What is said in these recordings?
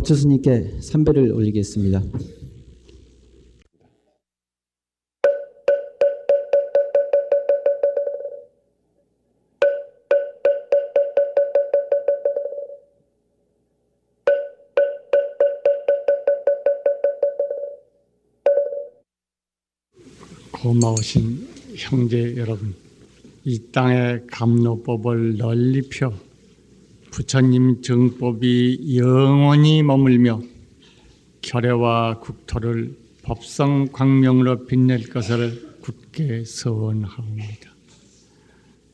법조스님께 삼배를 올리겠습니다. 고마우신 형제 여러분, 이 땅의 감로법을 널리 펴 부처님 정법이 영원히 머물며 결애와 국토를 법성 광명으로 빛낼 것을 굳게 서원하옵니다.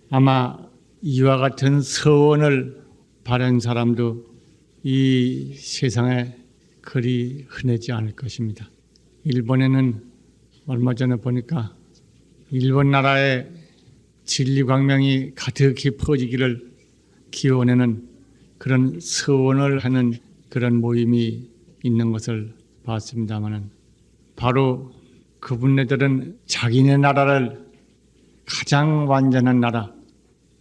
아마 이와 같은 서원을 바란 사람도 이 세상에 그리 흔하지 않을 것입니다. 일본에는 얼마 전에 보니까 일본 나라의 진리 광명이 가득히 퍼지기를 기원하는 그런 서원을 하는 그런 모임이 있는 것을 봤습니다마는, 바로 그분네들은 자기네 나라를 가장 완전한 나라,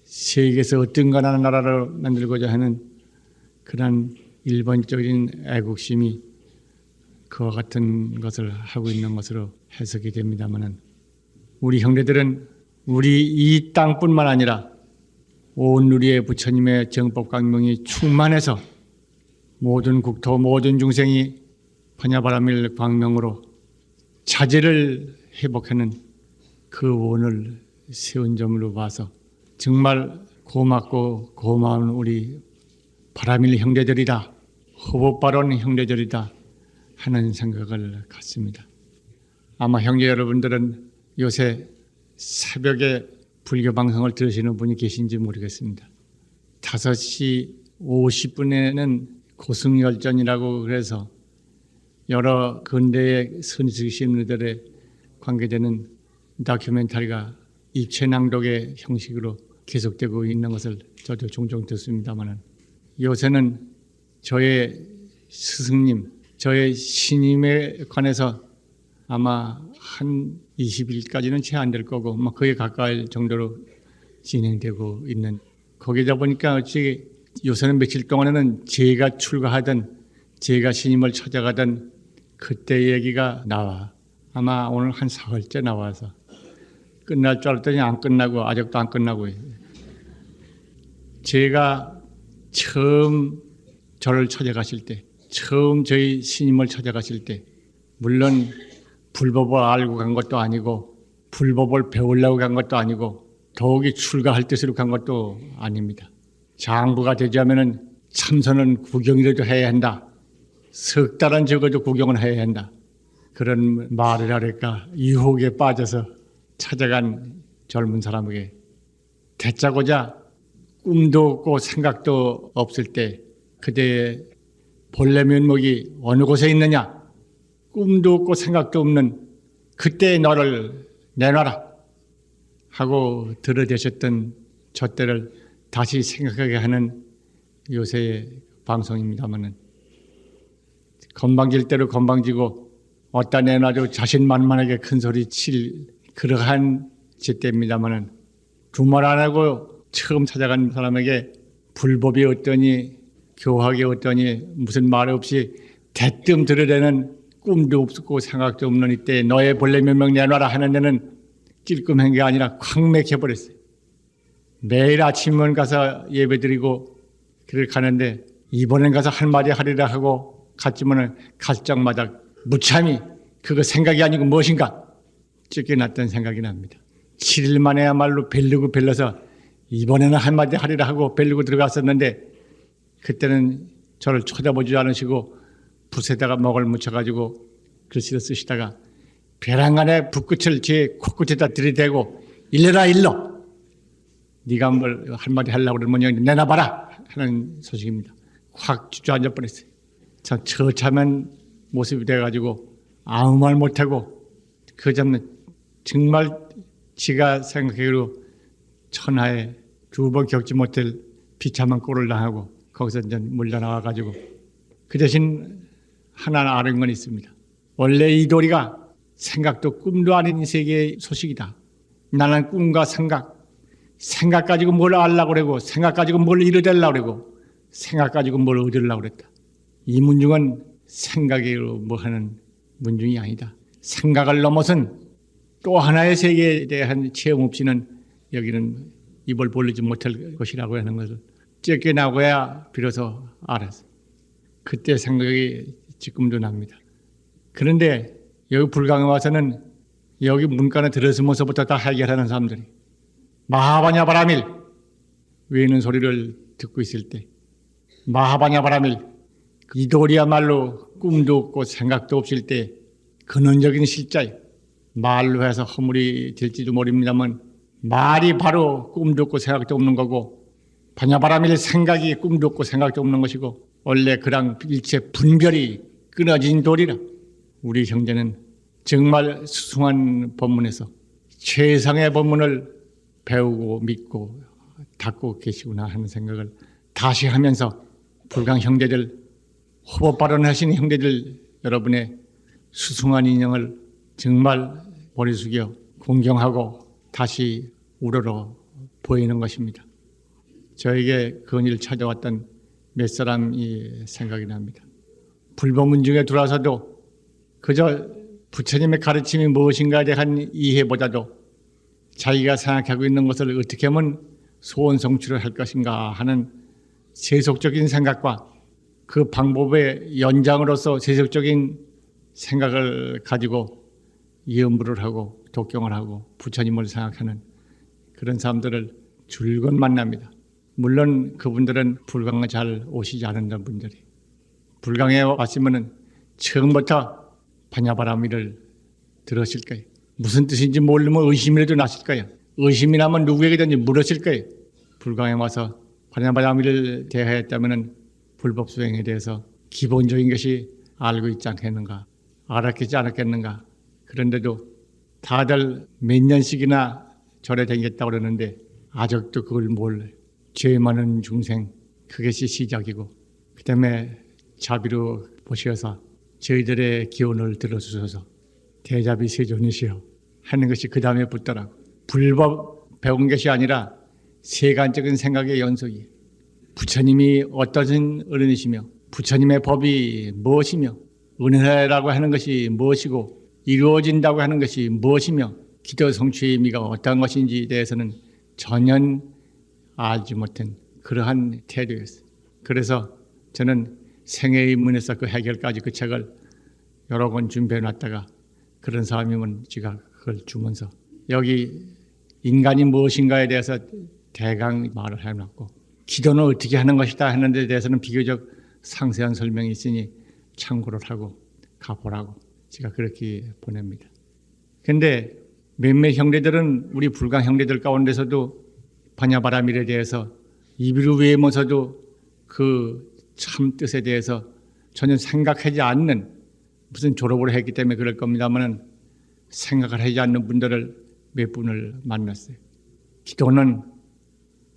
세계에서 어떤가라는 나라를 만들고자 하는 그런 일본적인 애국심이 그와 같은 것을 하고 있는 것으로 해석이 됩니다마는, 우리 형제들은 우리 이 땅뿐만 아니라 온 누리의 부처님의 정법 광명이 충만해서 모든 국토 모든 중생이 번야바라밀 광명으로 자재를 회복하는 그 원을 세운 점으로 봐서 정말 고맙고 고마운 우리 바라밀 형제들이다, 호법바론 형제들이다 하는 생각을 갖습니다. 아마 형제 여러분들은 요새 새벽에 불교 방송을 들으시는 분이 계신지 모르겠습니다. 5시 50분에는 고승열전이라고 그래서 여러 근대의 선지식신들에 관계되는 다큐멘터리가 입체낭독의 형식으로 계속되고 있는 것을 저도 종종 듣습니다만, 요새는 저의 스승님, 저의 신임에 관해서 아마 한 20일까지는 채 안 될 거고, 그에 가까울 정도로 진행되고 있는, 거기다 보니까 어찌 요새는 며칠 동안에는 제가 출가하던, 제가 신임을 찾아가던 그때 얘기가 나와. 아마 오늘 한 사흘째 나와서 끝날 줄 알았더니 안 끝나고, 아직도 안 끝나고. 제가 처음 저를 찾아가실 때, 처음 저희 신임을 찾아가실 때, 물론 불법을 알고 간 것도 아니고 불법을 배우려고 간 것도 아니고 더욱이 출가할 뜻으로 간 것도 아닙니다. 장부가 되자면은 참선은 구경이라도 해야 한다, 석 달은 적어도 구경을 해야 한다, 그런 말을 하니까 유혹에 빠져서 찾아간 젊은 사람에게 대짜고자 꿈도 없고 생각도 없을 때 그대의 본래 면목이 어느 곳에 있느냐, 꿈도 없고 생각도 없는 그때의 너를 내놔라 하고 들어대셨던 저 때를 다시 생각하게 하는 요새의 방송입니다마는, 건방질 대로 건방지고 어디다 내놔도 자신만만하게 큰소리 칠 그러한 제때입니다마는, 두말 안 하고 처음 찾아간 사람에게 불법이 어떠니 교학이 어떠니 무슨 말 없이 대뜸 들어대는, 꿈도 없고 생각도 없는 이때 너의 본래 면목 내놔라 하는 데는 찔끔한 게 아니라 콱 맥혀버렸어요. 매일 아침은 가서 예배드리고 그렇게 가는데, 이번엔 가서 한마디 하리라 하고 갔지만은 갈 적마다 무참히 그거 생각이 아니고 무엇인가 쫓겨났던 생각이 납니다. 7일 만에야말로 벨르고 벨러서 이번에는 한마디 하리라 하고 벨르고 들어갔었는데, 그때는 저를 쳐다보지 않으시고 붓에다가 먹을 묻혀가지고 글씨를 쓰시다가 벼랑간에 붓끝을 제 코끝에다 들이대고 일러라 일러, 네가 뭘 한마디 하려고 그러면 내놔봐라 하는 소식입니다. 확 주저앉아 버렸어요. 참 처참한 모습이 돼가지고 아무 말 못하고, 그 점은 정말 지가 생각하기로 천하에 2번 겪지 못할 비참한 꼴을 당하고 거기서 이제 물러나와가지고, 그 대신 하나 아는 건 있습니다. 원래 이 도리가 생각도 꿈도 아닌 세계의 소식이다. 나는 꿈과 생각 가지고 뭘 알려고 그러고, 생각 가지고 뭘 이루려고 그러고, 생각 가지고 뭘 얻으려고 그랬다. 이 문중은 생각으로 뭐 하는 문중이 아니다. 생각을 넘어선 또 하나의 세계에 대한 체험 없이는 여기는 입을 벌리지 못할 것이라고 하는 것을 쫓겨나고야 비로소 알았어요. 그때 생각이 지금도 납니다. 그런데 여기 불강에 와서는 여기 문간에 들어서면서부터 다 해결하는 사람들이 마하바냐 바라밀 외는 소리를 듣고 있을 때 마하바냐 바라밀 이돌이야말로 꿈도 없고 생각도 없을 때 근원적인 실자예요. 말로 해서 허물이 될지도 모릅니다만 말이 바로 꿈도 없고 생각도 없는 거고 바냐바라밀 생각이 꿈도 없고 생각도 없는 것이고 원래 그랑 일체 분별이 끊어진 도리라. 우리 형제는 정말 수승한 법문에서 최상의 법문을 배우고 믿고 닦고 계시구나 하는 생각을 다시 하면서 불강 형제들 호법 발언하신 형제들 여러분의 수승한 인형을 정말 머리 숙여 공경하고 다시 우러러 보이는 것입니다. 저에게 그언니를 찾아왔던 몇 사람이 생각이 납니다. 불법문 중에 들어와서도 그저 부처님의 가르침이 무엇인가에 대한 이해보다도 자기가 생각하고 있는 것을 어떻게 하면 소원 성취를 할 것인가 하는 세속적인 생각과 그 방법의 연장으로서 세속적인 생각을 가지고 염불을 하고 독경을 하고 부처님을 생각하는 그런 사람들을 줄곧 만납니다. 물론 그분들은 불강에 잘 오시지 않는 분들이 불강에 왔으면 처음부터 바냐바라밀을 들으실 거예요. 무슨 뜻인지 모르면 의심이라도 나실 거예요. 의심이 나면 누구에게든지 물으실 거예요. 불강에 와서 바냐바라밀을 대하였다면 불법 수행에 대해서 기본적인 것이 알고 있지 않겠는가, 알았겠지 않았겠는가. 그런데도 다들 몇 년씩이나 절에 다녔다고 그러는데 아직도 그걸 몰라요. 죄 많은 중생, 그것이 시작이고 그 다음에 자비로 보셔서 저희들의 기원을 들어주셔서 대자비 세존이시여 하는 것이 그 다음에 붙더라고. 불법 배운 것이 아니라 세간적인 생각의 연속이에요. 부처님이 어떠신 어른이시며 부처님의 법이 무엇이며 은혜라고 하는 것이 무엇이고 이루어진다고 하는 것이 무엇이며 기도 성취의 의미가 어떤 것인지에 대해서는 전혀 알지 못한 그러한 태도였어요. 그래서 저는 생애의 문에서 그 해결까지 그 책을 여러 권 준비해 놨다가 그런 사람이면 제가 그걸 주면서 여기 인간이 무엇인가에 대해서 대강 말을 해놨고 기도는 어떻게 하는 것이다 하는 데 대해서는 비교적 상세한 설명이 있으니 참고를 하고 가보라고 제가 그렇게 보냅니다. 그런데 몇몇 형제들은 우리 불강 형제들 가운데서도 바냐바라밀에 대해서 이비루 외면서도 그 참 뜻에 대해서 전혀 생각하지 않는 무슨 졸업을 했기 때문에 그럴 겁니다만 생각을 하지 않는 분들을 몇 분을 만났어요. 기도는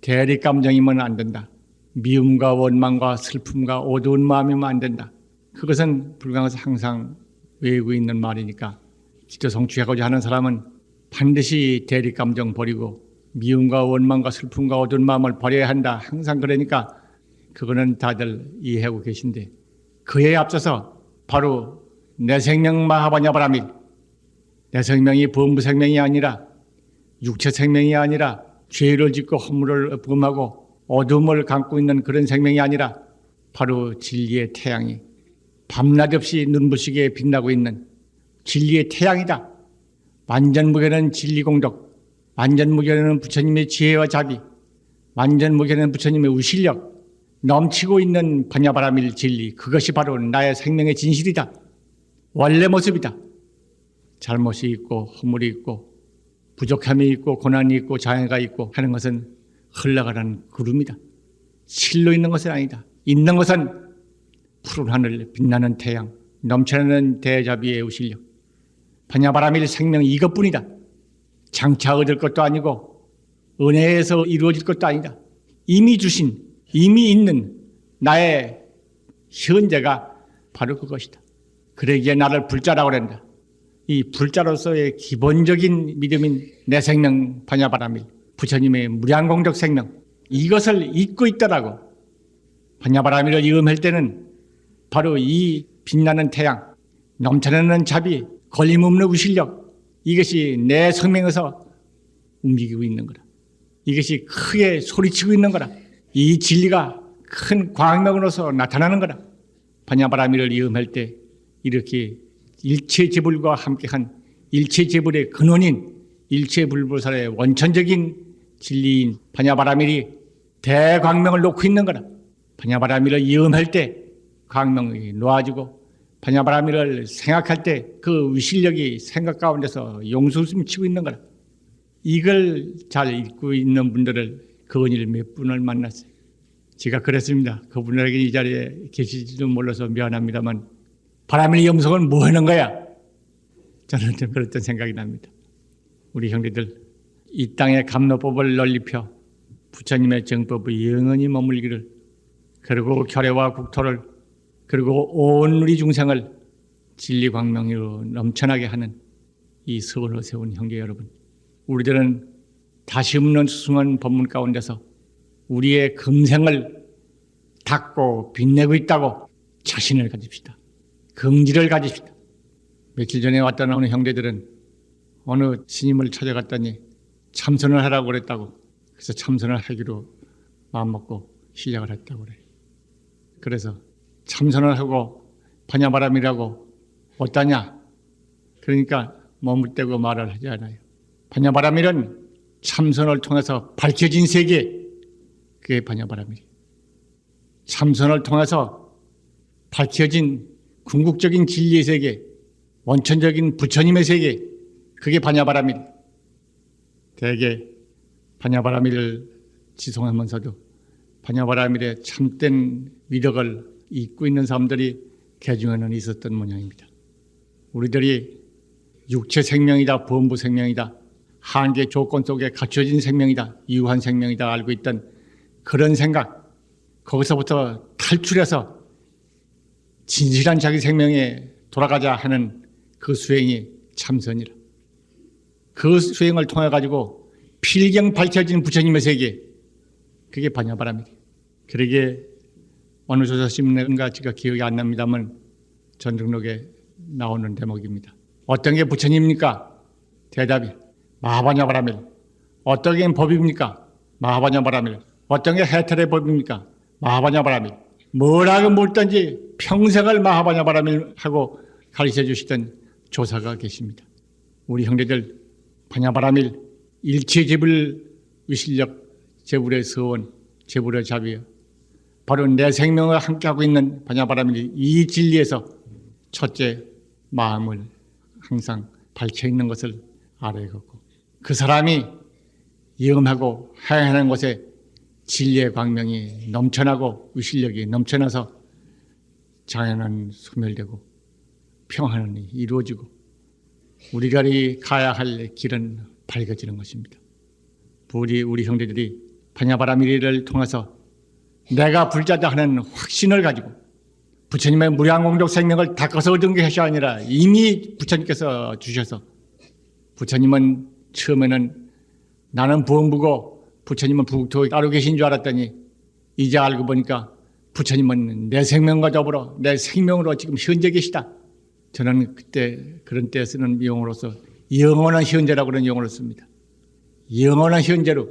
대리 감정이면 안 된다. 미움과 원망과 슬픔과 어두운 마음이면 안 된다. 그것은 불강에서 항상 외우고 있는 말이니까 기도 성취하고자 하는 사람은 반드시 대리 감정 버리고 미움과 원망과 슬픔과 어두운 마음을 버려야 한다. 항상 그러니까 그거는 다들 이해하고 계신데 그에 앞서서 바로 내 생명 마하바냐바라밀 내 생명이 범부 생명이 아니라 육체 생명이 아니라 죄를 짓고 허물을 범하고 어둠을 감고 있는 그런 생명이 아니라 바로 진리의 태양이 밤낮 없이 눈부시게 빛나고 있는 진리의 태양이다. 만전무결은 진리공덕, 만전무결은 부처님의 지혜와 자비, 만전무결은 부처님의 우실력, 넘치고 있는 바냐바라밀 진리, 그것이 바로 나의 생명의 진실이다. 원래 모습이다. 잘못이 있고 허물이 있고 부족함이 있고 고난이 있고 장애가 있고 하는 것은 흘러가는 구름이다. 실로 있는 것은 아니다. 있는 것은 푸른 하늘, 빛나는 태양, 넘쳐나는 대자비의 우실력. 바냐바라밀 생명 이것뿐이다. 장차 얻을 것도 아니고 은혜에서 이루어질 것도 아니다. 이미 주신, 이미 있는 나의 현재가 바로 그것이다. 그러기에 나를 불자라고 한다. 이 불자로서의 기본적인 믿음인 내 생명 바냐바라밀, 부처님의 무량공덕 생명, 이것을 잊고 있더라고. 바냐바라밀을 이음할 때는 바로 이 빛나는 태양, 넘쳐나는 자비, 걸림없는 우실력, 이것이 내 생명에서 움직이고 있는 거라. 이것이 크게 소리치고 있는 거라. 이 진리가 큰 광명으로서 나타나는 거라. 반야바라미를 이음할 때 이렇게 일체재불과 함께한 일체재불의 근원인 일체불보살의 원천적인 진리인 반야바라밀이 대광명을 놓고 있는 거라. 반야바라밀을 이음할 때 광명이 놓아지고 반야바라밀을 생각할 때 그 위실력이 생각 가운데서 용수숨 치고 있는 거라. 이걸 잘 읽고 있는 분들을 그은일 몇 분을 만났어요. 제가 그랬습니다. 그분에게 이 자리에 계실지도 몰라서 미안합니다만 바라밀 영성은 뭐 하는 거야? 저는 좀 그랬던 생각이 납니다. 우리 형제들 이 땅의 감로법을 널리펴 부처님의 정법의 영원히 머물기를, 그리고 결의와 국토를, 그리고 온 우리 중생을 진리 광명으로 넘쳐나게 하는 이 서원을 세운 형제 여러분, 우리들은 다시 없는 수승한 법문 가운데서 우리의 금생을 닦고 빛내고 있다고 자신을 가집시다. 긍지를 가집시다. 며칠 전에 왔던 어느 형제들은 어느 스님을 찾아갔더니 참선을 하라고 그랬다고, 그래서 참선을 하기로 마음먹고 시작을 했다고 그래요. 그래서 참선을 하고 반야바람이라고 어떠냐? 그러니까 머뭇대고 말을 하지 않아요. 반야바람일은 참선을 통해서 밝혀진 세계, 그게 반야바람일이에요. 참선을 통해서 밝혀진 궁극적인 진리의 세계, 원천적인 부처님의 세계, 그게 반야바람일. 대개 반야바람일을 지송하면서도 반야바람일의 참된 위력을 잊고 있는 사람들이 개중에는 있었던 모양입니다. 우리들이 육체 생명이다, 범부 생명이다, 한계 조건 속에 갖춰진 생명이다, 유한 생명이다 알고 있던 그런 생각, 거기서부터 탈출해서 진실한 자기 생명에 돌아가자 하는 그 수행이 참선이라. 그 수행을 통해 가지고 필경 밝혀진 부처님의 세계, 그게 반야바람이에요. 그러게 어느 조사심인가 제가 기억이 안 납니다만 전등록에 나오는 대목입니다. 어떤 게 부처님입니까? 대답이 마하반야바라밀. 어떤 게 법입니까? 마하반야바라밀. 어떤 게 해탈의 법입니까? 마하반야바라밀. 뭐라고 묻든지 평생을 마하반야바라밀 하고 가르쳐 주시던 조사가 계십니다. 우리 형제들 반야바라밀, 일체재불 위실력, 재불의 서원, 재불의 자비여, 바로 내 생명을 함께하고 있는 반야바라밀이 이 진리에서 첫째 마음을 항상 밝혀있는 것을 알아야겠고, 그 사람이 영험하고 행하는 곳에 진리의 광명이 넘쳐나고 위실력이 넘쳐나서 장애는 소멸되고 평안이 이루어지고 우리가 가야 할 길은 밝아지는 것입니다. 우리 형제들이 반야바라밀을 통해서 내가 불자다 하는 확신을 가지고 부처님의 무량공덕 생명을 닦아서 얻은 것이 아니라 이미 부처님께서 주셔서, 부처님은 처음에는 나는 부엄부고 부처님은 부국토에 따로 계신 줄 알았더니 이제 알고 보니까 부처님은 내 생명과 더불어 내 생명으로 지금 현재 계시다. 저는 그때 그런 때 쓰는 용어로서 영원한 현재라고 하는 용어를 씁니다. 영원한 현재로,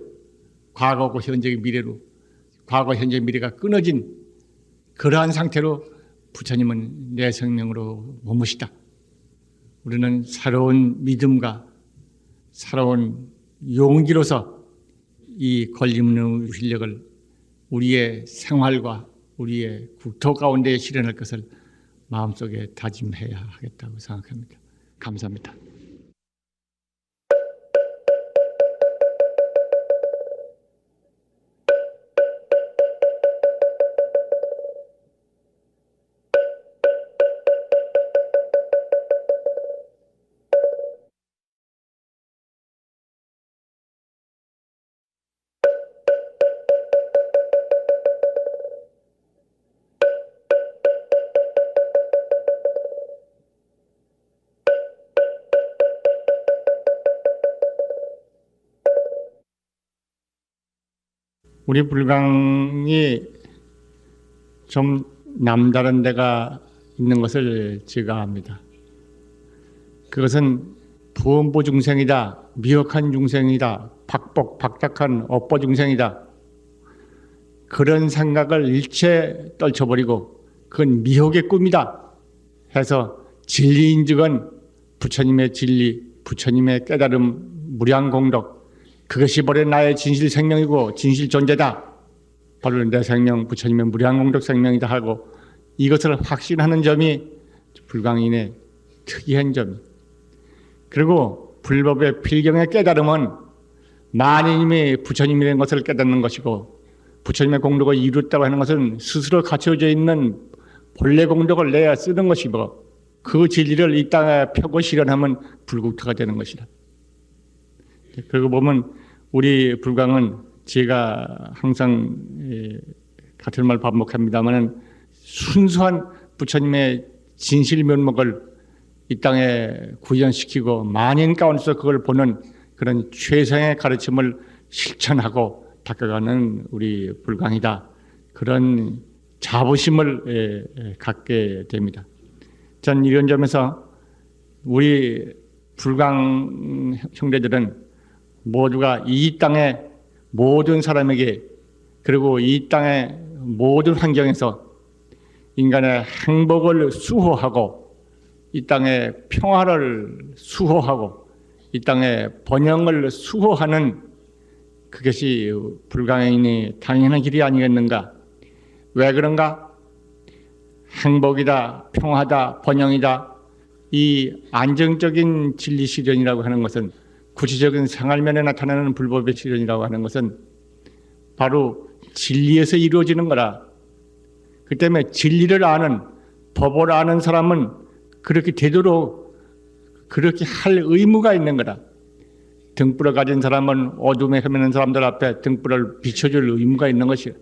과거고 현재 미래로, 과거 현재 미래가 끊어진 그러한 상태로 부처님은 내 생명으로 머무시다. 우리는 새로운 믿음과 새로운 용기로서 이 걸림없는 실력을 우리의 생활과 우리의 국토 가운데 실현할 것을 마음속에 다짐해야 하겠다고 생각합니다. 감사합니다. 우리 불광이 좀 남다른 데가 있는 것을 제가 압니다. 그것은 부엄보 중생이다, 미혹한 중생이다, 박복박탁한 업보 중생이다. 그런 생각을 일체 떨쳐버리고 그건 미혹의 꿈이다 해서 진리인즉은 부처님의 진리, 부처님의 깨달음, 무량공덕, 그것이 바로 나의 진실 생명이고 진실 존재다. 바로 내 생명, 부처님의 무량공덕 생명이다 하고 이것을 확신하는 점이 불광인의 특이한 점이에요. 그리고 불법의 필경의 깨달음은 만인님이 부처님이 된 것을 깨닫는 것이고 부처님의 공덕을 이뤘다고 하는 것은 스스로 갖춰져 있는 본래 공덕을 내야 쓰는 것이고 그 진리를 이 땅에 펴고 실현하면 불국토가 되는 것이다. 그리고 보면 우리 불광은 제가 항상 같은 말 반복합니다만 순수한 부처님의 진실 면목을 이 땅에 구현시키고 만인 가운데서 그걸 보는 그런 최상의 가르침을 실천하고 닦아가는 우리 불광이다. 그런 자부심을 갖게 됩니다. 전 이런 점에서 우리 불광 형제들은 모두가 이 땅의 모든 사람에게 그리고 이 땅의 모든 환경에서 인간의 행복을 수호하고 이 땅의 평화를 수호하고 이 땅의 번영을 수호하는 그것이 불광인이 당연한 길이 아니겠는가? 왜 그런가? 행복이다, 평화다, 번영이다. 이 안정적인 진리 실현이라고 하는 것은 구체적인 생활면에 나타나는 불법의 실현이라고 하는 것은 바로 진리에서 이루어지는 거라. 그 때문에 진리를 아는, 법을 아는 사람은 그렇게 되도록 그렇게 할 의무가 있는 거라. 등불을 가진 사람은 어둠에 헤매는 사람들 앞에 등불을 비춰줄 의무가 있는 것이야.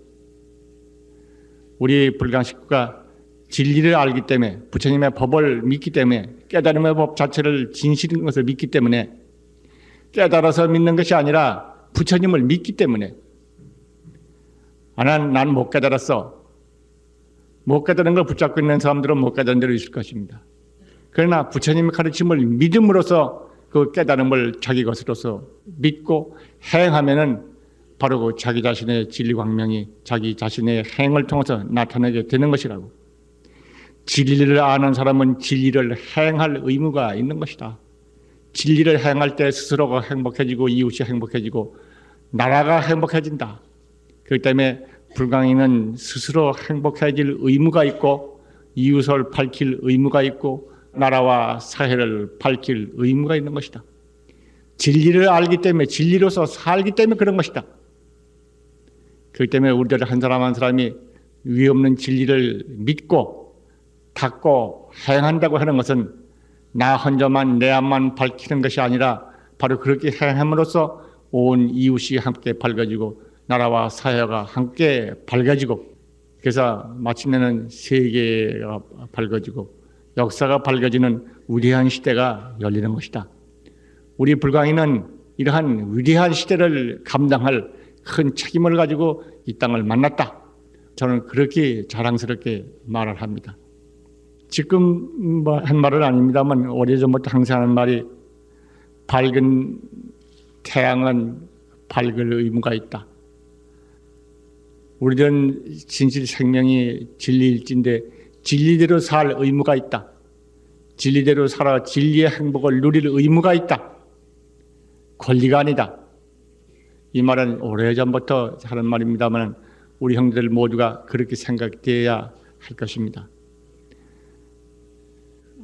우리 불광 식구가 진리를 알기 때문에 부처님의 법을 믿기 때문에 깨달음의 법 자체를 진실인 것을 믿기 때문에 깨달아서 믿는 것이 아니라 부처님을 믿기 때문에 난 못 깨달았어. 못 깨달은 걸 붙잡고 있는 사람들은 못 깨달은 대로 있을 것입니다. 그러나 부처님의 가르침을 믿음으로써 그 깨달음을 자기 것으로서 믿고 행하면은 바로 그 자기 자신의 진리 광명이 자기 자신의 행을 통해서 나타나게 되는 것이라고. 진리를 아는 사람은 진리를 행할 의무가 있는 것이다. 진리를 행할 때 스스로가 행복해지고 이웃이 행복해지고 나라가 행복해진다. 그렇기 때문에 불광인은 스스로 행복해질 의무가 있고 이웃을 밝힐 의무가 있고 나라와 사회를 밝힐 의무가 있는 것이다. 진리를 알기 때문에 진리로서 살기 때문에 그런 것이다. 그렇기 때문에 우리들 한 사람 한 사람이 위 없는 진리를 믿고 닦고 행한다고 하는 것은 나 혼자만 내 앞만 밝히는 것이 아니라 바로 그렇게 행함으로써 온 이웃이 함께 밝아지고 나라와 사회가 함께 밝아지고 그래서 마침내는 세계가 밝아지고 역사가 밝아지는 위대한 시대가 열리는 것이다. 우리 불광인은 이러한 위대한 시대를 감당할 큰 책임을 가지고 이 땅을 만났다. 저는 그렇게 자랑스럽게 말을 합니다. 지금 한 말은 아닙니다만 오래전부터 항상 하는 말이 밝은 태양은 밝을 의무가 있다. 우리들은 진실 생명이 진리일진데 진리대로 살 의무가 있다. 진리대로 살아 진리의 행복을 누릴 의무가 있다. 권리가 아니다. 이 말은 오래전부터 하는 말입니다만 우리 형제들 모두가 그렇게 생각되어야 할 것입니다.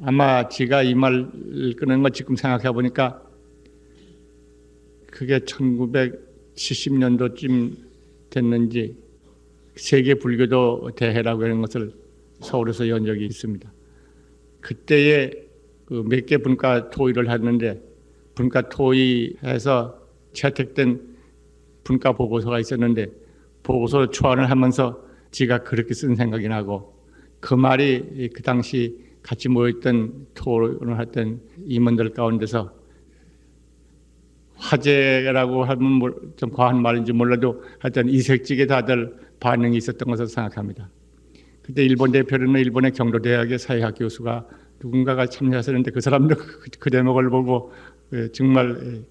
아마 제가 이 말을 꺼낸 거 지금 생각해 보니까 그게 1970년도쯤 됐는지 세계 불교도 대회라고 하는 것을 서울에서 연 적이 있습니다. 그때에 그 몇 개 분과 토의를 했는데 분과 토의해서 채택된 분과 보고서가 있었는데 보고서 초안을 하면서 제가 그렇게 쓴 생각이 나고 그 말이 그 당시 같이 모였던 토론을 했던 임원들 가운데서 화제라고 하면 좀 과한 말인지 몰라도 하여튼 이색적에 다들 반응이 있었던 것으로 생각합니다. 그때 일본 대표로는 일본의 경로대학의 사회학 교수가 누군가가 참여했었는데 그 사람도 그 대목을 보고 정말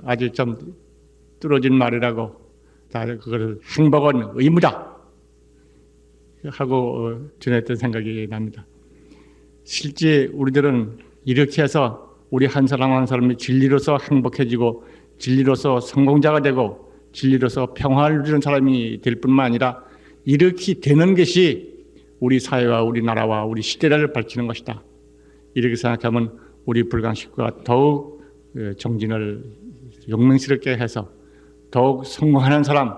아주 좀 뚫어진 말이라고 다 그걸 행복은 의무다 하고 전했던 생각이 납니다. 실제 우리들은 이렇게 해서 우리 한 사람 한 사람이 진리로서 행복해지고 진리로서 성공자가 되고 진리로서 평화를 누리는 사람이 될 뿐만 아니라 이렇게 되는 것이 우리 사회와 우리 나라와 우리 시대를 밝히는 것이다. 이렇게 생각하면 우리 불강 식구가 더욱 정진을 용맹스럽게 해서 더욱 성공하는 사람,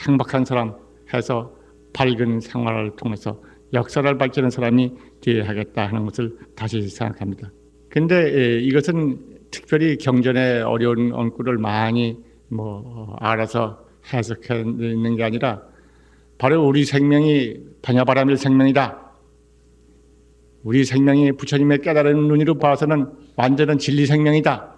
행복한 사람 해서 밝은 생활을 통해서 역사를 밝히는 사람이 되어야 하겠다 하는 것을 다시 생각합니다. 그런데 이것은 특별히 경전의 어려운 언구를 많이 알아서 해석하는 게 아니라 바로 우리 생명이 반야바라밀 생명이다. 우리 생명이 부처님의 깨달은 눈으로 봐서는 완전한 진리 생명이다.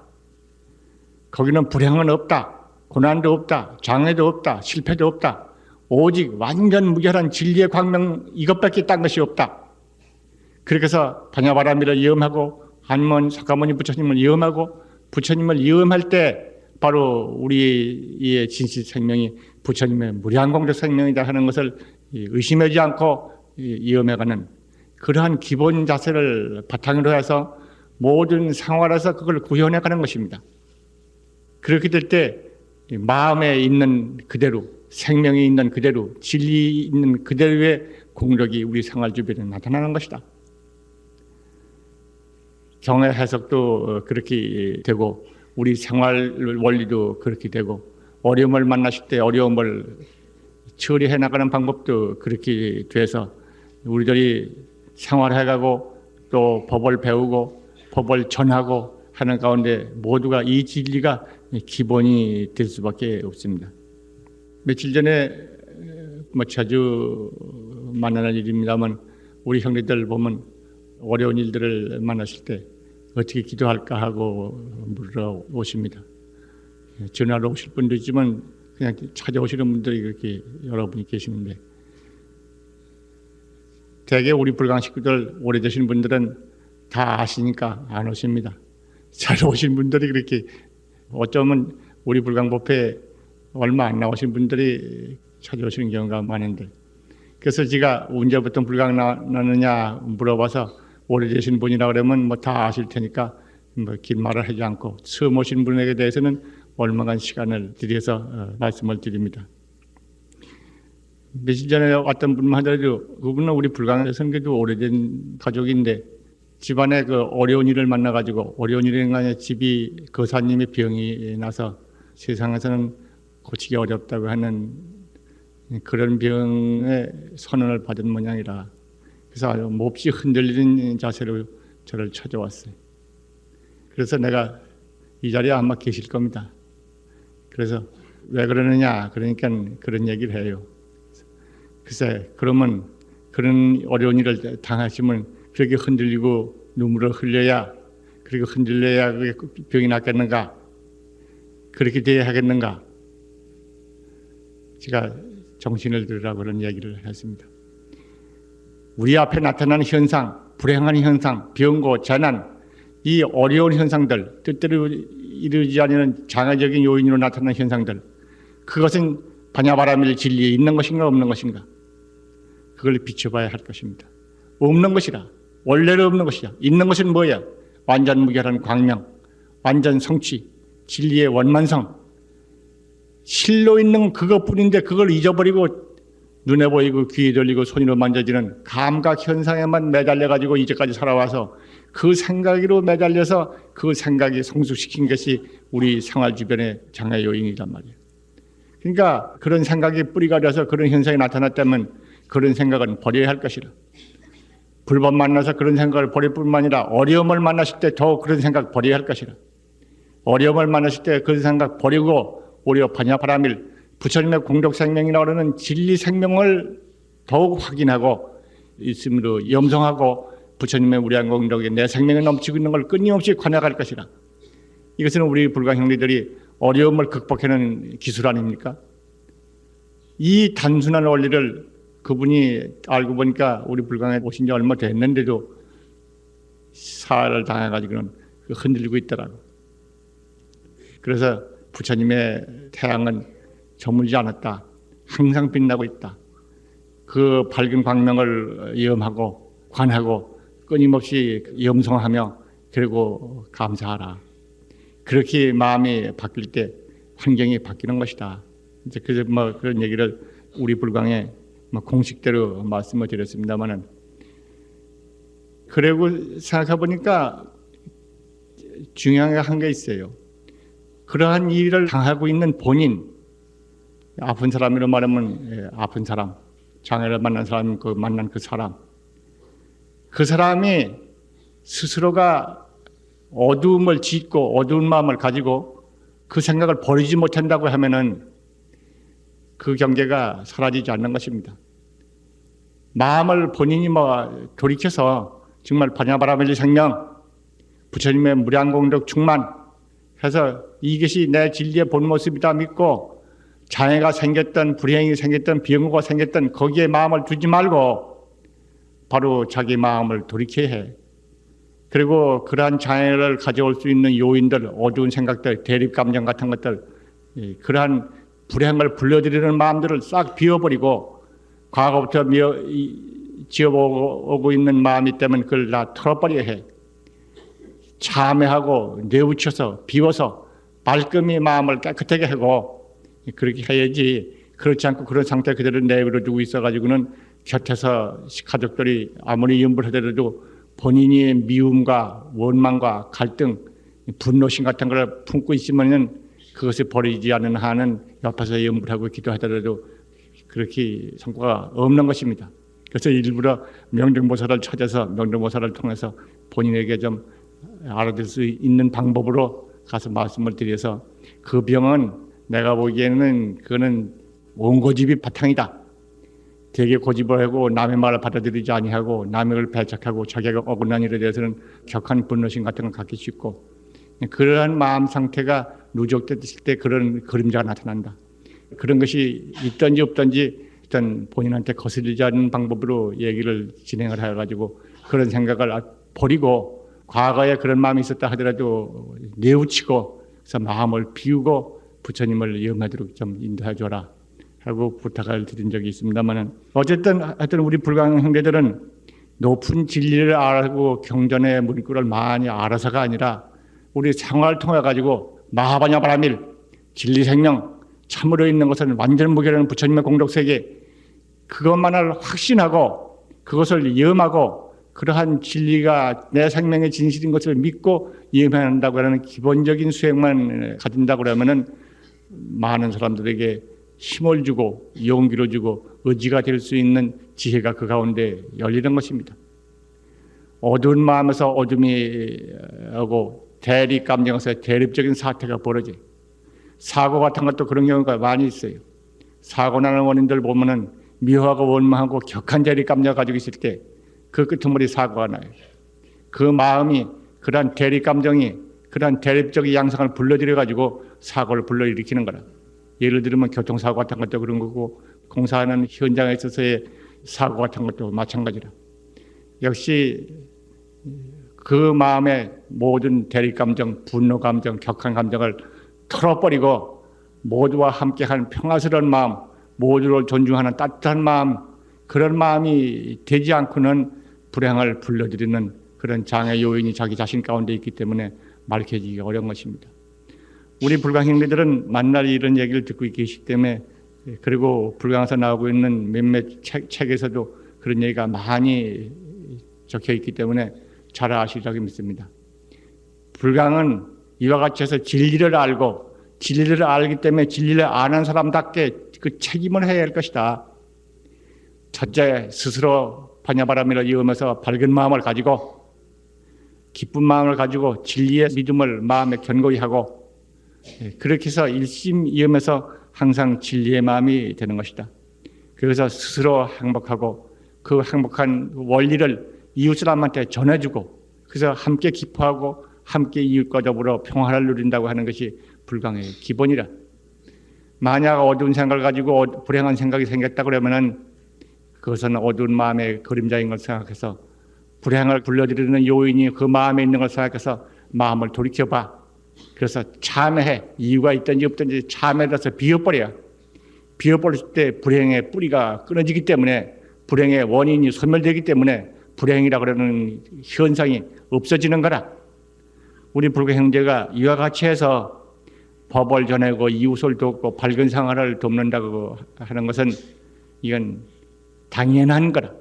거기는 불행은 없다. 고난도 없다. 장애도 없다. 실패도 없다. 오직 완전 무결한 진리의 광명 이것밖에 딴 것이 없다. 그렇게 해서 반야바라밀을 이음하고 한문 석가모니 부처님을 이음하고 부처님을 이음할 때 바로 우리의 진실 생명이 부처님의 무량공적 생명이다 하는 것을 의심하지 않고 이음해가는 그러한 기본 자세를 바탕으로 해서 모든 생활에서 그걸 구현해가는 것입니다. 그렇게 될 때 마음에 있는 그대로 생명이 있는 그대로 진리 있는 그대로의 공력이 우리 생활 주변에 나타나는 것이다. 경의 해석도 그렇게 되고 우리 생활 원리도 그렇게 되고 어려움을 만나실 때 어려움을 처리해 나가는 방법도 그렇게 돼서 우리들이 생활해가고 또 법을 배우고 법을 전하고 하는 가운데 모두가 이 진리가 기본이 될 수밖에 없습니다. 며칠 전에 자주 만나는 일입니다만 우리 형제들 보면 어려운 일들을 만났을 때 어떻게 기도할까 하고 물어오십니다. 전화로 오실 분도 있지만 그냥 찾아오시는 분들이 그렇게 여러분이 계시는데 대개 우리 불강 식구들 오래되신 분들은 다 아시니까 안 오십니다. 잘 오신 분들이 그렇게 어쩌면 우리 불강법회에 얼마 안 나오신 분들이 찾아오시는 경우가 많은데 그래서 제가 언제부터 불강 나느냐 물어봐서 오래되신 분이라 그러면 다 아실 테니까 긴 말을 하지 않고 처음 오신 분에게 대해서는 얼마간 시간을 들여서 말씀을 드립니다. 며칠 전에 왔던 분만 하더라도 그분은 우리 불강에서는 그래도 오래된 가족인데 집안에 그 어려운 일을 만나가지고 어려운 일인 게 아니라 집이 거사님의 병이 나서 세상에서는 고치기 어렵다고 하는 그런 병의 선언을 받은 모양이라 그래서 아주 몹시 흔들리는 자세로 저를 찾아왔어요. 그래서 내가 이 자리에 아마 계실 겁니다. 그래서 왜 그러느냐 그러니까 그런 얘기를 해요. 글쎄 그러면 그런 어려운 일을 당하시면 그렇게 흔들리고 눈물을 흘려야 그렇게 흔들려야 그게 병이 낫겠는가 그렇게 돼야 하겠는가 제가 정신을 들으라고 그런 얘기를 했습니다. 우리 앞에 나타나는 현상, 불행한 현상, 병고, 재난 이 어려운 현상들 뜻대로 이루어지지 않는 장애적인 요인으로 나타나는 현상들 그것은 반야바라밀 진리에 있는 것인가 없는 것인가 그걸 비춰봐야 할 것입니다. 없는 것이라 원래는 없는 것이야. 있는 것은 뭐야? 완전 무결한 광명, 완전 성취, 진리의 원만성 실로 있는 그것뿐인데 그걸 잊어버리고 눈에 보이고 귀에 들리고 손으로 만져지는 감각 현상에만 매달려가지고 이제까지 살아와서 그 생각으로 매달려서 그 생각이 성숙시킨 것이 우리 생활 주변의 장애 요인이란 말이에요. 그러니까 그런 생각이 뿌리가 돼서 그런 현상이 나타났다면 그런 생각은 버려야 할 것이라. 불법 만나서 그런 생각을 버릴 뿐만 아니라 어려움을 만났을 때 더 그런 생각 버려야 할 것이라. 어려움을 만났을 때 그런 생각 버리고 오히려 반야바라밀 부처님의 공덕 생명이라고 하는 진리 생명을 더욱 확인하고 있음으로 염성하고 부처님의 무량 공덕에 내 생명이 넘치고 있는 걸 끊임없이 관여할 것이라. 이것은 우리 불가 형제들이 어려움을 극복하는 기술 아닙니까? 이 단순한 원리를 그분이 알고 보니까 우리 불광에 오신 지 얼마 됐는데도 사활을 당해가지고는 흔들리고 있더라고. 그래서 부처님의 태양은 저물지 않았다. 항상 빛나고 있다. 그 밝은 광명을 염하고 관하고 끊임없이 염송하며 그리고 감사하라. 그렇게 마음이 바뀔 때 환경이 바뀌는 것이다. 이제 그래서 그런 얘기를 우리 불광에 공식대로 말씀을 드렸습니다만은, 그리고 생각해 보니까 중요한 게 한 게 있어요. 그러한 일을 당하고 있는 본인, 아픈 사람으로 말하면 아픈 사람, 장애를 만난 사람, 만난 그 사람, 그 사람이 스스로가 어두움을 짓고 어두운 마음을 가지고 그 생각을 버리지 못한다고 하면은 그 경계가 사라지지 않는 것입니다. 마음을 본인이 돌이켜서 정말 반야바라밀리 생명, 부처님의 무량공덕 충만 해서 이것이 내 진리의 본 모습이다 믿고 장애가 생겼던, 불행이 생겼던, 병고가 생겼던 거기에 마음을 두지 말고 바로 자기 마음을 돌이켜야 해. 그리고 그러한 장애를 가져올 수 있는 요인들, 어두운 생각들, 대립감정 같은 것들, 그러한 불행을 불러들이는 마음들을 싹 비워버리고 과거부터 지어오고 있는 마음이 때문에 그걸 다 털어버려야 해. 참회하고 내우쳐서 비워서 말끔히 마음을 깨끗하게 하고 그렇게 해야지, 그렇지 않고 그런 상태 그대로 내버려 두고 있어가지고는 곁에서 가족들이 아무리 염불 하더라도 본인이 미움과 원망과 갈등, 분노심 같은 걸 품고 있으면은 그것을 버리지 않는 한은 옆에서 염불하고 기도하더라도 그렇게 성과가 없는 것입니다. 그래서 일부러 명정보살을 찾아서 명정보살을 통해서 본인에게 좀 알아들 수 있는 방법으로 가서 말씀을 드려서, 그 병은 내가 보기에는 그거는 원고집이 바탕이다. 되게 고집을 하고 남의 말을 받아들이지 아니하고 남의 걸 배척하고 자기가 억울한 일에 대해서는 격한 분노심 같은 걸 갖기 쉽고, 그러한 마음 상태가 누적됐을 때 그런 그림자가 나타난다. 그런 것이 있든지 없든지 일단 본인한테 거슬리지 않는 방법으로 얘기를 진행을 해가지고 그런 생각을 버리고 과거에 그런 마음이 있었다 하더라도 내우치고 그래서 마음을 비우고 부처님을 염하도록 좀 인도해 줘라 하고 부탁을 드린 적이 있습니다만은, 어쨌든 하여튼 우리 불광 형제들은 높은 진리를 알고 경전의 문구를 많이 알아서가 아니라 우리 생활을 통해 가지고 마하바냐바라밀 진리 생명 참으로 있는 것은 완전 무결한 부처님의 공덕세계, 그것만을 확신하고 그것을 염하고 그러한 진리가 내 생명의 진실인 것을 믿고 염한다고 하는 기본적인 수행만 가진다고 하면은 많은 사람들에게 힘을 주고 용기를 주고 의지가 될 수 있는 지혜가 그 가운데 열리는 것입니다. 어두운 마음에서 어둠이 오고 대립 감정에서 대립적인 사태가 벌어져요. 사고 같은 것도 그런 경우가 많이 있어요. 사고 나는 원인들 보면은 미워하고 원망하고 격한 대립 감정을 가지고 있을 때 그 끄트머리 사고가 나요. 그 마음이 그러한 대립 감정이 그러한 대립적인 양상을 불러들여 가지고 사고를 불러일으키는 거라. 예를 들면 교통사고 같은 것도 그런 거고 공사하는 현장에 있어서의 사고 같은 것도 마찬가지라. 역시 그 마음의 모든 대립감정, 분노감정, 격한 감정을 털어버리고 모두와 함께한 평화스러운 마음, 모두를 존중하는 따뜻한 마음, 그런 마음이 되지 않고는 불행을 불러들이는 그런 장애 요인이 자기 자신 가운데 있기 때문에 밝혀지기 어려운 것입니다. 우리 불광형제들은 만날 이런 얘기를 듣고 계시기 때문에, 그리고 불광에서 나오고 있는 몇몇 책에서도 그런 얘기가 많이 적혀 있기 때문에 잘 아시리라고 믿습니다. 불광은 이와 같이 해서 진리를 알고 진리를 알기 때문에 진리를 아는 사람답게 그 책임을 해야 할 것이다. 첫째, 스스로 반야바라밀을 이으면서 밝은 마음을 가지고 기쁜 마음을 가지고 진리의 믿음을 마음에 견고히 하고, 그렇게 해서 일심이으면서 항상 진리의 마음이 되는 것이다. 그래서 스스로 행복하고 그 행복한 원리를 이웃 사람한테 전해주고, 그래서 함께 기뻐하고 함께 이웃과 더불어 평화를 누린다고 하는 것이 불광의 기본이라. 만약 어두운 생각을 가지고 불행한 생각이 생겼다 그러면은 그것은 어두운 마음의 그림자인 걸 생각해서 불행을 불러들이는 요인이 그 마음에 있는 걸 생각해서 마음을 돌이켜봐. 그래서 참회해. 이유가 있든지 없든지 참회해서 비워버려. 비워버릴 때 불행의 뿌리가 끊어지기 때문에, 불행의 원인이 소멸되기 때문에 불행이라고 그러는 현상이 없어지는 거라. 우리 불교 형제가 이와 같이 해서 법을 전하고 이웃을 돕고 밝은 생활을 돕는다고 하는 것은 이건 당연한 거라.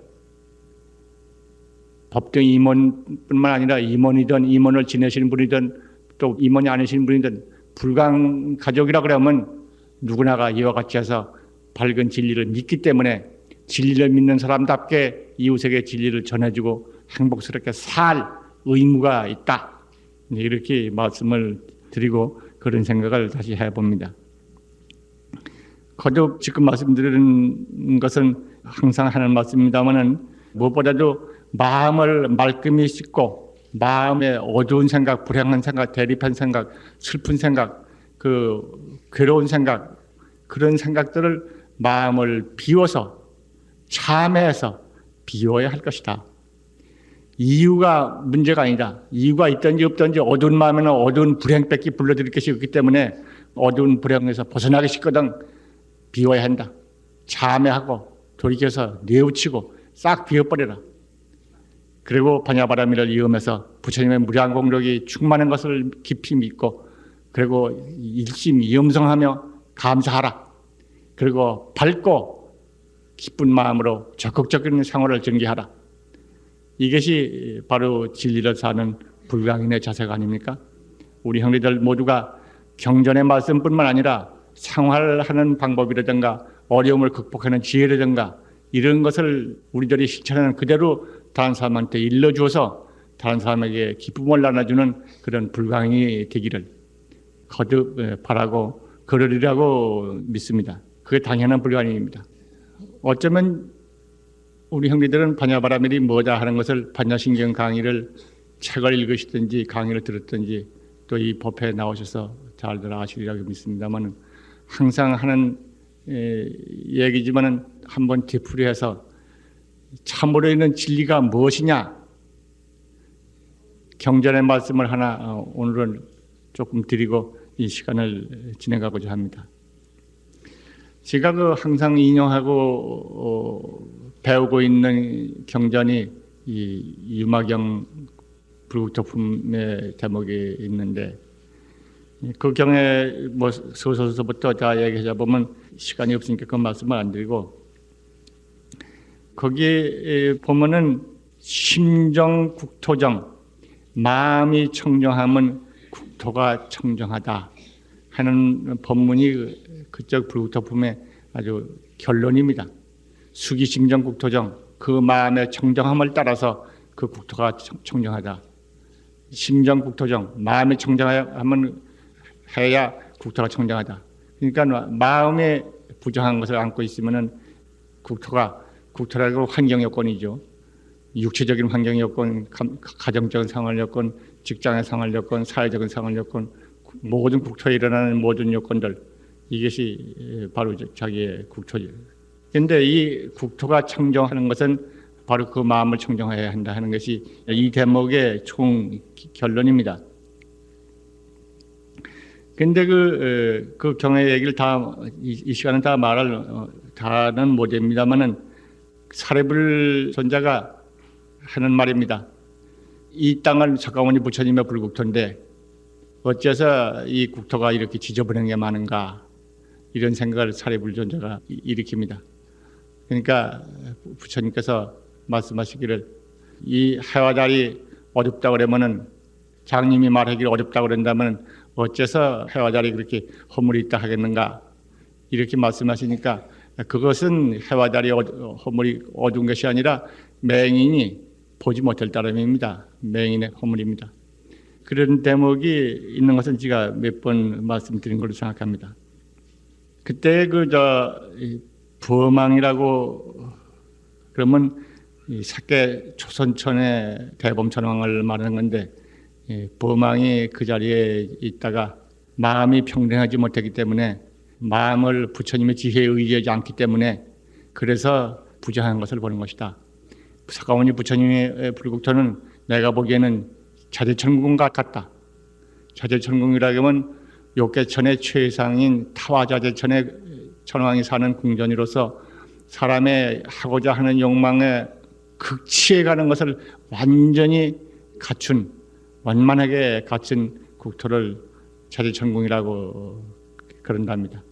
법등 임원뿐만 아니라 임원이든 임원을 지내시는 분이든 또 임원이 아니신 분이든 불강 가족이라 그러면 누구나가 이와 같이 해서 밝은 진리를 믿기 때문에 진리를 믿는 사람답게 이웃에게 진리를 전해주고 행복스럽게 살 의무가 있다. 이렇게 말씀을 드리고 그런 생각을 다시 해봅니다. 거듭 지금 말씀드리는 것은 항상 하는 말씀입니다만은 무엇보다도 마음을 말끔히 씻고 마음의 어두운 생각, 불행한 생각, 대립한 생각, 슬픈 생각, 그 괴로운 생각, 그런 생각들을 마음을 비워서 참회해서 비워야 할 것이다. 이유가 문제가 아니다. 이유가 있든지 없든지 어두운 마음에는 어두운 불행밖에 불러들일 것이 없기 때문에 어두운 불행에서 벗어나기 쉽거든 비워야 한다. 참회하고 돌이켜서 뉘우치고 싹 비워버려라. 그리고 반야바라미를 이으면서 부처님의 무량 공력이 충만한 것을 깊이 믿고 그리고 일심이음성하며 감사하라. 그리고 밝고 기쁜 마음으로 적극적인 생활을 전개하라. 이것이 바로 진리를 사는 불광인의 자세가 아닙니까? 우리 형제들 모두가 경전의 말씀뿐만 아니라 생활하는 방법이라든가 어려움을 극복하는 지혜라든가 이런 것을 우리들이 실천하는 그대로 다른 사람한테 일러주어서 다른 사람에게 기쁨을 나눠주는 그런 불광인이 되기를 거듭 바라고 그러리라고 믿습니다. 그게 당연한 불광인입니다. 어쩌면 우리 형제들은 반야바라밀이 뭐다 하는 것을 반야신경 강의를 책을 읽으시든지 강의를 들었든지 또 이 법회에 나오셔서 잘들 아시리라고 믿습니다만 항상 하는 얘기지만은 한번 되풀이해서 참으로 있는 진리가 무엇이냐 경전의 말씀을 하나 오늘은 조금 드리고 이 시간을 진행하고자 합니다. 제가 항상 인용하고 배우고 있는 경전이 이 유마경 불국토품의 대목이 있는데 그 경에 뭐 서서부터 다 얘기하자 보면 시간이 없으니까 그 말씀을 안 드리고 거기에 보면은 심정 국토정 마음이 청정하면 국토가 청정하다 하는 법문이 그쪽 불국토품의 아주 결론입니다. 수기심정 국토정 그 마음의 청정함을 따라서 그 국토가 청정하다. 심정 국토정 마음이 청정하면 해야 국토가 청정하다. 그러니까 마음에 부정한 것을 안고 있으면은 국토라고 환경 여건이죠. 육체적인 환경 여건, 가정적인 생활 여건, 직장의 생활 여건, 사회적인 생활 여건, 모든 국토에 일어나는 모든 여건들 이것이 바로 자기의 국토죠. 그런데 이 국토가 청정하는 것은 바로 그 마음을 청정해야 한다 하는 것이 이 대목의 총 결론입니다. 그런데 그 경의 얘기를 이 시간은 다 말할 다는 못합니다만은 사례불 선자가 하는 말입니다. 이 땅은 석가모니 부처님의 불국토인데 어째서 이 국토가 이렇게 지저분한 게 많은가 이런 생각을 사례불 선자가 일으킵니다. 그러니까 부처님께서 말씀하시기를 이 해와 달이 어둡다 그러면은 장님이 말하기를 어렵다 그런다면 어째서 해와 달이 그렇게 허물이 있다 하겠는가 이렇게 말씀하시니까 그것은 해와 달이 허물이 어두운 것이 아니라 맹인이 보지 못할 따름입니다. 맹인의 허물입니다. 그런 대목이 있는 것은 제가 몇 번 말씀드린 걸로 생각합니다. 그때 범왕이라고 그러면 이 사계 초선천의 대범천왕을 말하는 건데 범왕이 그 자리에 있다가 마음이 평등하지 못했기 때문에 마음을 부처님의 지혜에 의지하지 않기 때문에 그래서 부정한 것을 보는 것이다. 석가모니 부처님의 불국토는 내가 보기에는 자재천궁 같다. 자재천궁이라고 하면 욕계천의 최상인 타화자재천의 천왕이 사는 궁전으로서 사람의 하고자 하는 욕망에 극치에 가는 것을 완전히 갖춘, 완만하게 갖춘 국토를 자재천궁이라고 그런답니다.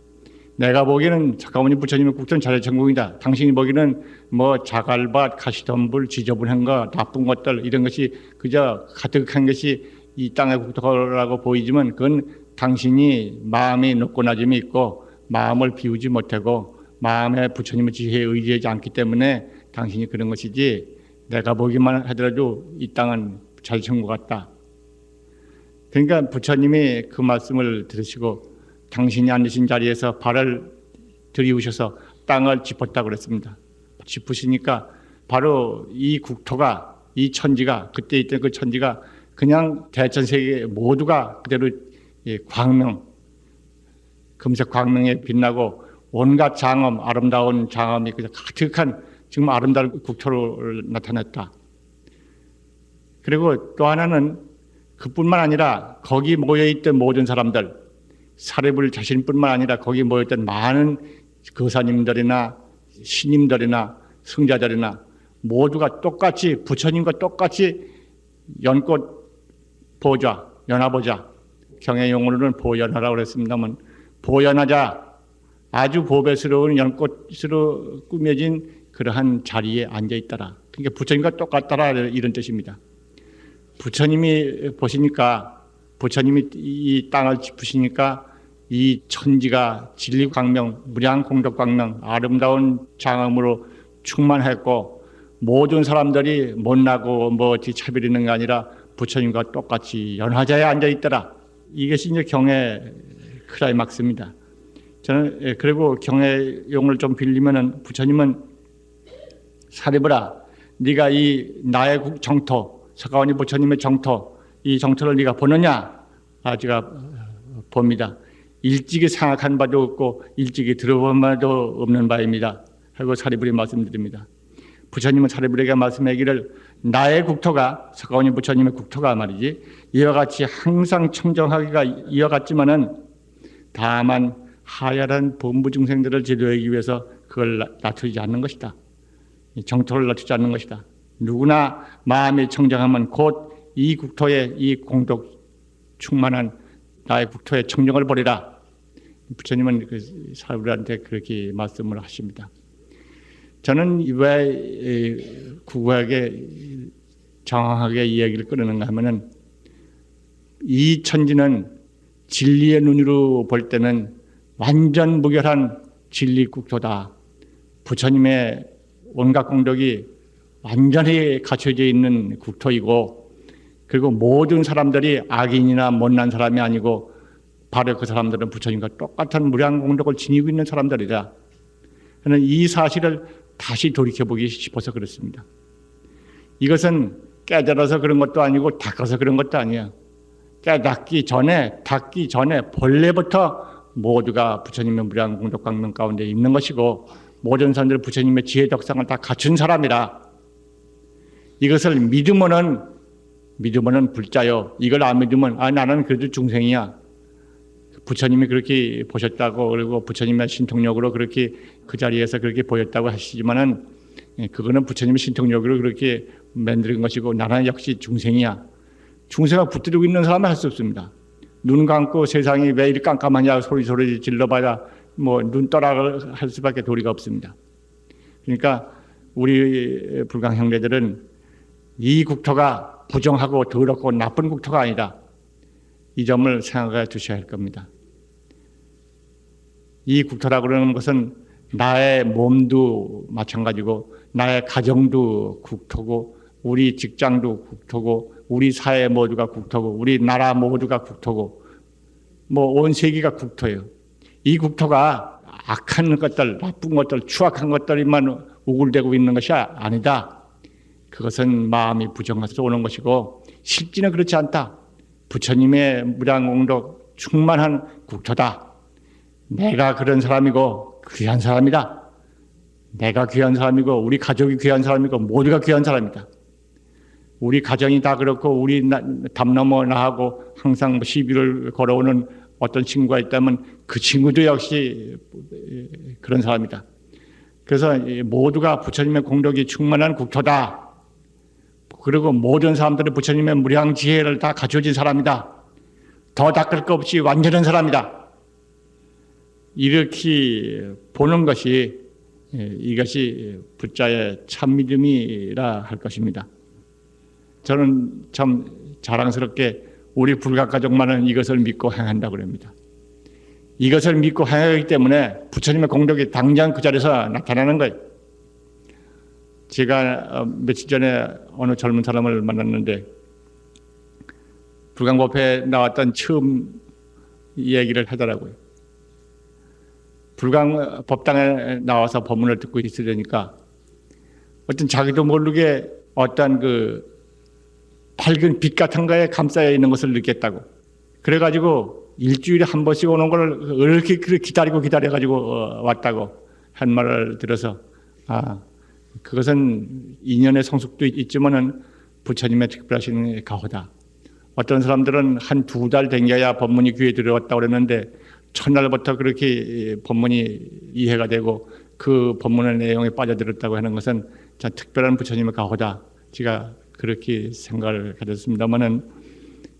내가 보기에는 석가모니 부처님의 국토는 자재천궁이다. 당신이 보기에는 뭐 자갈밭, 가시덤불, 지저분한 거, 나쁜 것들 이런 것이 그저 가득한 것이 이 땅의 국토라고 보이지만 그건 당신이 마음이 높고 낮음이 있고 마음을 비우지 못하고 마음에 부처님의 지혜에 의지하지 않기 때문에 당신이 그런 것이지 내가 보기만 하더라도 이 땅은 자재천궁 같다. 그러니까 부처님이 그 말씀을 들으시고 당신이 앉으신 자리에서 발을 들이우셔서 땅을 짚었다고 그랬습니다. 짚으시니까 바로 이 국토가, 이 천지가, 그때 있던 그 천지가 그냥 대천세계 모두가 그대로 광명, 금색 광명에 빛나고 온갖 장엄, 아름다운 장엄이 그냥 가득한 정말 아름다운 국토로 나타났다. 그리고 또 하나는 그뿐만 아니라 거기 모여있던 모든 사람들, 사례불 자신뿐만 아니라 거기 모였던 많은 거사님들이나 신임들이나 승자들이나 모두가 똑같이 부처님과 똑같이 연꽃 보좌, 연화보좌, 경의 용어로는 보연하라고 그랬습니다만 보연하자 아주 보배스러운 연꽃으로 꾸며진 그러한 자리에 앉아있더라. 그러니까 부처님과 똑같더라 이런 뜻입니다. 부처님이 보시니까 부처님이 이 땅을 짚으시니까 이 천지가 진리광명, 무량공덕광명, 아름다운 장엄으로 충만했고 모든 사람들이 못나고 뭐 어디 차별 있는 게 아니라 부처님과 똑같이 연화자에 앉아있더라. 이것이 이제 경의 클라이막스입니다. 저는 그리고 경의 용을 좀 빌리면은 부처님은 사리부라 네가 이 나의 정토, 석가모니 부처님의 정토, 이 정토를 네가 보느냐? 제가 봅니다. 일찍이 생각한 바도 없고 일찍이 들어본 바도 없는 바입니다. 하고 사리부리 말씀드립니다. 부처님은 사리부리에게 말씀하기를 나의 국토가 석가모니 부처님의 국토가 말이지 이와 같이 항상 청정하기가 이와 같지만은 다만 하야란 범부 중생들을 지도하기 위해서 그걸 낮추지 않는 것이다. 정토를 낮추지 않는 것이다. 누구나 마음이 청정하면 곧 이 국토에 이 공덕 충만한 나의 국토에 청정을 버리라. 부처님은 그 사리부리한테 그렇게 말씀을 하십니다. 저는 왜 구구하게 정확하게 이야기를 끊는가 하면은 이 천지는 진리의 눈으로 볼 때는 완전 무결한 진리 국토다. 부처님의 온갖 공덕이 완전히 갖춰져 있는 국토이고 그리고 모든 사람들이 악인이나 못난 사람이 아니고 바로 그 사람들은 부처님과 똑같은 무량 공덕을 지니고 있는 사람들이다. 저는 이 사실을 다시 돌이켜보기 싶어서 그렇습니다. 이것은 깨달아서 그런 것도 아니고 닦아서 그런 것도 아니에요. 깨닫기 전에, 닦기 전에 본래부터 모두가 부처님의 무량 공덕 광명 가운데 있는 것이고 모든 사람들은 부처님의 지혜 덕상을 다 갖춘 사람이라. 이것을 믿으면은 불자요. 이걸 안 믿으면 나는 그래도 중생이야. 부처님이 그렇게 보셨다고 그리고 부처님의 신통력으로 그렇게 그 자리에서 그렇게 보였다고 하시지만은 그거는 부처님의 신통력으로 그렇게 만든 것이고 나는 역시 중생이야. 중생을 붙들고 있는 사람은 할 수 없습니다. 눈 감고 세상이 왜 이리 깜깜하냐 소리 질러봐야 뭐 눈 떠라 할 수밖에 도리가 없습니다. 그러니까 우리 불강 형제들은 이 국토가 부정하고 더럽고 나쁜 국토가 아니다. 이 점을 생각해 두셔야 할 겁니다. 이 국토라고 그러는 것은 나의 몸도 마찬가지고 나의 가정도 국토고 우리 직장도 국토고 우리 사회 모두가 국토고 우리 나라 모두가 국토고 뭐 온 세계가 국토예요. 이 국토가 악한 것들, 나쁜 것들, 추악한 것들만 우글대고 있는 것이 아니다. 그것은 마음이 부정해서 오는 것이고 실제는 그렇지 않다. 부처님의 무량공덕 충만한 국토다. 내가 그런 사람이고 귀한 사람이다. 내가 귀한 사람이고 우리 가족이 귀한 사람이고 모두가 귀한 사람이다. 우리 가정이 다 그렇고 우리 담 넘어 나하고 항상 시비를 걸어오는 어떤 친구가 있다면 그 친구도 역시 그런 사람이다. 그래서 모두가 부처님의 공덕이 충만한 국토다. 그리고 모든 사람들이 부처님의 무량 지혜를 다 갖춰진 사람이다. 더 닦을 것 없이 완전한 사람이다. 이렇게 보는 것이 이것이 부자의 참믿음이라 할 것입니다. 저는 참 자랑스럽게 우리 불가가족만은 이것을 믿고 행한다고 합니다. 이것을 믿고 행하기 때문에 부처님의 공덕이 당장 그 자리에서 나타나는 거예요. 제가 며칠 전에 어느 젊은 사람을 만났는데 불광법회에 나왔던 처음 얘기를 하더라고요. 불광법당에 나와서 법문을 듣고 있으려니까 어떤 자기도 모르게 어떤 그 밝은 빛 같은 거에 감싸여 있는 것을 느꼈다고. 그래가지고 일주일에 한 번씩 오는 걸 이렇게 기다려가지고 왔다고 한 말을 들어서 그것은 인연의 성숙도 있지만은 부처님의 특별하신 가호다. 어떤 사람들은 한 2달 댕겨야 법문이 귀에 들어왔다고 그랬는데 첫날부터 그렇게 법문이 이해가 되고 그 법문의 내용에 빠져들었다고 하는 것은 참 특별한 부처님의 가호다. 제가 그렇게 생각을 가졌습니다만은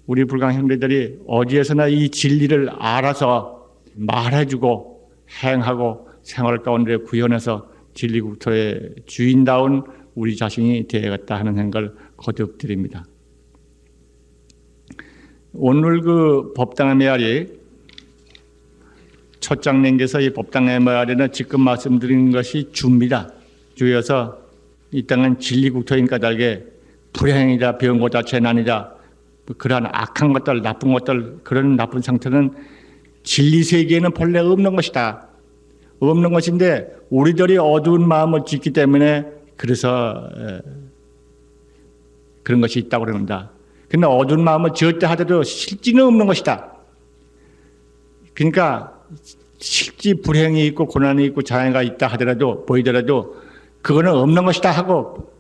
우리 불광 형제들이 어디에서나 이 진리를 알아서 말해주고 행하고 생활 가운데 구현해서 진리국토의 주인다운 우리 자신이 되어야겠다 하는 생각을 거듭 드립니다. 오늘 그 법당의 메아리 첫 장내에서 이 법당의 메아리는 지금 말씀드린 것이 주입니다. 주여서 이 땅은 진리국토인 까닭에 불행이다, 병고다, 재난이다, 그러한 악한 것들, 나쁜 것들, 그런 나쁜 상태는 진리 세계에는 본래 없는 것이다. 없는 것인데 우리들이 어두운 마음을 짓기 때문에 그래서 그런 것이 있다고 그런다. 그런데 어두운 마음을 지었다 하더라도 실지는 없는 것이다. 그러니까 실지 불행이 있고 고난이 있고 장애가 있다 하더라도 보이더라도 그거는 없는 것이다 하고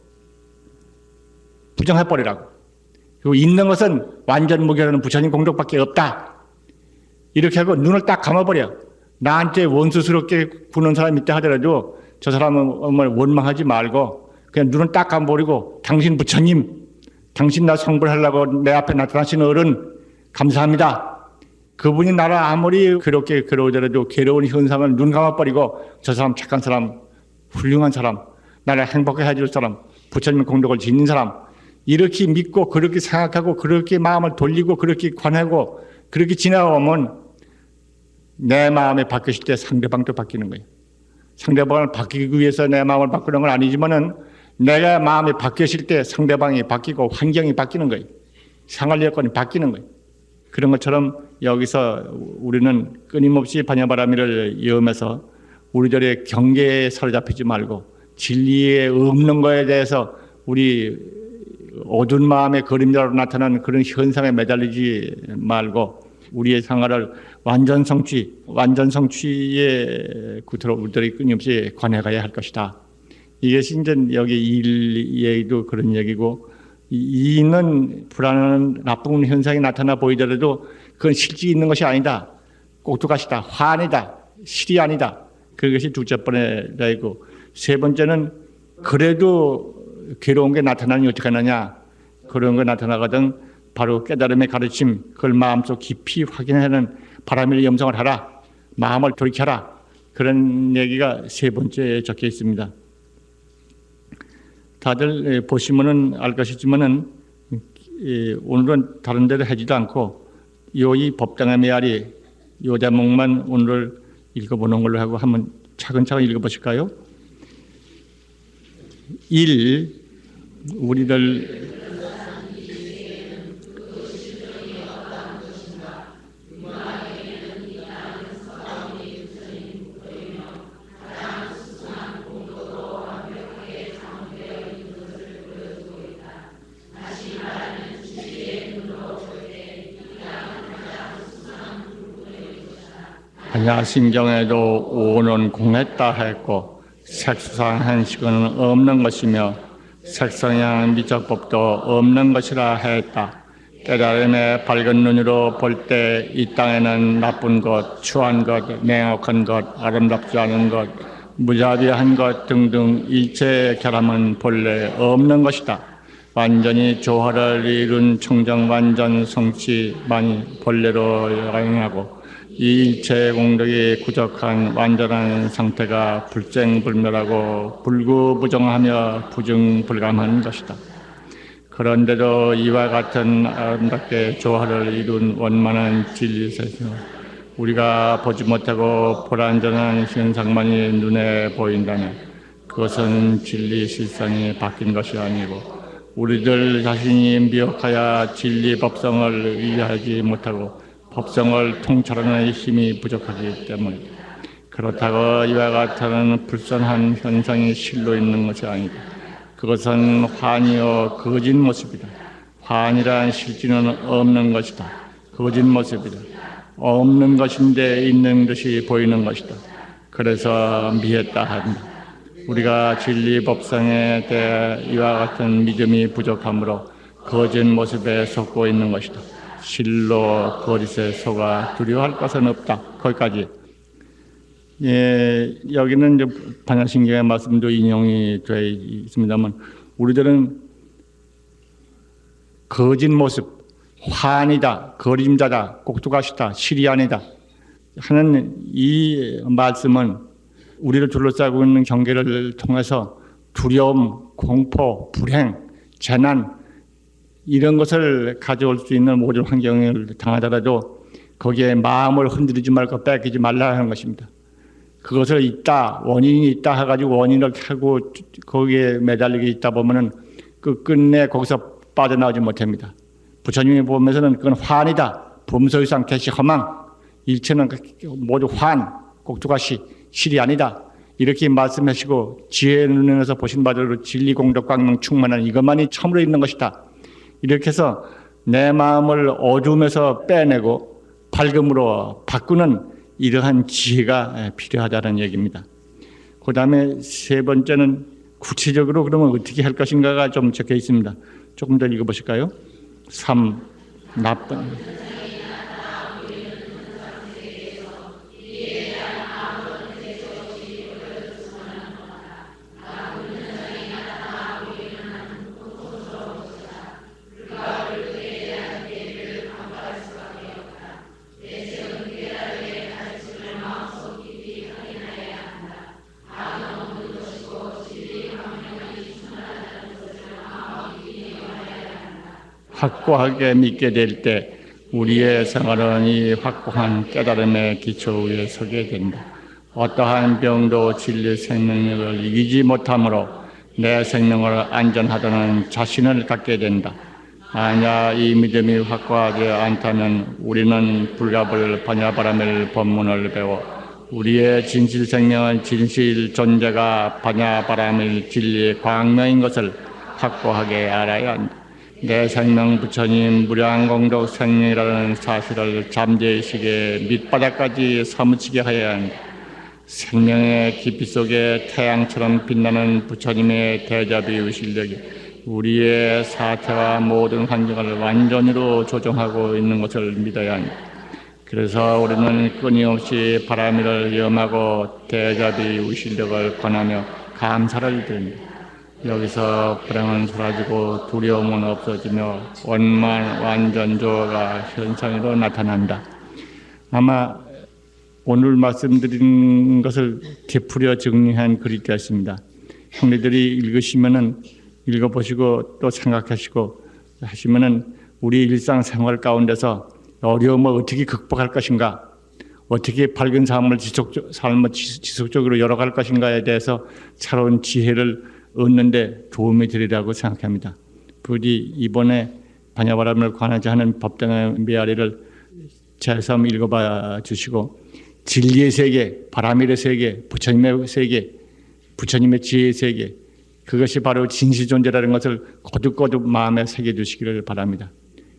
부정해버리라고. 그리고 있는 것은 완전 무결하는 부처님 공덕밖에 없다. 이렇게 하고 눈을 딱 감아버려. 나한테 원수스럽게 구는 사람이 있다 하더라도 저 사람은 원망하지 말고 그냥 눈을 딱 감아버리고 당신 부처님, 당신 나 성불하려고 내 앞에 나타나신 어른 감사합니다. 그분이 나를 아무리 그렇게 괴로우더라도 괴로운 현상을 눈 감아버리고 저 사람 착한 사람, 훌륭한 사람, 나를 행복해 해줄 사람, 부처님의 공덕을 짓는 사람 이렇게 믿고 그렇게 생각하고 그렇게 마음을 돌리고 그렇게 관하고 그렇게 지나오면 내 마음이 바뀌실 때 상대방도 바뀌는 거예요. 상대방을 바뀌기 위해서 내 마음을 바꾸는 건 아니지만은 내가 마음이 바뀌실 때 상대방이 바뀌고 환경이 바뀌는 거예요. 생활 여건이 바뀌는 거예요. 그런 것처럼 여기서 우리는 끊임없이 반야바라미를 이으면서 우리들의 경계에 사로잡히지 말고 진리에 없는 거에 대해서 우리 어두운 마음의 그림자로 나타나는 그런 현상에 매달리지 말고 우리의 생활을 완전 성취의 구토로 우리들이 끊임없이 관해가야 할 것이다. 이것이 이제 여기 일 얘기도 그런 얘기고 이는 불안한 나쁜 현상이 나타나 보이더라도 그건 실제 있는 것이 아니다. 꼭두가시다. 환이다. 실이 아니다. 그것이 둘째 번째이고 세 번째는 그래도 괴로운 게 나타나니 어떻게 하느냐. 그런 거 나타나거든 바로 깨달음의 가르침 그걸 마음속 깊이 확인하는 바라밀 염성을 하라. 마음을 돌이켜라. 그런 얘기가 세 번째에 적혀 있습니다. 다들 보시면은 알 것이지만은 오늘은 다른 데로 하지도 않고 이 법당의 메아리 요 대목만 오늘 읽어보는 걸로 하고 한번 차근차근 읽어보실까요? 1. 우리들 반야심경에도 오는 공했다 했고 색수상 식은 없는 것이며 색성향 미적법도 없는 것이라 하였다. 깨달음의 밝은 눈으로 볼 때 이 땅에는 나쁜 것, 추한 것, 냉혹한 것, 아름답지 않은 것, 무자비한 것 등등 일체의 결함은 본래 없는 것이다. 완전히 조화를 이룬 청정완전 성취만이 본래로 영하고 이 일체의 공덕이 구적한 완전한 상태가 불생불멸하고 불구부정하며 부증불감한 것이다. 그런데도 이와 같은 아름답게 조화를 이룬 원만한 진리세서 우리가 보지 못하고 불완전한 현상만이 눈에 보인다면 그것은 진리 실상이 바뀐 것이 아니고 우리들 자신이 미혹하여 진리 법성을 이해하지 못하고 법성을 통찰하는 힘이 부족하기 때문이다. 그렇다고 이와 같은 불선한 현상이 실로 있는 것이 아니다. 그것은 환이요 거짓 모습이다. 환이란 실질은 없는 것이다. 거짓 모습이다. 없는 것인데 있는 듯이 보이는 것이다. 그래서 미했다 한다. 우리가 진리 법성에 대해 이와 같은 믿음이 부족하므로 거짓 모습에 속고 있는 것이다. 실로 거짓에 속아 두려워할 것은 없다. 거기까지. 예, 여기는 이제 반야신경의 말씀도 인용이 되어 있습니다만 우리들은 거짓 모습, 환이다, 거림자다, 꼭두가시다, 실이 아니다 하는 이 말씀은 우리를 둘러싸고 있는 경계를 통해서 두려움, 공포, 불행, 재난 이런 것을 가져올 수 있는 모든 환경을 당하더라도 거기에 마음을 흔들리지 말고 뺏기지 말라 하는 것입니다. 그것을 있다, 원인이 있다 해가지고 원인을 하고 거기에 매달리게 있다 보면은 끝내 거기서 빠져나오지 못합니다. 부처님이 보면서는 그건 환이다. 범소유상 개시 허망. 일체는 모두 환, 꼭두가시, 실이 아니다. 이렇게 말씀하시고 지혜의 눈에서 보신 바대로 진리 공덕 광명 충만한 이것만이 참으로 있는 것이다. 이렇게 해서 내 마음을 어둠에서 빼내고 밝음으로 바꾸는 이러한 지혜가 필요하다는 얘기입니다. 그 다음에 세 번째는 구체적으로 그러면 어떻게 할 것인가가 좀 적혀 있습니다. 조금 더 읽어보실까요? 3. 나쁜 확고하게 믿게 될 때 우리의 생활은 이 확고한 깨달음의 기초 위에 서게 된다. 어떠한 병도 진리 생명력을 이기지 못하므로 내 생명을 안전하다는 자신을 갖게 된다. 만약 이 믿음이 확고하지 않다면 우리는 불갑을 반야바라밀 법문을 배워 우리의 진실 생명은 진실 존재가 반야바라밀 진리의 광명인 것을 확고하게 알아야 한다. 내 생명 부처님 무량공덕 생명이라는 사실을 잠재의식의 밑바닥까지 사무치게 하여야 한다. 생명의 깊이 속에 태양처럼 빛나는 부처님의 대자비 실력이 우리의 사태와 모든 환경을 완전히로 조정하고 있는 것을 믿어야 한다. 그래서 우리는 끊임없이 바라미를 염하고 대자비 실력을 권하며 감사를 드립니다. 여기서 불행은 사라지고 두려움은 없어지며 원만 완전 조화가 현상으로 나타난다. 아마 오늘 말씀드린 것을 되풀이어 정리한 글이 되었습니다. 형님들이 읽으시면은 읽어보시고 또 생각하시고 하시면은 우리 일상생활 가운데서 어려움을 어떻게 극복할 것인가, 어떻게 밝은 삶을 지속적으로 열어갈 것인가에 대해서 새로운 지혜를 얻는데 도움이 되리라고 생각합니다. 부디 이번에 반야바람을 관하지 않은 법당의 메아리를 제3 읽어봐 주시고 진리의 세계, 바라밀의 세계, 부처님의 세계, 부처님의 지혜의 세계 그것이 바로 진실존재라는 것을 거듭거듭 마음에 새겨주시기를 바랍니다.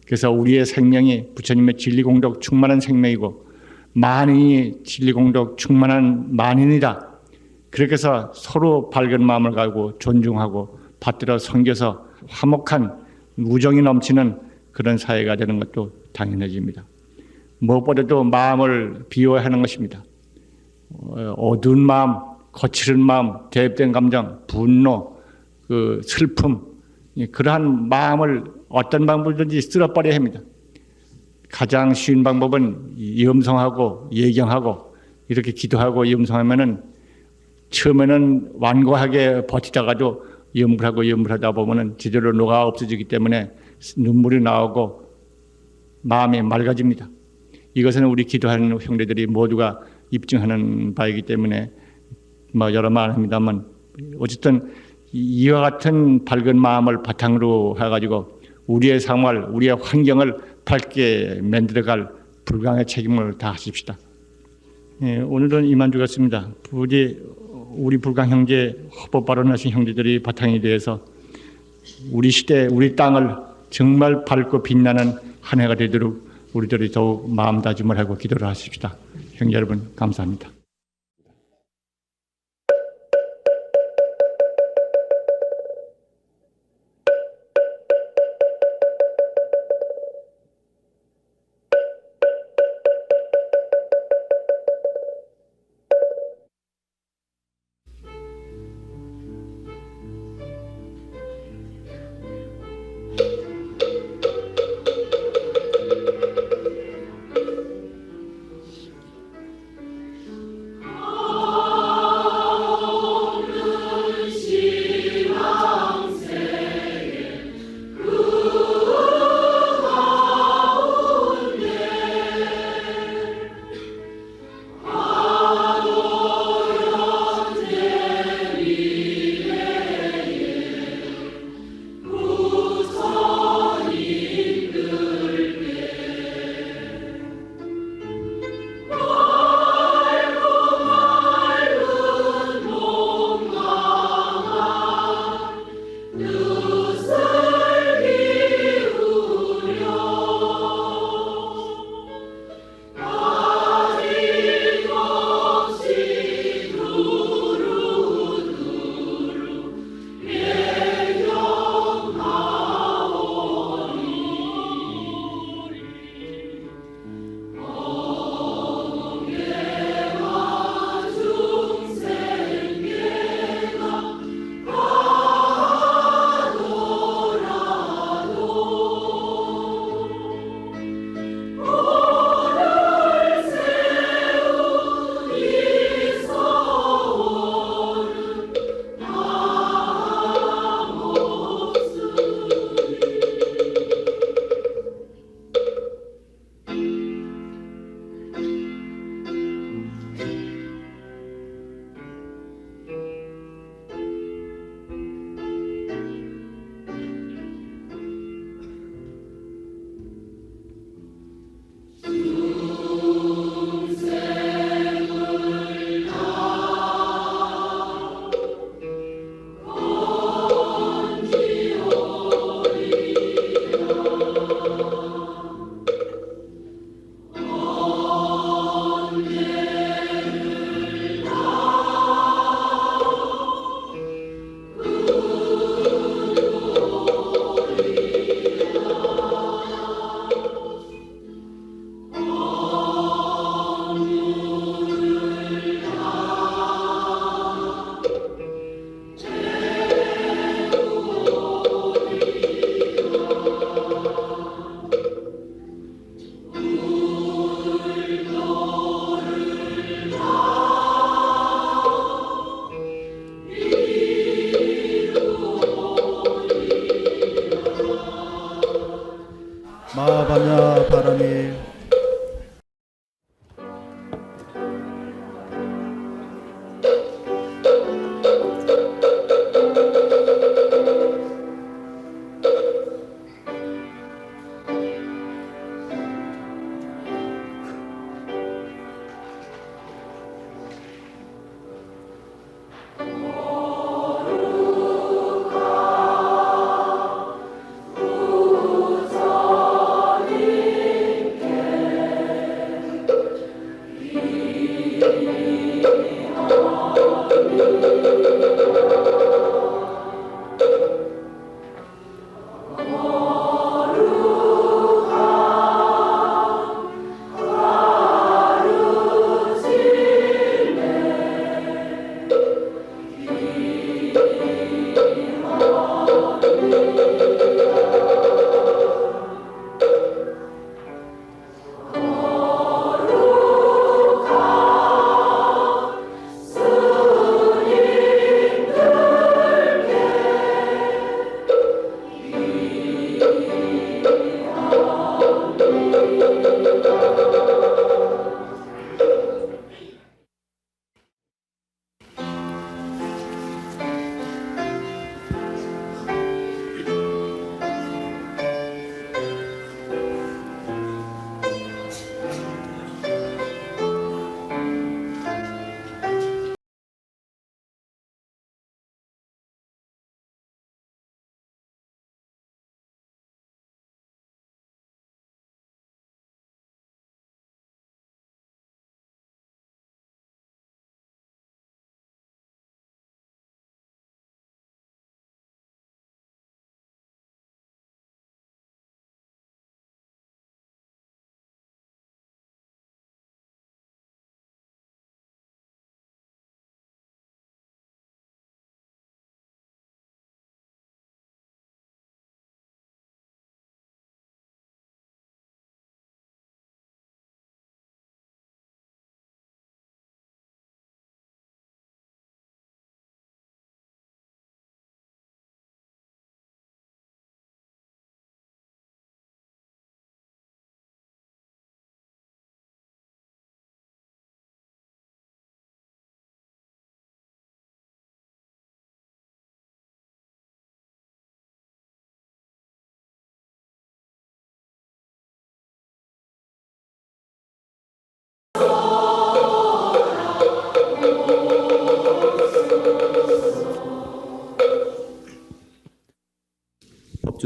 그래서 우리의 생명이 부처님의 진리공덕 충만한 생명이고 만인이 진리공덕 충만한 만인이다. 그렇게 해서 서로 밝은 마음을 가지고 존중하고 받들어 섬겨서 화목한 우정이 넘치는 그런 사회가 되는 것도 당연해집니다. 무엇보다도 마음을 비워하는 것입니다. 어두운 마음, 거칠은 마음, 대입된 감정, 분노, 그 슬픔, 그러한 마음을 어떤 방법이든지 쓸어버려야 합니다. 가장 쉬운 방법은 염성하고 예경하고 이렇게 기도하고 염성하면은 처음에는 완고하게 버티다가도 염불하다 보면은 제대로 녹아 없어지기 때문에 눈물이 나오고 마음이 맑아집니다. 이것은 우리 기도하는 형제들이 모두가 입증하는 바이기 때문에 여러 말 합니다만 어쨌든 이와 같은 밝은 마음을 바탕으로 해가지고 우리의 생활, 우리의 환경을 밝게 만들어갈 불강의 책임을 다하십시다. 오늘은 이만 주겠습니다. 부디 우리 불강 형제 헌법 발언하신 형제들이 바탕이 되어서 우리 시대, 우리 땅을 정말 밝고 빛나는 한 해가 되도록 우리들이 더욱 마음다짐을 하고 기도를 하십시다. 형제 여러분 감사합니다.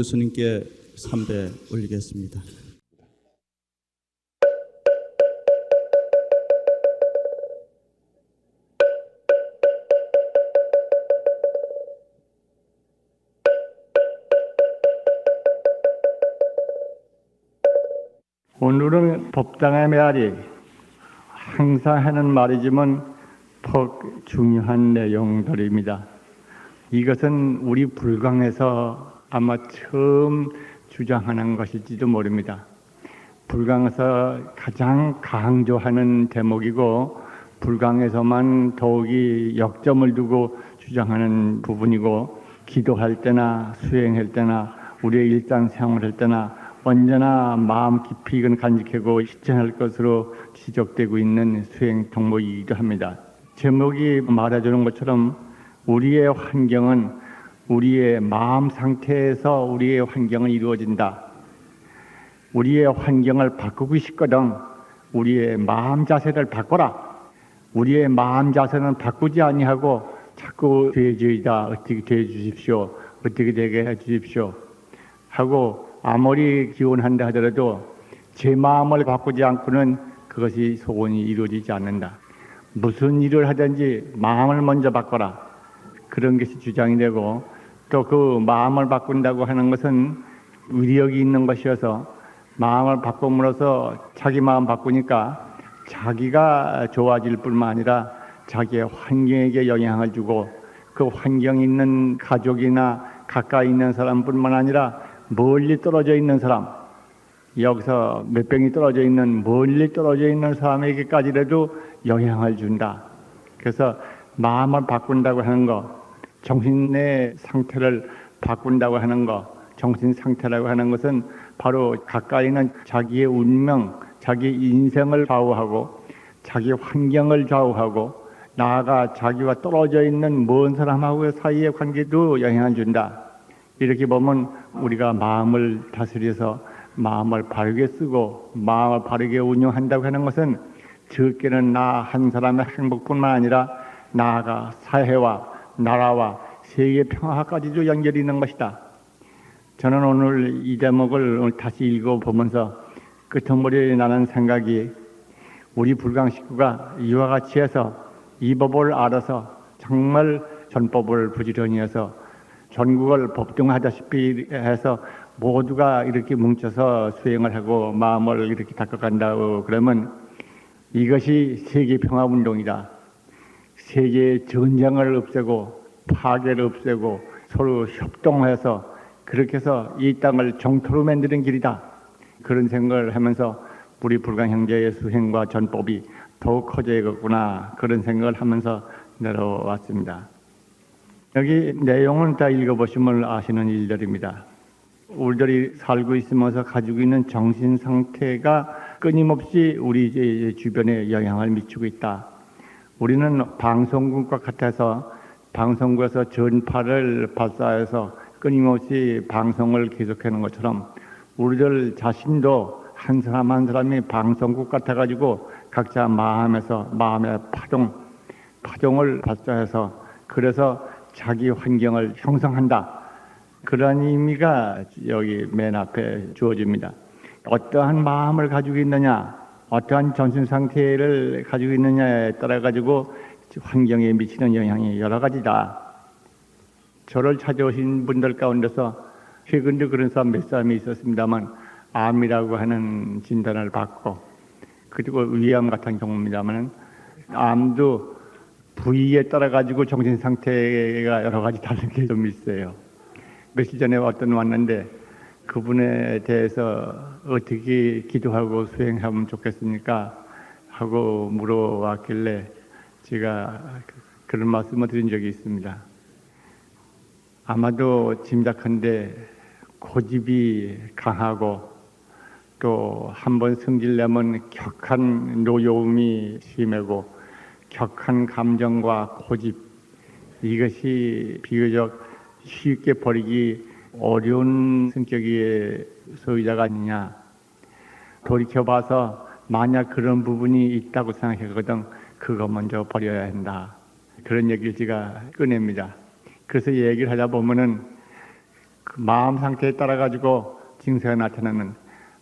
주스님께 삼배 올리겠습니다. 오늘은 법당의 메아리 항상 하는 말이지만 퍽 중요한 내용들입니다. 이것은 우리 불광에서 아마 처음 주장하는 것일지도 모릅니다. 불광에서 가장 강조하는 대목이고 불광에서만 더욱이 역점을 두고 주장하는 부분이고 기도할 때나 수행할 때나 우리의 일상생활할 때나 언제나 마음 깊이 이건 간직하고 실천할 것으로 지적되고 있는 수행 종목이기도 합니다. 제목이 말해주는 것처럼 우리의 환경은 우리의 마음 상태에서 우리의 환경은 이루어진다. 우리의 환경을 바꾸고 싶거든 우리의 마음 자세를 바꿔라. 우리의 마음 자세는 바꾸지 아니하고 자꾸 되어지이다. 어떻게 되어 주십시오. 어떻게 되게 해 주십시오. 하고 아무리 기원한다 하더라도 제 마음을 바꾸지 않고는 그것이 소원이 이루어지지 않는다. 무슨 일을 하든지 마음을 먼저 바꿔라. 그런 것이 주장이 되고 또 그 마음을 바꾼다고 하는 것은 위력이 있는 것이어서 마음을 바꿈으로써 자기 마음 바꾸니까 자기가 좋아질 뿐만 아니라 자기의 환경에게 영향을 주고 그 환경에 있는 가족이나 가까이 있는 사람뿐만 아니라 멀리 떨어져 있는 사람, 여기서 몇 병이 떨어져 있는 멀리 떨어져 있는 사람에게까지라도 영향을 준다. 그래서 마음을 바꾼다고 하는 거, 정신의 상태를 바꾼다고 하는 거, 정신 상태라고 하는 것은 바로 가까이 있는 자기의 운명, 자기 인생을 좌우하고 자기 환경을 좌우하고 나아가 자기와 떨어져 있는 먼 사람하고의 사이의 관계도 영향을 준다. 이렇게 보면 우리가 마음을 다스려서 마음을 바르게 쓰고 마음을 바르게 운영한다고 하는 것은 적게는 나 한 사람의 행복뿐만 아니라 나아가 사회와 나라와 세계 평화까지도 연결이 있는 것이다. 저는 오늘 이 대목을 다시 읽어보면서 끄트머리에 나는 생각이 우리 불광 식구가 이와 같이 해서 이 법을 알아서 정말 전법을 부지런히 해서 전국을 법등하다시피 해서 모두가 이렇게 뭉쳐서 수행을 하고 마음을 이렇게 닦아간다고 그러면 이것이 세계평화운동이다. 세계의 전쟁을 없애고 파괴를 없애고 서로 협동해서 그렇게 해서 이 땅을 정토로 만드는 길이다. 그런 생각을 하면서 우리 불광 형제의 수행과 전법이 더욱 커져야겠구나 그런 생각을 하면서 내려왔습니다. 여기 내용은 다 읽어보시면 아시는 일들입니다. 우리들이 살고 있으면서 가지고 있는 정신 상태가 끊임없이 우리 주변에 영향을 미치고 있다. 우리는 방송국과 같아서 방송국에서 전파를 발사해서 끊임없이 방송을 계속하는 것처럼 우리들 자신도 한 사람 한 사람이 방송국 같아가지고 각자 마음에서 마음의 파동을 발사해서 그래서 자기 환경을 형성한다. 그런 의미가 여기 맨 앞에 주어집니다. 어떠한 마음을 가지고 있느냐, 어떠한 정신 상태를 가지고 있느냐에 따라 가지고 환경에 미치는 영향이 여러 가지다. 저를 찾아오신 분들 가운데서 최근도 그런 사람 몇 사람이 있었습니다만 암이라고 하는 진단을 받고 그리고 위암 같은 경우입니다만 암도 부위에 따라 가지고 정신 상태가 여러 가지 다른 게 좀 있어요. 며칠 전에 어떤 왔는데 그분에 대해서 어떻게 기도하고 수행하면 좋겠습니까? 하고 물어왔길래 제가 그런 말씀을 드린 적이 있습니다. 아마도 짐작한데 고집이 강하고 또 한번 승질내면 격한 노여움이 심하고 격한 감정과 고집 이것이 비교적 쉽게 버리기 어려운 성격의 소유자가 아니냐. 돌이켜봐서 만약 그런 부분이 있다고 생각하거든 그거 먼저 버려야 한다. 그런 얘기를 제가 꺼냅니다. 그래서 얘기를 하다 보면은 그 마음 상태에 따라 가지고 증세가 나타나는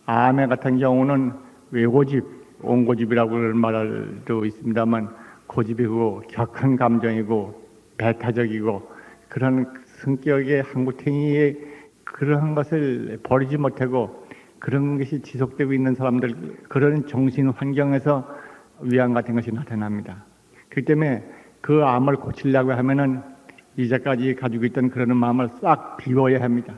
암에 같은 경우는 외고집, 온고집이라고 말할 수도 있습니다만 고집이고 격한 감정이고 배타적이고 그런 성격의 항구탱이의 그러한 것을 버리지 못하고 그런 것이 지속되고 있는 사람들 그런 정신 환경에서 위암 같은 것이 나타납니다. 그렇기 때문에 그 암을 고치려고 하면은 이제까지 가지고 있던 그런 마음을 싹 비워야 합니다.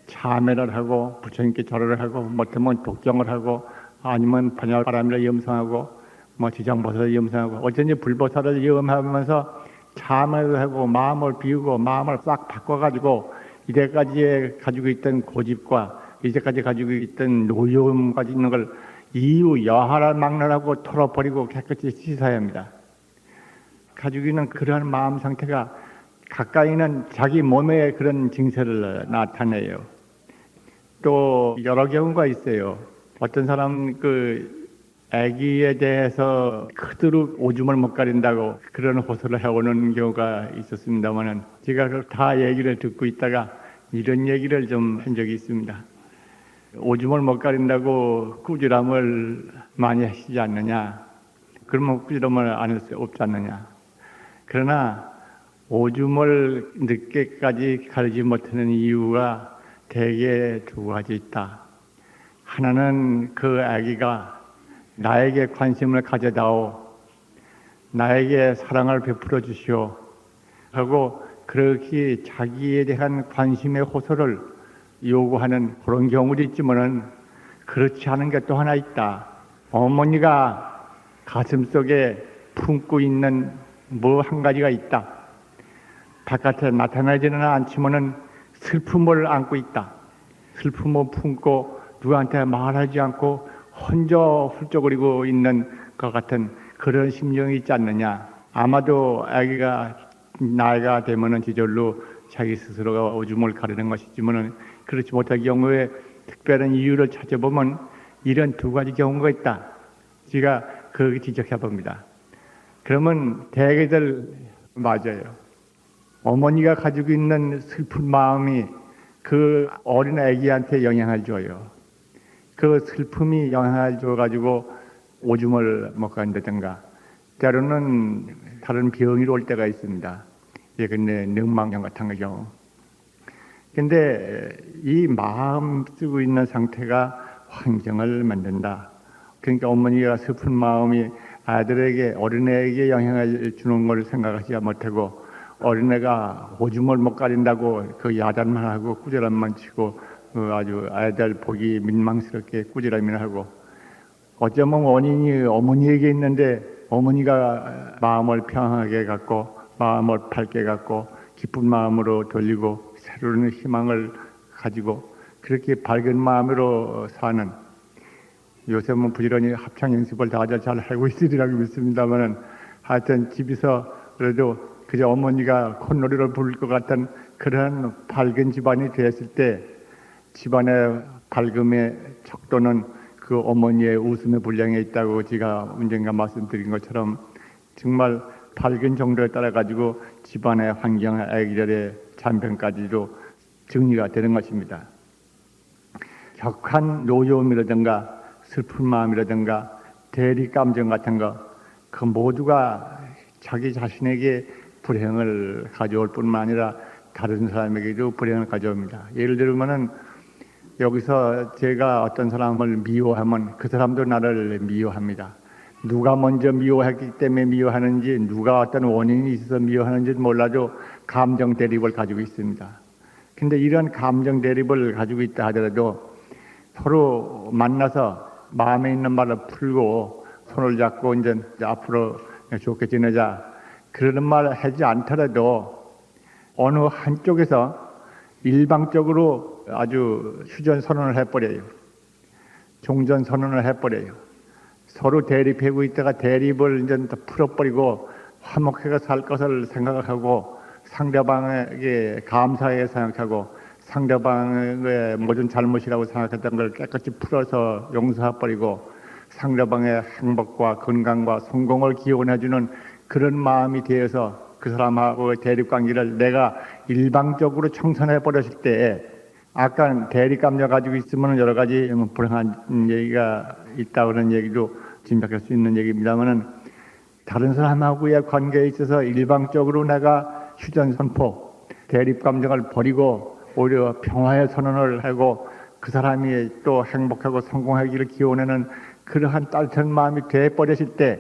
참회를 하고 부처님께 절을 하고 못하면 독경을 하고 아니면 반야바람이라 염성하고 뭐 지장보살을 염성하고 어쩐지 불보살을 염하면서 참회를 하고 마음을 비우고 마음을 싹 바꿔가지고 이때까지 가지고 있던 고집과 이제까지 가지고 있던 노여움 가지고 있는 걸 이유 여하를 막론하고 털어버리고 깨끗이 씻어야 합니다. 가지고 있는 그러한 마음 상태가 가까이는 자기 몸에 그런 증세를 나타내요. 또 여러 경우가 있어요. 어떤 사람 그 아기에 대해서 그대로 오줌을 못 가린다고 그런 호소를 해오는 경우가 있었습니다만은 제가 다 얘기를 듣고 있다가 이런 얘기를 좀 한 적이 있습니다. 오줌을 못 가린다고 꾸지람을 많이 하시지 않느냐? 그러면 꾸지람을 안 할 수 없지 않느냐? 그러나 오줌을 늦게까지 가리지 못하는 이유가 대개 두 가지 있다. 하나는 그 아기가 나에게 관심을 가져다오, 나에게 사랑을 베풀어 주시오 하고 그렇게 자기에 대한 관심의 호소를 요구하는 그런 경우도 있지만은 그렇지 않은 게 또 하나 있다. 어머니가 가슴속에 품고 있는 뭐 한 가지가 있다. 바깥에 나타나지는 않지만은 슬픔을 안고 있다. 슬픔을 품고 누구한테 말하지 않고 혼자 훌쩍거리고 있는 것 같은 그런 심정이 있지 않느냐. 아마도 아기가 나이가 되면은 저절로 자기 스스로가 오줌을 가리는 것이지만은 그렇지 못할 경우에 특별한 이유를 찾아보면 이런 두 가지 경우가 있다. 제가 그렇게 지적해 봅니다. 그러면 대개들 맞아요. 어머니가 가지고 있는 슬픈 마음이 그 어린 아기한테 영향을 줘요. 그 슬픔이 영향을 줘가지고 오줌을 못 간다든가 때로는 다른 병이 올 때가 있습니다. 예컨대 늑망경 같은 경우. 근데 이 마음 쓰고 있는 상태가 환경을 만든다. 그러니까 어머니가 슬픈 마음이 아들에게 어린애에게 영향을 주는 걸 생각하지 못하고 어린애가 오줌을 못 가린다고 그 야단만 하고 꾸지람만 치고 아주 아이들 보기 민망스럽게 꾸지람이나 하고 어쩌면 원인이 어머니에게 있는데 어머니가 마음을 평하게 갖고 마음을 밝게 갖고 기쁜 마음으로 돌리고 새로운 희망을 가지고 그렇게 밝은 마음으로 사는 요새는 부지런히 합창 연습을 다들 잘 하고 있으리라고 믿습니다만은 하여튼 집에서 그래도 그저 어머니가 콧노래를 부를 것 같은 그런 밝은 집안이 되었을 때 집안의 밝음의 척도는 그 어머니의 웃음의 분량에 있다고 제가 언젠가 말씀드린 것처럼 정말 밝은 정도에 따라 가지고 집안의 환경, 아기들의 잔병까지도 정리가 되는 것입니다. 격한 노여움이라든가 슬픈 마음이라든가 대리 감정 같은 거, 그 모두가 자기 자신에게 불행을 가져올 뿐만 아니라 다른 사람에게도 불행을 가져옵니다. 예를 들면은 여기서 제가 어떤 사람을 미워하면 그 사람도 나를 미워합니다. 누가 먼저 미워했기 때문에 미워하는지 누가 어떤 원인이 있어서 미워하는지 몰라도 감정 대립을 가지고 있습니다. 근데 이런 감정 대립을 가지고 있다 하더라도 서로 만나서 마음에 있는 말을 풀고 손을 잡고 이제 앞으로 좋게 지내자 그러는 말 하지 않더라도 어느 한쪽에서 일방적으로 아주 휴전 선언을 해버려요. 종전 선언을 해버려요. 서로 대립하고 있다가 대립을 이제 풀어버리고 화목하게 살 것을 생각하고 상대방에게 감사하게 생각하고 상대방의 모든 잘못이라고 생각했던 걸 깨끗이 풀어서 용서해버리고 상대방의 행복과 건강과 성공을 기원해주는 그런 마음이 되어서 그 사람하고의 대립관계를 내가 일방적으로 청산해버렸을 때 아까 대립 감정 가지고 있으면 여러 가지 불행한 얘기가 있다 그런 얘기도 짐작할 수 있는 얘기입니다만은 다른 사람하고의 관계에 있어서 일방적으로 내가 휴전 선포, 대립 감정을 버리고 오히려 평화의 선언을 하고 그 사람이 또 행복하고 성공하기를 기원하는 그러한 따뜻한 마음이 돼버렸을 때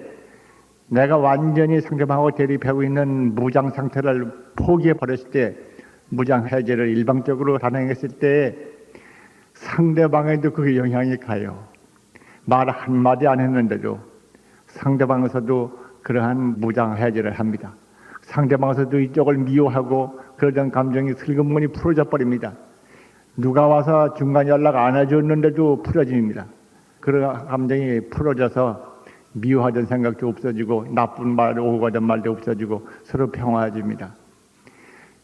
내가 완전히 상대방하고 대립하고 있는 무장 상태를 포기해 버렸을 때 무장 해제를 일방적으로 단행했을 때 상대방에도 그게 영향이 가요. 말 한마디 안 했는데도 상대방에서도 그러한 무장 해제를 합니다. 상대방에서도 이쪽을 미워하고 그러던 감정이 슬그머니 풀어져 버립니다. 누가 와서 중간 연락 안 해줬는데도 풀어집니다. 그런 감정이 풀어져서 미워하던 생각도 없어지고 나쁜 말, 오고 가던 말도 없어지고 서로 평화해집니다.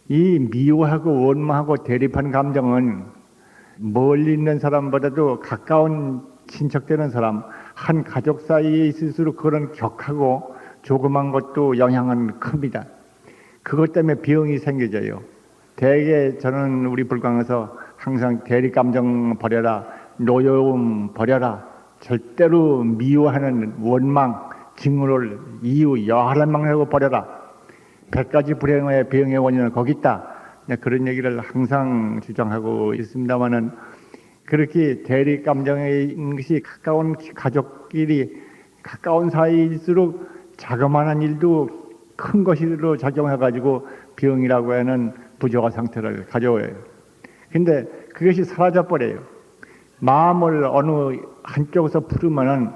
이 미워하고 원망하고 대립한 감정은 멀리 있는 사람보다도 가까운 친척되는 사람, 한 가족 사이에 있을수록 그런 격하고 조그만 것도 영향은 큽니다. 그것 때문에 병이 생겨져요. 대개 저는 우리 불광에서 항상 대립 감정 버려라, 노여움 버려라, 절대로 미워하는 원망, 증오를 이유 여하를 막내고 버려라. 100가지 불행의 병의 원인은 거기 있다. 그런 얘기를 항상 주장하고 있습니다만은 그렇게 대립 감정의 것이 가까운 가족끼리 가까운 사이일수록 자그마한 일도 큰 것으로 작용해가지고 병이라고 하는 부조화 상태를 가져와요. 근데 그것이 사라져버려요. 마음을 어느 한쪽에서 풀으면은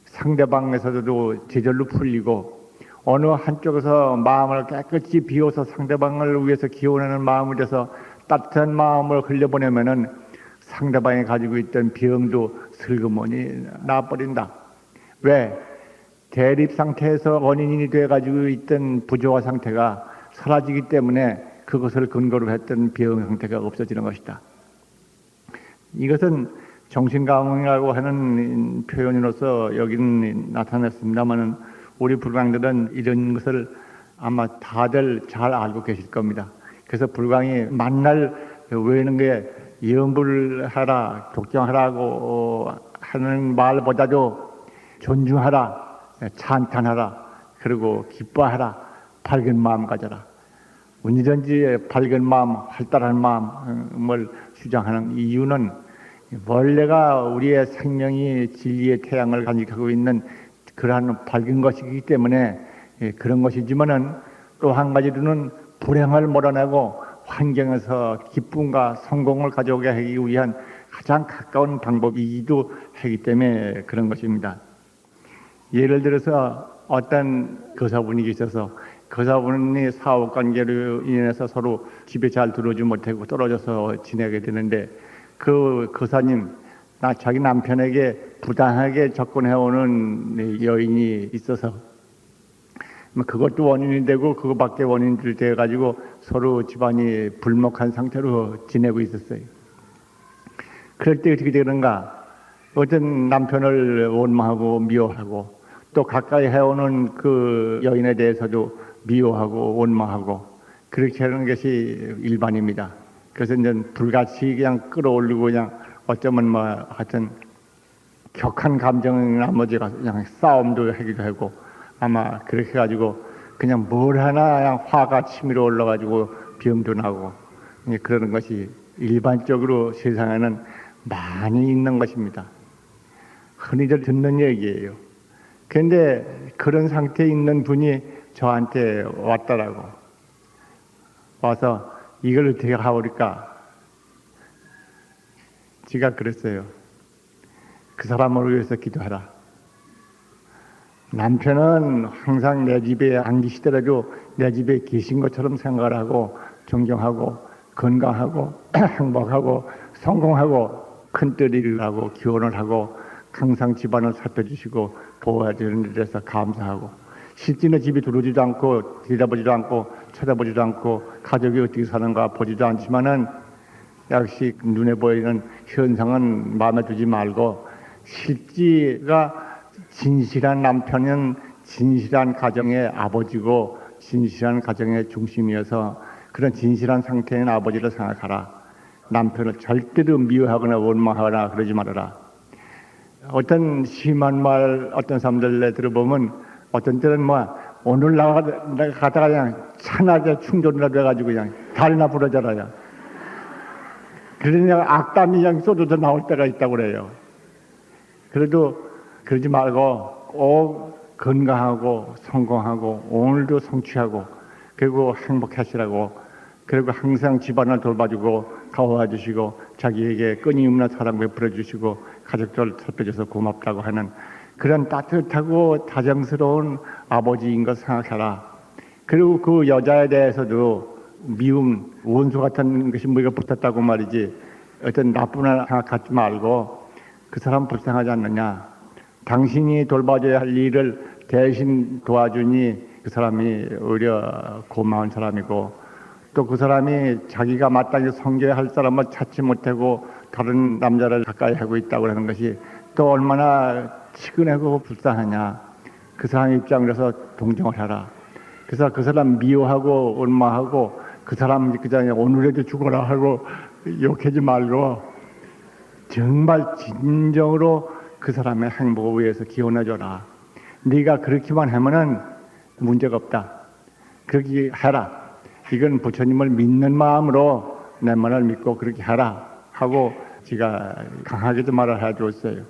상대방에서도 제절로 풀리고 어느 한쪽에서 마음을 깨끗이 비워서 상대방을 위해서 기원하는 마음을 돼서 따뜻한 마음을 흘려보내면은 상대방이 가지고 있던 병도 슬그머니 나아버린다. 왜? 대립 상태에서 원인이 돼가지고 있던 부조화 상태가 사라지기 때문에 그것을 근거로 했던 병 상태가 없어지는 것이다. 이것은 정신감흥이라고 하는 표현으로서 여기는 나타났습니다만은 우리 불광들은 이런 것을 아마 다들 잘 알고 계실 겁니다. 그래서 불광이 만날 외우는 게 염불하라, 독경하라고 하는 말보다도 존중하라, 찬탄하라, 그리고 기뻐하라, 밝은 마음 가져라. 언제든지 밝은 마음, 활달한 마음을 주장하는 이유는 원래가 우리의 생명이 진리의 태양을 간직하고 있는 그러한 밝은 것이기 때문에 그런 것이지만은 또 한 가지로는 불행을 몰아내고 환경에서 기쁨과 성공을 가져오게 하기 위한 가장 가까운 방법이기도 하기 때문에 그런 것입니다. 예를 들어서 어떤 거사분이 있어서 거사분이 사업관계로 인해서 서로 집에 잘 들어오지 못하고 떨어져서 지내게 되는데 그 거사님, 자기 남편에게 부당하게 접근해오는 여인이 있어서 그것도 원인이 되고 그거밖에 원인이 되어가지고 서로 집안이 불목한 상태로 지내고 있었어요. 그럴 때 어떻게 되는가? 어떤 남편을 원망하고 미워하고 또 가까이 해오는 그 여인에 대해서도 미워하고 원망하고 그렇게 하는 것이 일반입니다. 그래서 이제 불같이 그냥 끌어올리고 그냥 어쩌면 뭐 하여튼 격한 감정 나머지가 그냥 싸움도 하기도 하고 아마 그렇게 가지고 그냥 뭘 하나 그냥 화가 치밀어 올라가지고 병도 나고 그러는 것이 일반적으로 세상에는 많이 있는 것입니다. 흔히들 듣는 얘기예요. 그런데 그런 상태에 있는 분이 저한테 왔더라고. 와서 이걸 어떻게 하오리까? 제가 그랬어요. 그 사람을 위해서 기도하라. 남편은 항상 내 집에 안 계시더라도 내 집에 계신 것처럼 생각을 하고 존경하고 건강하고 행복하고 성공하고 큰뜰 일을 하고 기원을 하고 항상 집안을 살펴주시고 보호해주는 데 대해서 감사하고 실제는 집에 들어오지도 않고 들여다보지도 않고 쳐다보지도 않고 가족이 어떻게 사는가 보지도 않지만은 역시 눈에 보이는 현상은 마음에 두지 말고 실제가 진실한 남편은 진실한 가정의 아버지고 진실한 가정의 중심이어서 그런 진실한 상태인 아버지를 생각하라. 남편을 절대로 미워하거나 원망하거나 그러지 말아라. 어떤 심한 말 어떤 사람들 들어보면 어떤 때는 오늘 내가 가다가 그냥 차나게 충전이라도 해가지고 그냥 다리나 부러져라야. 그러냐 악담이 그냥 쏟아져 나올 때가 있다고 그래요. 그래도 그러지 말고 꼭 건강하고 성공하고 오늘도 성취하고 그리고 행복하시라고, 그리고 항상 집안을 돌봐주고 가와주시고 자기에게 끊임없는 사랑 베풀어 주시고 가족들 살펴줘서 고맙다고 하는 그런 따뜻하고 다정스러운 아버지인 것 생각해라. 그리고 그 여자에 대해서도 미움, 원수 같은 것이 뭐가 붙었다고 말이지 어떤 나쁜 생각하지 말고 그 사람 불쌍하지 않느냐. 당신이 돌봐줘야 할 일을 대신 도와주니 그 사람이 오히려 고마운 사람이고, 또 그 사람이 자기가 마땅히 섬겨야 할 사람을 찾지 못하고 다른 남자를 가까이 하고 있다고 하는 것이 또 얼마나 치근하고 불쌍하냐. 그 사람 입장에서 동정을 해라. 그래서 그 사람 미워하고 원망하고 그 사람 그냥 오늘에도 죽어라 하고 욕하지 말고 정말 진정으로 그 사람의 행복을 위해서 기원해줘라. 네가 그렇게만 하면은 문제가 없다. 그렇게 해라. 이건 부처님을 믿는 마음으로 내 말을 믿고 그렇게 하라 하고 제가 강하게도 말을 해줬어요.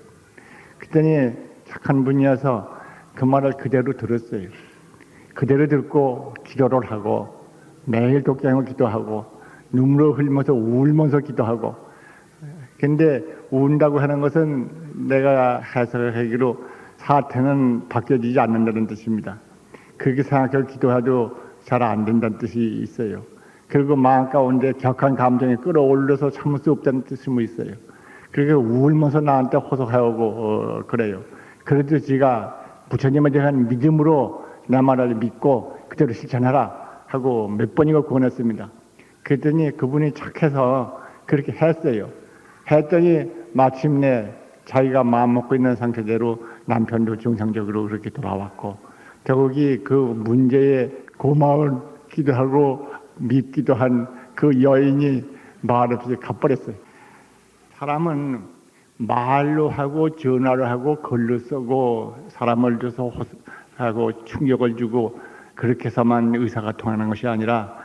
그랬더니 착한 분이어서 그 말을 그대로 들었어요. 그대로 듣고 기도를 하고 매일 독경을 기도하고 눈물을 흘리면서 울면서 기도하고. 근데 운다고 하는 것은 내가 해석하기로 사태는 바뀌어지지 않는다는 뜻입니다. 그렇게 생각하고 기도해도 잘 안 된다는 뜻이 있어요. 그리고 마음 가운데 격한 감정이 끌어올려서 참을 수 없다는 뜻이 있어요. 그렇게 울면서 나한테 호소해오고 그래요. 그래도 제가 부처님에 대한 믿음으로 내 말을 믿고 그대로 실천하라 하고 몇 번이나 권했습니다. 그랬더니 그분이 착해서 그렇게 했어요. 했더니 마침내 자기가 마음 먹고 있는 상태대로 남편도 정상적으로 그렇게 돌아왔고, 더욱이 그 문제에 고마운 기도하고 믿기도 한 그 여인이 말없이 가버렸어요. 사람은 말로 하고 전화로 하고 글로 쓰고 사람을 줘서 하고 충격을 주고 그렇게 해서만 의사가 통하는 것이 아니라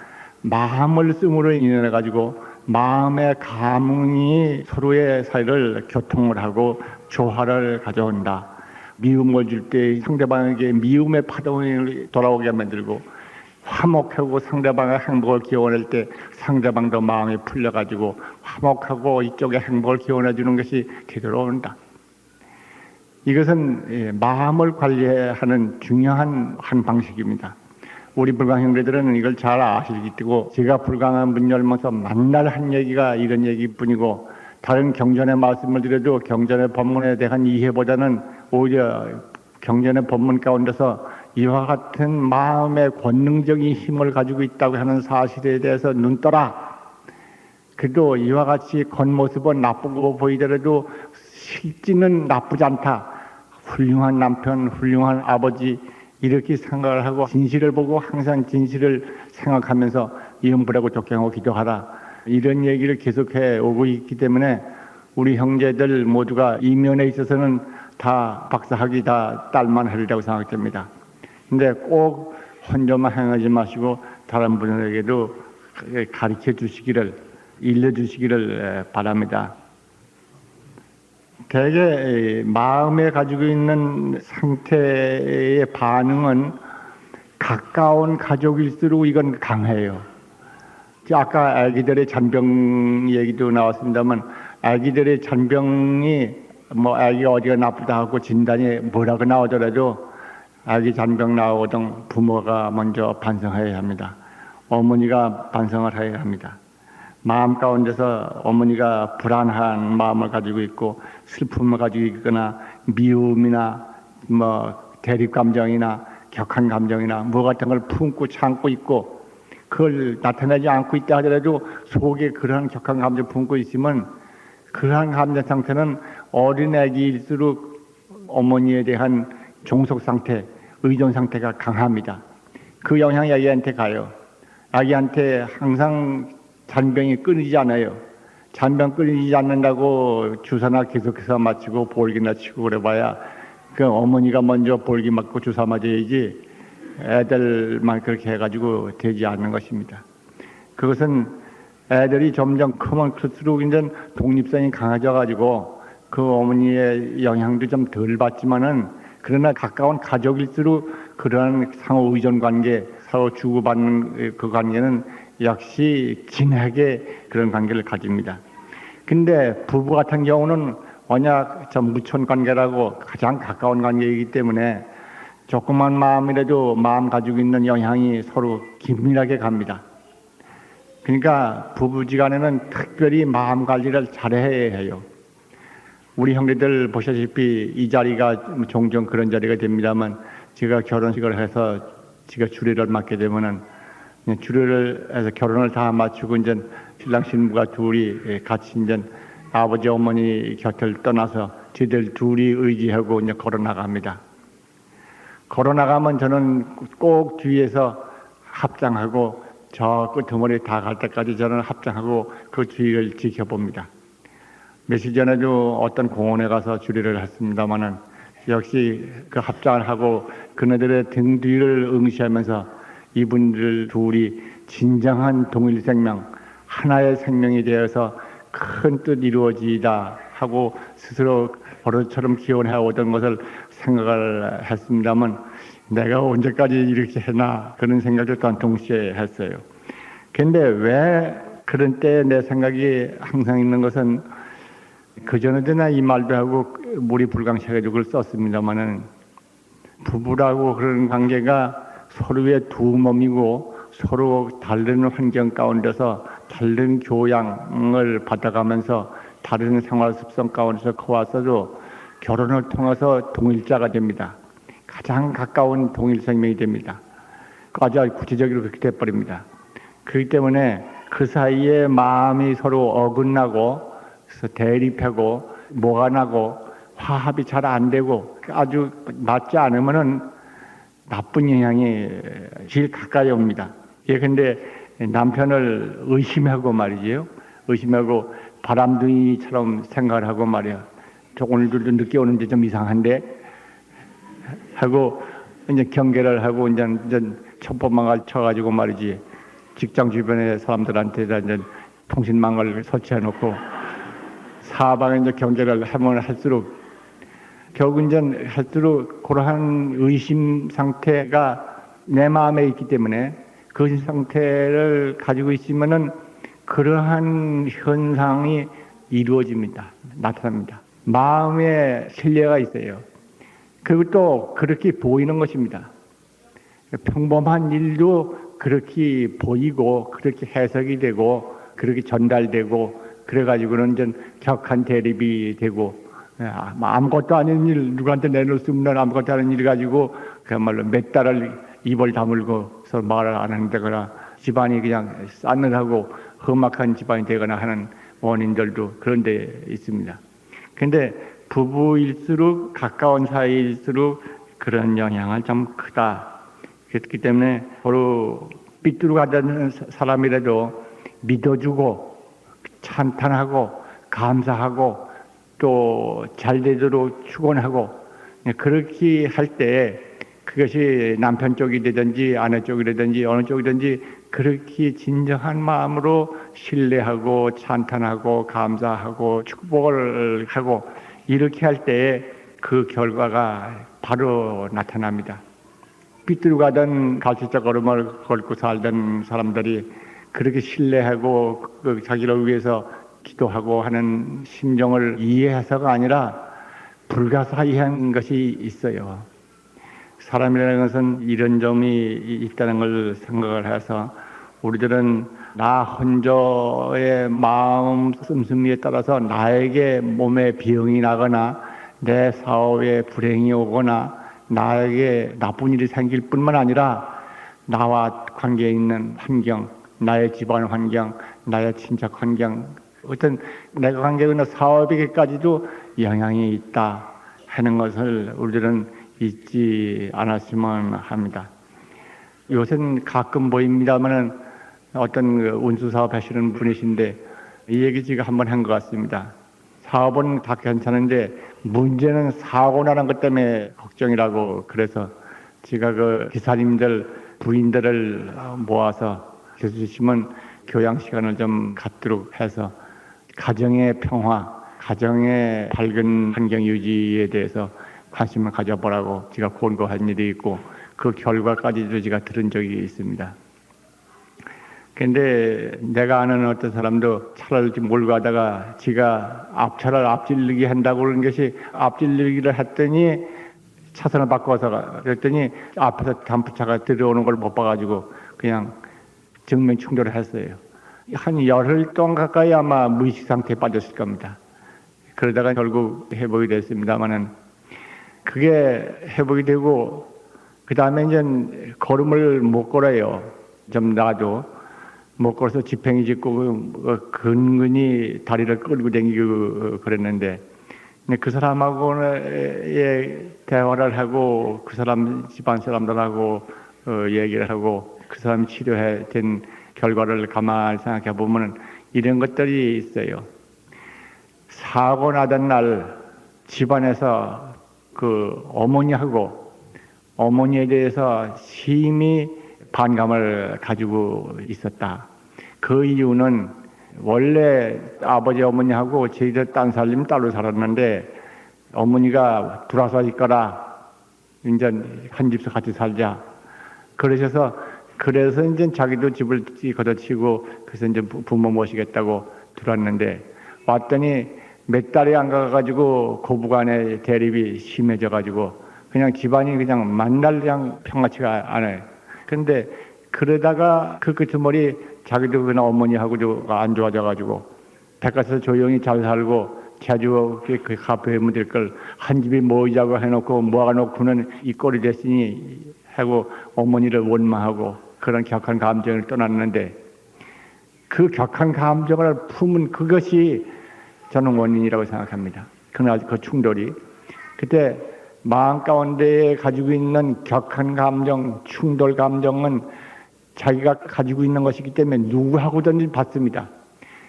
마음을 쓰므로 인해 가지고 마음의 감흥이 서로의 사이를 교통을 하고 조화를 가져온다. 미움을 줄 때 상대방에게 미움의 파동이 돌아오게 만들고, 화목하고 상대방의 행복을 기원할 때 상대방도 마음이 풀려가지고 화목하고 이쪽의 행복을 기원해 주는 것이 되돌아온다. 이것은 마음을 관리하는 중요한 한 방식입니다. 우리 불강 형제들은 이걸 잘 아시기 때문에 제가 불강한 문 열면서 만날 한 얘기가 이런 얘기뿐이고, 다른 경전의 말씀을 드려도 경전의 법문에 대한 이해보다는 오히려 경전의 법문 가운데서 이와 같은 마음의 권능적인 힘을 가지고 있다고 하는 사실에 대해서 눈 떠라. 그래도 이와 같이 겉모습은 나쁘고 보이더라도 실질은 나쁘지 않다. 훌륭한 남편, 훌륭한 아버지, 이렇게 생각을 하고 진실을 보고 항상 진실을 생각하면서 이음부라고 독경하고 기도하라. 이런 얘기를 계속해 오고 있기 때문에 우리 형제들 모두가 이 면에 있어서는 다 박사학위 다 딸만 하리라고 생각됩니다. 근데 꼭 혼자만 행하지 마시고 다른 분에게도 가르쳐 주시기를, 일러주시기를 바랍니다. 대개 마음에 가지고 있는 상태의 반응은 가까운 가족일수록 이건 강해요. 아까 아기들의 잔병 얘기도 나왔습니다만, 아기들의 잔병이 아기가 어디가 나쁘다 하고 진단이 뭐라고 나오더라도 아기 잔병 나오거든 부모가 먼저 반성해야 합니다. 어머니가 반성을 해야 합니다. 마음 가운데서 어머니가 불안한 마음을 가지고 있고 슬픔을 가지고 있거나 미움이나 대립 감정이나 격한 감정이나 같은 걸 품고 참고 있고 그걸 나타내지 않고 있다 하더라도 속에 그러한 격한 감정 품고 있으면 그러한 감정 상태는 어린 아기일수록 어머니에 대한 종속 상태, 의존 상태가 강합니다. 그 영향이 아기한테 가요. 아기한테 항상 잔병이 끊이지 않아요. 잔병 끊이지 않는다고 주사나 계속해서 맞추고 볼기나 치고 그래봐야 그 어머니가 먼저 볼기 맞고 주사 맞아야지 애들만 그렇게 해가지고 되지 않는 것입니다. 그것은 애들이 점점 크면 클수록 이제 독립성이 강해져가지고 그 어머니의 영향도 좀 덜 받지만은 그러나 가까운 가족일수록 그러한 상호 의존 관계, 서로 주고받는 그 관계는 역시 진하게 그런 관계를 가집니다. 근데 부부 같은 경우는 언약 무촌 관계라고 가장 가까운 관계이기 때문에 조그만 마음이라도 마음 가지고 있는 영향이 서로 긴밀하게 갑니다. 그러니까 부부지간에는 특별히 마음 관리를 잘해야 해요. 우리 형제들 보시다시피 이 자리가 종종 그런 자리가 됩니다만 제가 결혼식을 해서 제가 주례를 맡게 되면은 주례를 해서 결혼을 다 마치고 이제 신랑 신부가 둘이 같이 이제 아버지 어머니 곁을 떠나서 저들 둘이 의지하고 이제 걸어 나갑니다. 걸어 나가면 저는 꼭 뒤에서 합장하고 저 끄트머리 다 갈 때까지 저는 합장하고 그 뒤를 지켜봅니다. 며칠 전에도 어떤 공원에 가서 주례를 했습니다마는 역시 그 합장을 하고 그네들의 등 뒤를 응시하면서 이분들 둘이 진정한 동일 생명, 하나의 생명이 되어서 큰 뜻 이루어지다 하고 스스로 버릇처럼 기원해 오던 것을 생각을 했습니다만 내가 언제까지 이렇게 해나 그런 생각을 또한 동시에 했어요. 그런데 왜 그런 때에 내 생각이 항상 있는 것은 그전에도 나 이 말도 하고 무리불강시해가지고 그걸 썼습니다마는 부부라고 그런 관계가 서로의 두 몸이고 서로 다른 환경 가운데서 다른 교양을 받아가면서 다른 생활 습성 가운데서 커왔어도 결혼을 통해서 동일자가 됩니다. 가장 가까운 동일 생명이 됩니다. 아주 구체적으로 그렇게 돼버립니다. 그렇기 때문에 그 사이에 마음이 서로 어긋나고 대립하고 뭐가 나고 화합이 잘 안 되고 아주 맞지 않으면은 나쁜 영향이 제일 가까이 옵니다. 예, 근데 남편을 의심하고 말이지요. 의심하고 바람둥이처럼 생각을 하고 말이야. 오늘도 늦게 오는데 좀 이상한데 하고 이제 경계를 하고 이제 첩보망을 쳐가지고 말이지. 직장 주변의 사람들한테다 이제 통신망을 설치해 놓고 사방에 이제 경계를 하면 할수록 결국 이제 할수록 그러한 의심 상태가 내 마음에 있기 때문에 그 상태를 가지고 있으면은 그러한 현상이 이루어집니다. 나타납니다. 마음에 신뢰가 있어요. 그리고 또 그렇게 보이는 것입니다. 평범한 일도 그렇게 보이고 그렇게 해석이 되고 그렇게 전달되고 그래가지고는 이제 격한 대립이 되고 아무것도 아닌 일 누구한테 내놓을 수 없는 아무것도 아닌 일 가지고 그야말로 몇 달을 입을 다물고서 말을 안 한다거나 집안이 그냥 싸늘하고 험악한 집안이 되거나 하는 원인들도 그런 데 있습니다. 그런데 부부일수록 가까운 사이일수록 그런 영향은 좀 크다. 그렇기 때문에 서로 삐뚤어가는 사람이라도 믿어주고 찬탄하고 감사하고 또 잘되도록 축원하고 그렇게 할 때 그것이 남편 쪽이 되든지 아내 쪽이라든지 어느 쪽이든지 그렇게 진정한 마음으로 신뢰하고 찬탄하고 감사하고 축복을 하고 이렇게 할 때 그 결과가 바로 나타납니다. 삐뚤어가던 가시적 걸음을 걷고 살던 사람들이 그렇게 신뢰하고 자기를 위해서 기도하고 하는 심정을 이해해서가 아니라 불가사의한 것이 있어요. 사람이라는 것은 이런 점이 있다는 걸 생각을 해서 우리들은 나 혼자의 마음 씀씀이에 따라서 나에게 몸에 병이 나거나 내 사업에 불행이 오거나 나에게 나쁜 일이 생길 뿐만 아니라 나와 관계에 있는 환경, 나의 집안 환경, 나의 친척 환경, 어떤 내가 관계에 있는 사업에게까지도 영향이 있다 하는 것을 우리들은 잊지 않았으면 합니다. 요새는 가끔 보입니다만은 어떤 운수 사업 하시는 분이신데 이 얘기 제가 한번 한 것 같습니다. 사업은 다 괜찮은데 문제는 사고 나는 것 때문에 걱정이라고. 그래서 제가 그 기사님들 부인들을 모아서 교수님은 교양 시간을 좀 갖도록 해서 가정의 평화, 가정의 밝은 환경 유지에 대해서 관심을 가져보라고 제가 권고한 일이 있고 그 결과까지도 제가 들은 적이 있습니다. 근데 내가 아는 어떤 사람도 차를 몰고 가다가 지가 차를 앞질르기 한다고 그러는 것이 앞질르기를 했더니 차선을 바꿔서 그랬더니 앞에서 단프차가 들어오는 걸 못 봐가지고 그냥 정면 충돌을 했어요. 한 열흘 동안 가까이 아마 무의식 상태에 빠졌을 겁니다. 그러다가 결국 회복이 됐습니다만은 그게 회복이 되고 그 다음에 이제 걸음을 못 걸어요. 좀 나도 못 걸어서 지팽이 짚고 근근히 다리를 끌고 다니고 그랬는데 그 사람하고의 대화를 하고 그 사람 집안 사람들하고 얘기를 하고 그 사람이 치료된 결과를 가만히 생각해 보면 이런 것들이 있어요. 사고 나던 날 집안에서 그 어머니에 대해서 심히 반감을 가지고 있었다. 그 이유는 원래 아버지 어머니하고 저희들 딴 살림 따로 살았는데 어머니가 들어와서 있거라. 이제 한 집에서 같이 살자. 그러셔서 그래서 이제 자기도 집을 걷어치고 그래서 이제 부모 모시겠다고 들어왔는데 왔더니 몇 달이 안 가가지고 고부간의 대립이 심해져가지고 그냥 집안이 그냥 만날 그냥 평화치가 않아요. 근데 그러다가 그 끝머리 자기도 그냥 어머니하고도 안 좋아져가지고 백가서 조용히 잘 살고 제주 그 카페에 묻을 걸 한 집이 모이자고 해놓고 모아놓고는 이 꼴이 됐으니 하고 어머니를 원망하고 그런 격한 감정을 떠났는데 그 격한 감정을 품은 그것이 저는 원인이라고 생각합니다. 그날 그 충돌이 그때 마음 가운데 가지고 있는 격한 감정, 충돌 감정은 자기가 가지고 있는 것이기 때문에 누구하고든지 받습니다.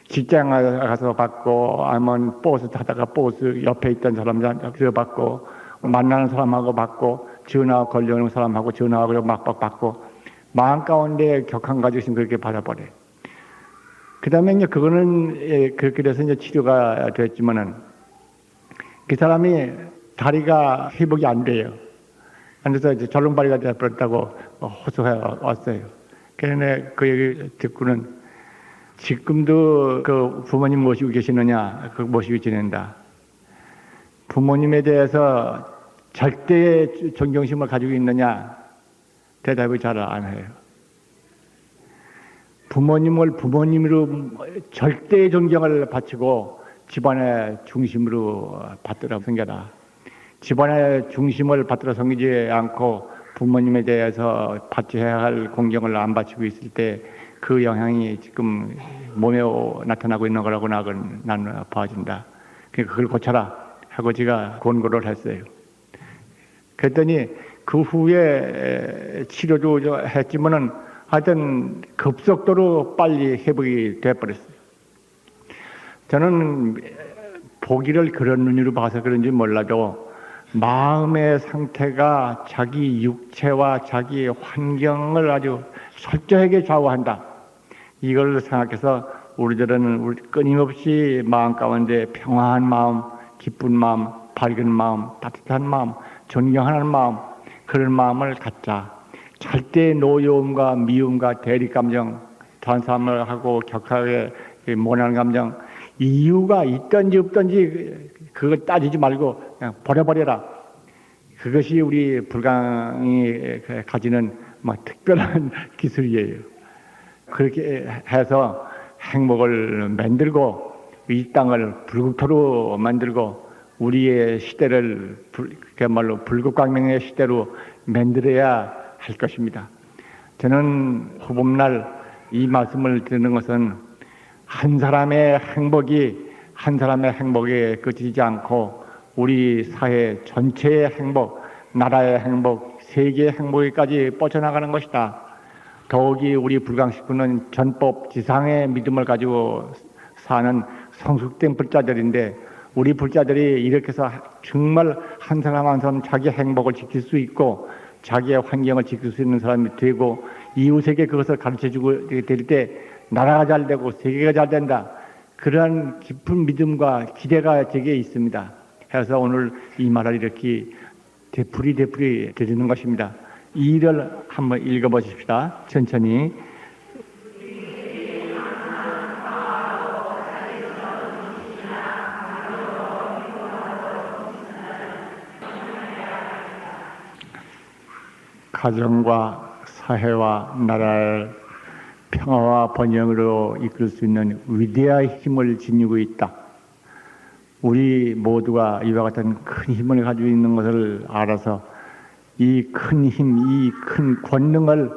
직장 가서 받고 아니면 버스 타다가 버스 옆에 있던 사람한테 받고 만나는 사람하고 받고 전화 걸려오는 사람하고 전화하고 막 받고 마음 가운데 격한 가지고 있으면 그렇게 받아버려요. 그 다음에 이제 그거는 그렇게 돼서 이제 치료가 됐지만은 그 사람이 다리가 회복이 안 돼요. 그래서 이제 절름발이가 되어버렸다고 호소해 왔어요. 그런데 그 얘기 듣고는 지금도 그 부모님 모시고 계시느냐, 그 모시고 지낸다. 부모님에 대해서 절대 존경심을 가지고 있느냐, 대답을 잘 안 해요. 부모님을 부모님으로 절대 존경을 바치고 집안의 중심으로 받들어 섬겨라. 집안의 중심을 받들어 섬기지 않고 부모님에 대해서 바쳐야 할 공경을 안 바치고 있을 때 그 영향이 지금 몸에 나타나고 있는 거라고 나는 봐준다. 그러니까 그걸 고쳐라 하고 제가 권고를 했어요. 그랬더니 그 후에 치료도 했지만은 하여튼 급속도로 빨리 회복이 돼버렸어요. 저는 보기를 그런 눈으로 봐서 그런지 몰라도 마음의 상태가 자기 육체와 자기 환경을 아주 철저하게 좌우한다. 이걸 생각해서 우리들은 끊임없이 마음 가운데 평화한 마음, 기쁜 마음, 밝은 마음, 따뜻한 마음, 존경하는 마음, 그런 마음을 갖자. 절대 노여움과 미움과 대립감정, 다른 하고 격하게 모난 감정, 이유가 있든지 없든지 그걸 따지지 말고 그냥 버려버려라. 그것이 우리 불강이 가지는 특별한 기술이에요. 그렇게 해서 행복을 만들고 이 땅을 불국토로 만들고 우리의 시대를 그야말로 불국광명의 시대로 만들어야 할 것입니다. 저는 후봄날 이 말씀을 드리는 것은 한 사람의 행복에 그치지 않고 우리 사회 전체의 행복, 나라의 행복, 세계의 행복에까지 뻗쳐나가는 것이다. 더욱이 우리 불광식구는 전법 지상의 믿음을 가지고 사는 성숙된 불자들인데 우리 불자들이 이렇게 해서 정말 한 사람 한 사람 자기 행복을 지킬 수 있고 자기의 환경을 지킬 수 있는 사람이 되고 이웃에게 그것을 가르쳐주고 될 때 나라가 잘 되고 세계가 잘 된다. 그러한 깊은 믿음과 기대가 제게 있습니다. 해서 오늘 이 말을 이렇게 되풀이 드리는 것입니다. 이 일을 한번 읽어보십시다. 천천히. 가정과 사회와 나라를 평화와 번영으로 이끌 수 있는 위대한 힘을 지니고 있다. 우리 모두가 이와 같은 큰 힘을 가지고 있는 것을 알아서 이 큰 힘, 이 큰 권능을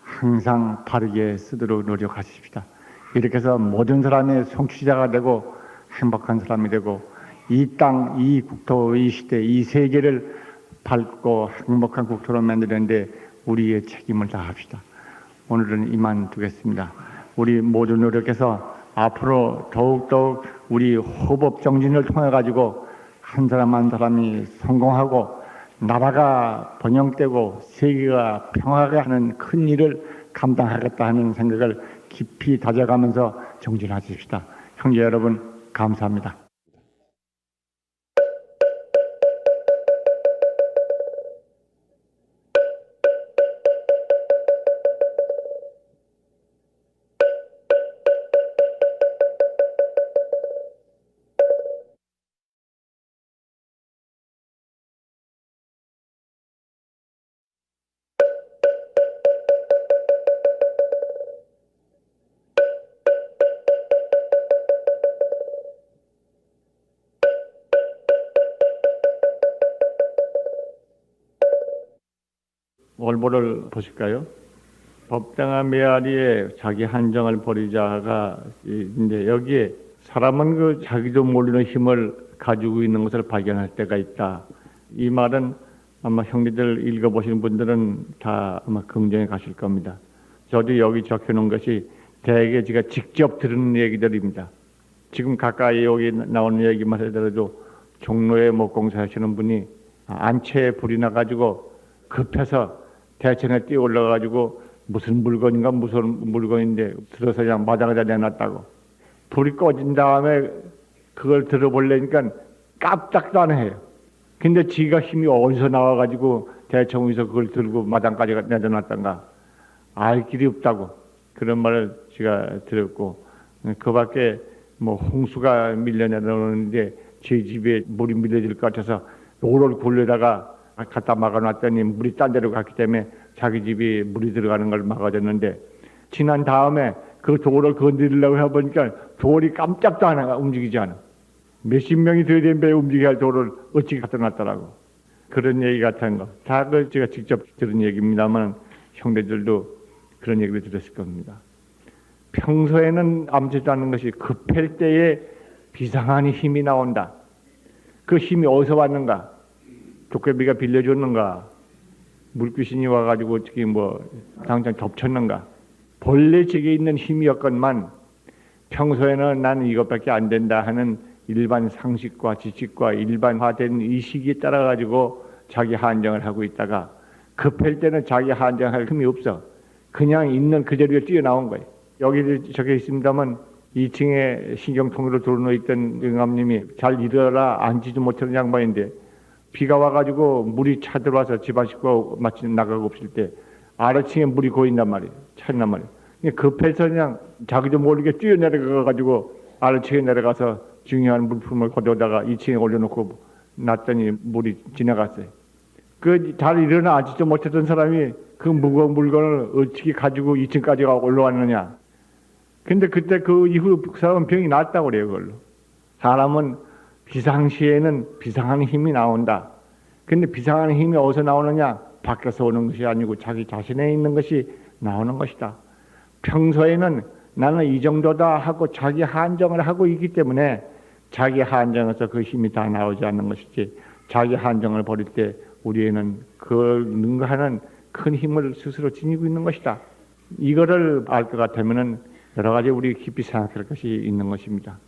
항상 바르게 쓰도록 노력하십시다. 이렇게 해서 모든 사람의 성취자가 되고 행복한 사람이 되고 이 땅, 이 국토, 이 시대, 이 세계를 밝고 행복한 국토로 만드는데 우리의 책임을 다합시다. 오늘은 이만 두겠습니다. 우리 모두 노력해서 앞으로 더욱더욱 우리 호법 정진을 통해 가지고 한 사람 한 사람이 성공하고 나라가 번영되고 세계가 평화가 하는 큰 일을 감당하겠다 하는 생각을 깊이 다져가면서 정진하십시다. 형제 여러분 감사합니다. 올보를 보실까요? 법당한 메아리에 자기 한정을 버리자가 이제 여기에 사람은 그 자기도 모르는 힘을 가지고 있는 것을 발견할 때가 있다. 이 말은 아마 형제들 읽어보시는 분들은 다 아마 긍정해 가실 겁니다. 저도 여기 적혀놓은 것이 대개 제가 직접 들은 얘기들입니다. 지금 가까이 여기 나오는 얘기만 하더라도 종로에 목공사 하시는 분이 안채에 불이 나가지고 급해서 대천에 뛰어 올라가가지고 무슨 물건인데 들어서 그냥 마당에다 내놨다고. 불이 꺼진 다음에 그걸 들어보려니까 깜짝도 안 해요. 근데 지가 힘이 어디서 나와가지고 대청에서 그걸 들고 마당까지 내려놨던가 알 길이 없다고 그런 말을 제가 들었고, 그 밖에 뭐 홍수가 밀려 내려오는데 제 집에 물이 밀려질 것 같아서 도로를 굴려다가 갖다 막아놨더니 물이 딴 데로 갔기 때문에 자기 집이 물이 들어가는 걸 막아줬는데, 지난 다음에 그 돌을 건드리려고 해보니까 돌이 깜짝도 안 움직이지 않아. 몇십 명이 더 된 배에 움직여야 할 돌을 어찌 갖다 놨더라고. 그런 얘기 같은 거. 다 그 제가 직접 들은 얘기입니다만 형제들도 그런 얘기를 들었을 겁니다. 평소에는 아무렇지도 않은 것이 급할 때에 비상한 힘이 나온다. 그 힘이 어디서 왔는가? 도깨비가 빌려줬는가? 물귀신이 와가지고 어떻게 뭐 당장 덮쳤는가? 본래 제게 있는 힘이었건만 평소에는 나는 이것밖에 안 된다 하는 일반 상식과 지식과 일반화된 의식에 따라 가지고 자기 한정을 하고 있다가 급할 때는 자기 한정할 힘이 없어. 그냥 있는 그 자리에 뛰어나온 거예요. 여기 적혀 있습니다만 2층에 신경통으로 들어놓여 있던 영감님이 잘 일어나 앉지도 못하는 양반인데 비가 와가지고 물이 차들어와서 집안 식구가 마치 나가고 없을 때 아래층에 물이 고인단 말이에요. 차있단 말이에요. 급해서 그냥 자기도 모르게 뛰어내려가가지고 아래층에 내려가서 중요한 물품을 가져다가 2층에 올려놓고 놨더니 물이 지나갔어요. 그 잘 일어나 앉지도 못했던 사람이 그 무거운 물건을 어떻게 가지고 2층까지 올라왔느냐. 근데 그때 그 이후 그 사람은 병이 낫다고 그래요. 그걸로. 사람은 비상시에는 비상한 힘이 나온다. 근데 비상한 힘이 어디서 나오느냐? 밖에서 오는 것이 아니고 자기 자신에 있는 것이 나오는 것이다. 평소에는 나는 이 정도다 하고 자기 한정을 하고 있기 때문에 자기 한정에서 그 힘이 다 나오지 않는 것이지, 자기 한정을 버릴 때 우리에는 그걸 능가하는 큰 힘을 스스로 지니고 있는 것이다. 이거를 알 것 같으면은 여러 가지 우리 깊이 생각할 것이 있는 것입니다.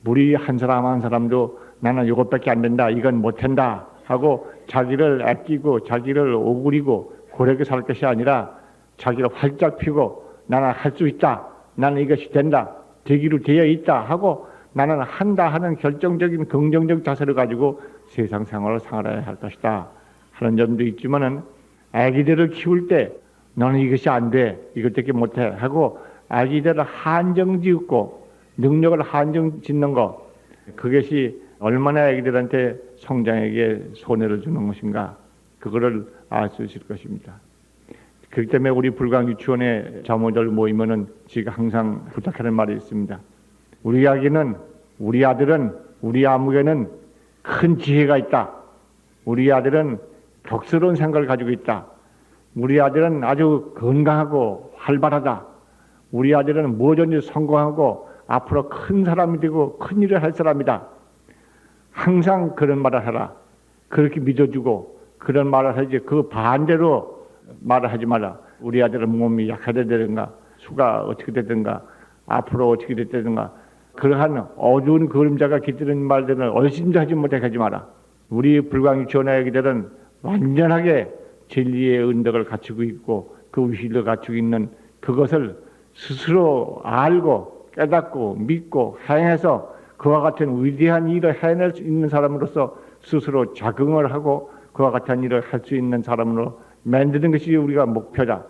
우리 한 사람 한 사람도 나는 이것밖에 안 된다, 이건 못한다 하고 자기를 아끼고 자기를 오그리고 고르게 살 것이 아니라 자기를 활짝 펴고 나는 할 수 있다, 나는 이것이 된다, 되기로 되어 있다 하고 나는 한다 하는 결정적인 긍정적 자세를 가지고 세상 생활을 살아야 할 것이다 하는 점도 있지만은, 아기들을 키울 때 너는 이것이 안 돼, 이것밖에 못해 하고 아기들을 한정짓고 능력을 한정짓는 것, 그것이 얼마나 아기들한테 성장에게 손해를 주는 것인가, 그거를 알 수 있을 것입니다. 그렇기 때문에 우리 불광 유치원의 자모들 모이면은 제가 항상 부탁하는 말이 있습니다. 우리 아기는, 우리 아들은, 우리 아무개는 큰 지혜가 있다. 우리 아들은 격스러운 생각을 가지고 있다. 우리 아들은 아주 건강하고 활발하다. 우리 아들은 뭐든지 성공하고 앞으로 큰 사람이 되고 큰 일을 할 사람이다. 항상 그런 말을 하라. 그렇게 믿어주고 그런 말을 하지, 그 반대로 말을 하지 마라. 우리 아들은 몸이 약하다든가 수가 어떻게 되든가 앞으로 어떻게 됐다든가 그러한 어두운 그림자가 깃드는 말들은 얼씬도 하지 못하게 하지 마라. 우리 불광유치원의 아기들은 완전하게 진리의 은덕을 갖추고 있고 그 위실을 갖추고 있는 그것을 스스로 알고 깨닫고 믿고 행해서 그와 같은 위대한 일을 해낼 수 있는 사람으로서 스스로 자긍을 하고 그와 같은 일을 할 수 있는 사람으로 만드는 것이 우리가 목표다.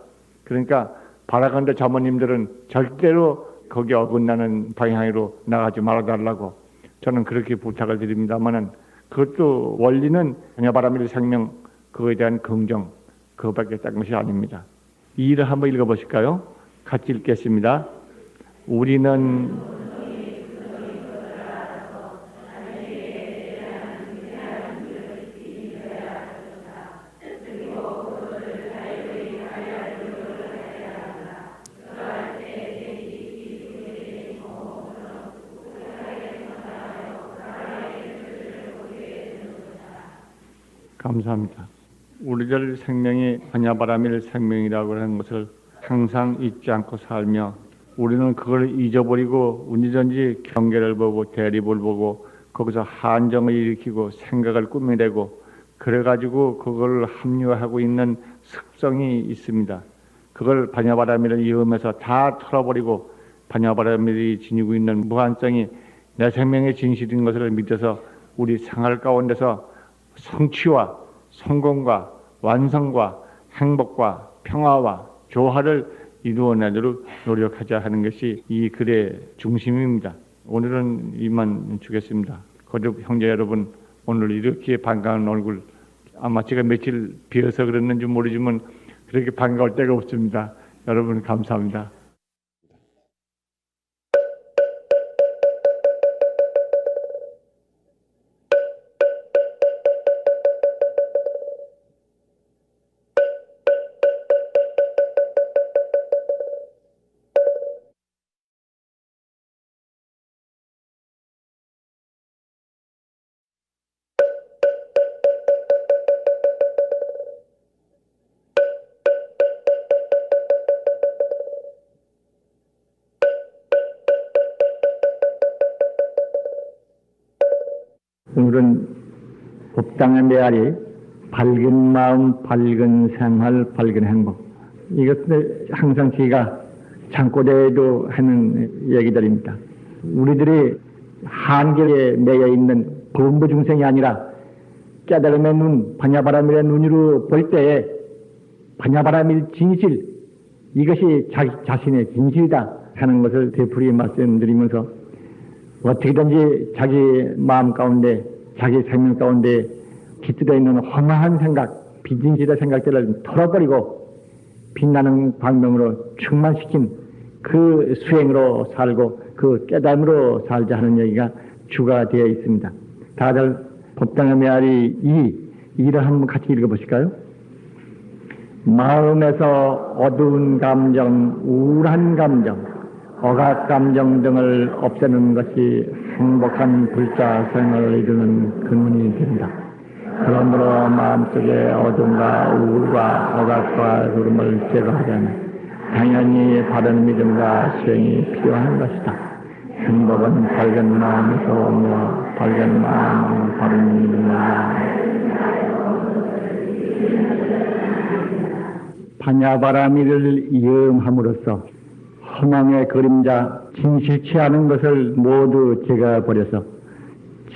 그러니까 바라간다 자모님들은 절대로 거기에 어긋나는 방향으로 나가지 말아달라고 저는 그렇게 부탁을 드립니다만은, 그것도 원리는 자녀바라밀 생명 그거에 대한 긍정, 그것밖에 딴 것이 아닙니다. 이 일을 한번 읽어보실까요? 같이 읽겠습니다. 우리는 감사합니다. 우리들 생명이 하냐바라밀 생명이라고 하는 것을 항상 잊지 않고 살며, 우리는 그걸 잊어버리고 언제든지 경계를 보고 대립을 보고 거기서 한정을 일으키고 생각을 꾸며내고 그래가지고 그걸 합리화하고 있는 습성이 있습니다. 그걸 바냐바라밀을 이으면서 다 털어버리고 바냐바라밀이 지니고 있는 무한성이 내 생명의 진실인 것을 믿어서 우리 생활 가운데서 성취와 성공과 완성과 행복과 평화와 조화를 이루어내도록 노력하자 하는 것이 이 글의 중심입니다. 오늘은 이만 주겠습니다. 거듭 형제 여러분, 오늘 이렇게 반가운 얼굴, 아마 제가 며칠 비어서 그랬는지 모르지만 그렇게 반가울 때가 없습니다. 여러분 감사합니다. 오늘은 법당의 메아리, 밝은 마음, 밝은 생활, 밝은 행복. 이것을 항상 제가 창고대에도 하는 얘기들입니다. 우리들이 한계에 매여 있는 범부 중생이 아니라 깨달음의 눈, 바냐바라밀의 눈으로 볼 때에 바냐바라밀 진실, 이것이 자기 자신의 진실이다 하는 것을 되풀이 말씀드리면서 어떻게든지 자기 마음 가운데, 자기 생명 가운데 깃들어 있는 허망한 생각, 비진실의 생각들을 털어버리고 빛나는 광명으로 충만시킨 그 수행으로 살고 그 깨달음으로 살자 하는 얘기가 주가 되어 있습니다. 다들 법당의 메아리 2를 한번 같이 읽어보실까요? 마음에서 어두운 감정, 우울한 감정, 억압 감정 등을 없애는 것이 행복한 불자생을 이루는 근원이 된다. 그러므로 마음속에 어둠과 우울과 억압과 두름을 제거하자면 당연히 바른 믿음과 수행이 필요한 것이다. 행복은 밝은 마음에서 오며 밝은 마음은 바른 믿음이다. 반야바라미를 이음함으로써 허망의 그림자, 진실치 않은 것을 모두 제거버려서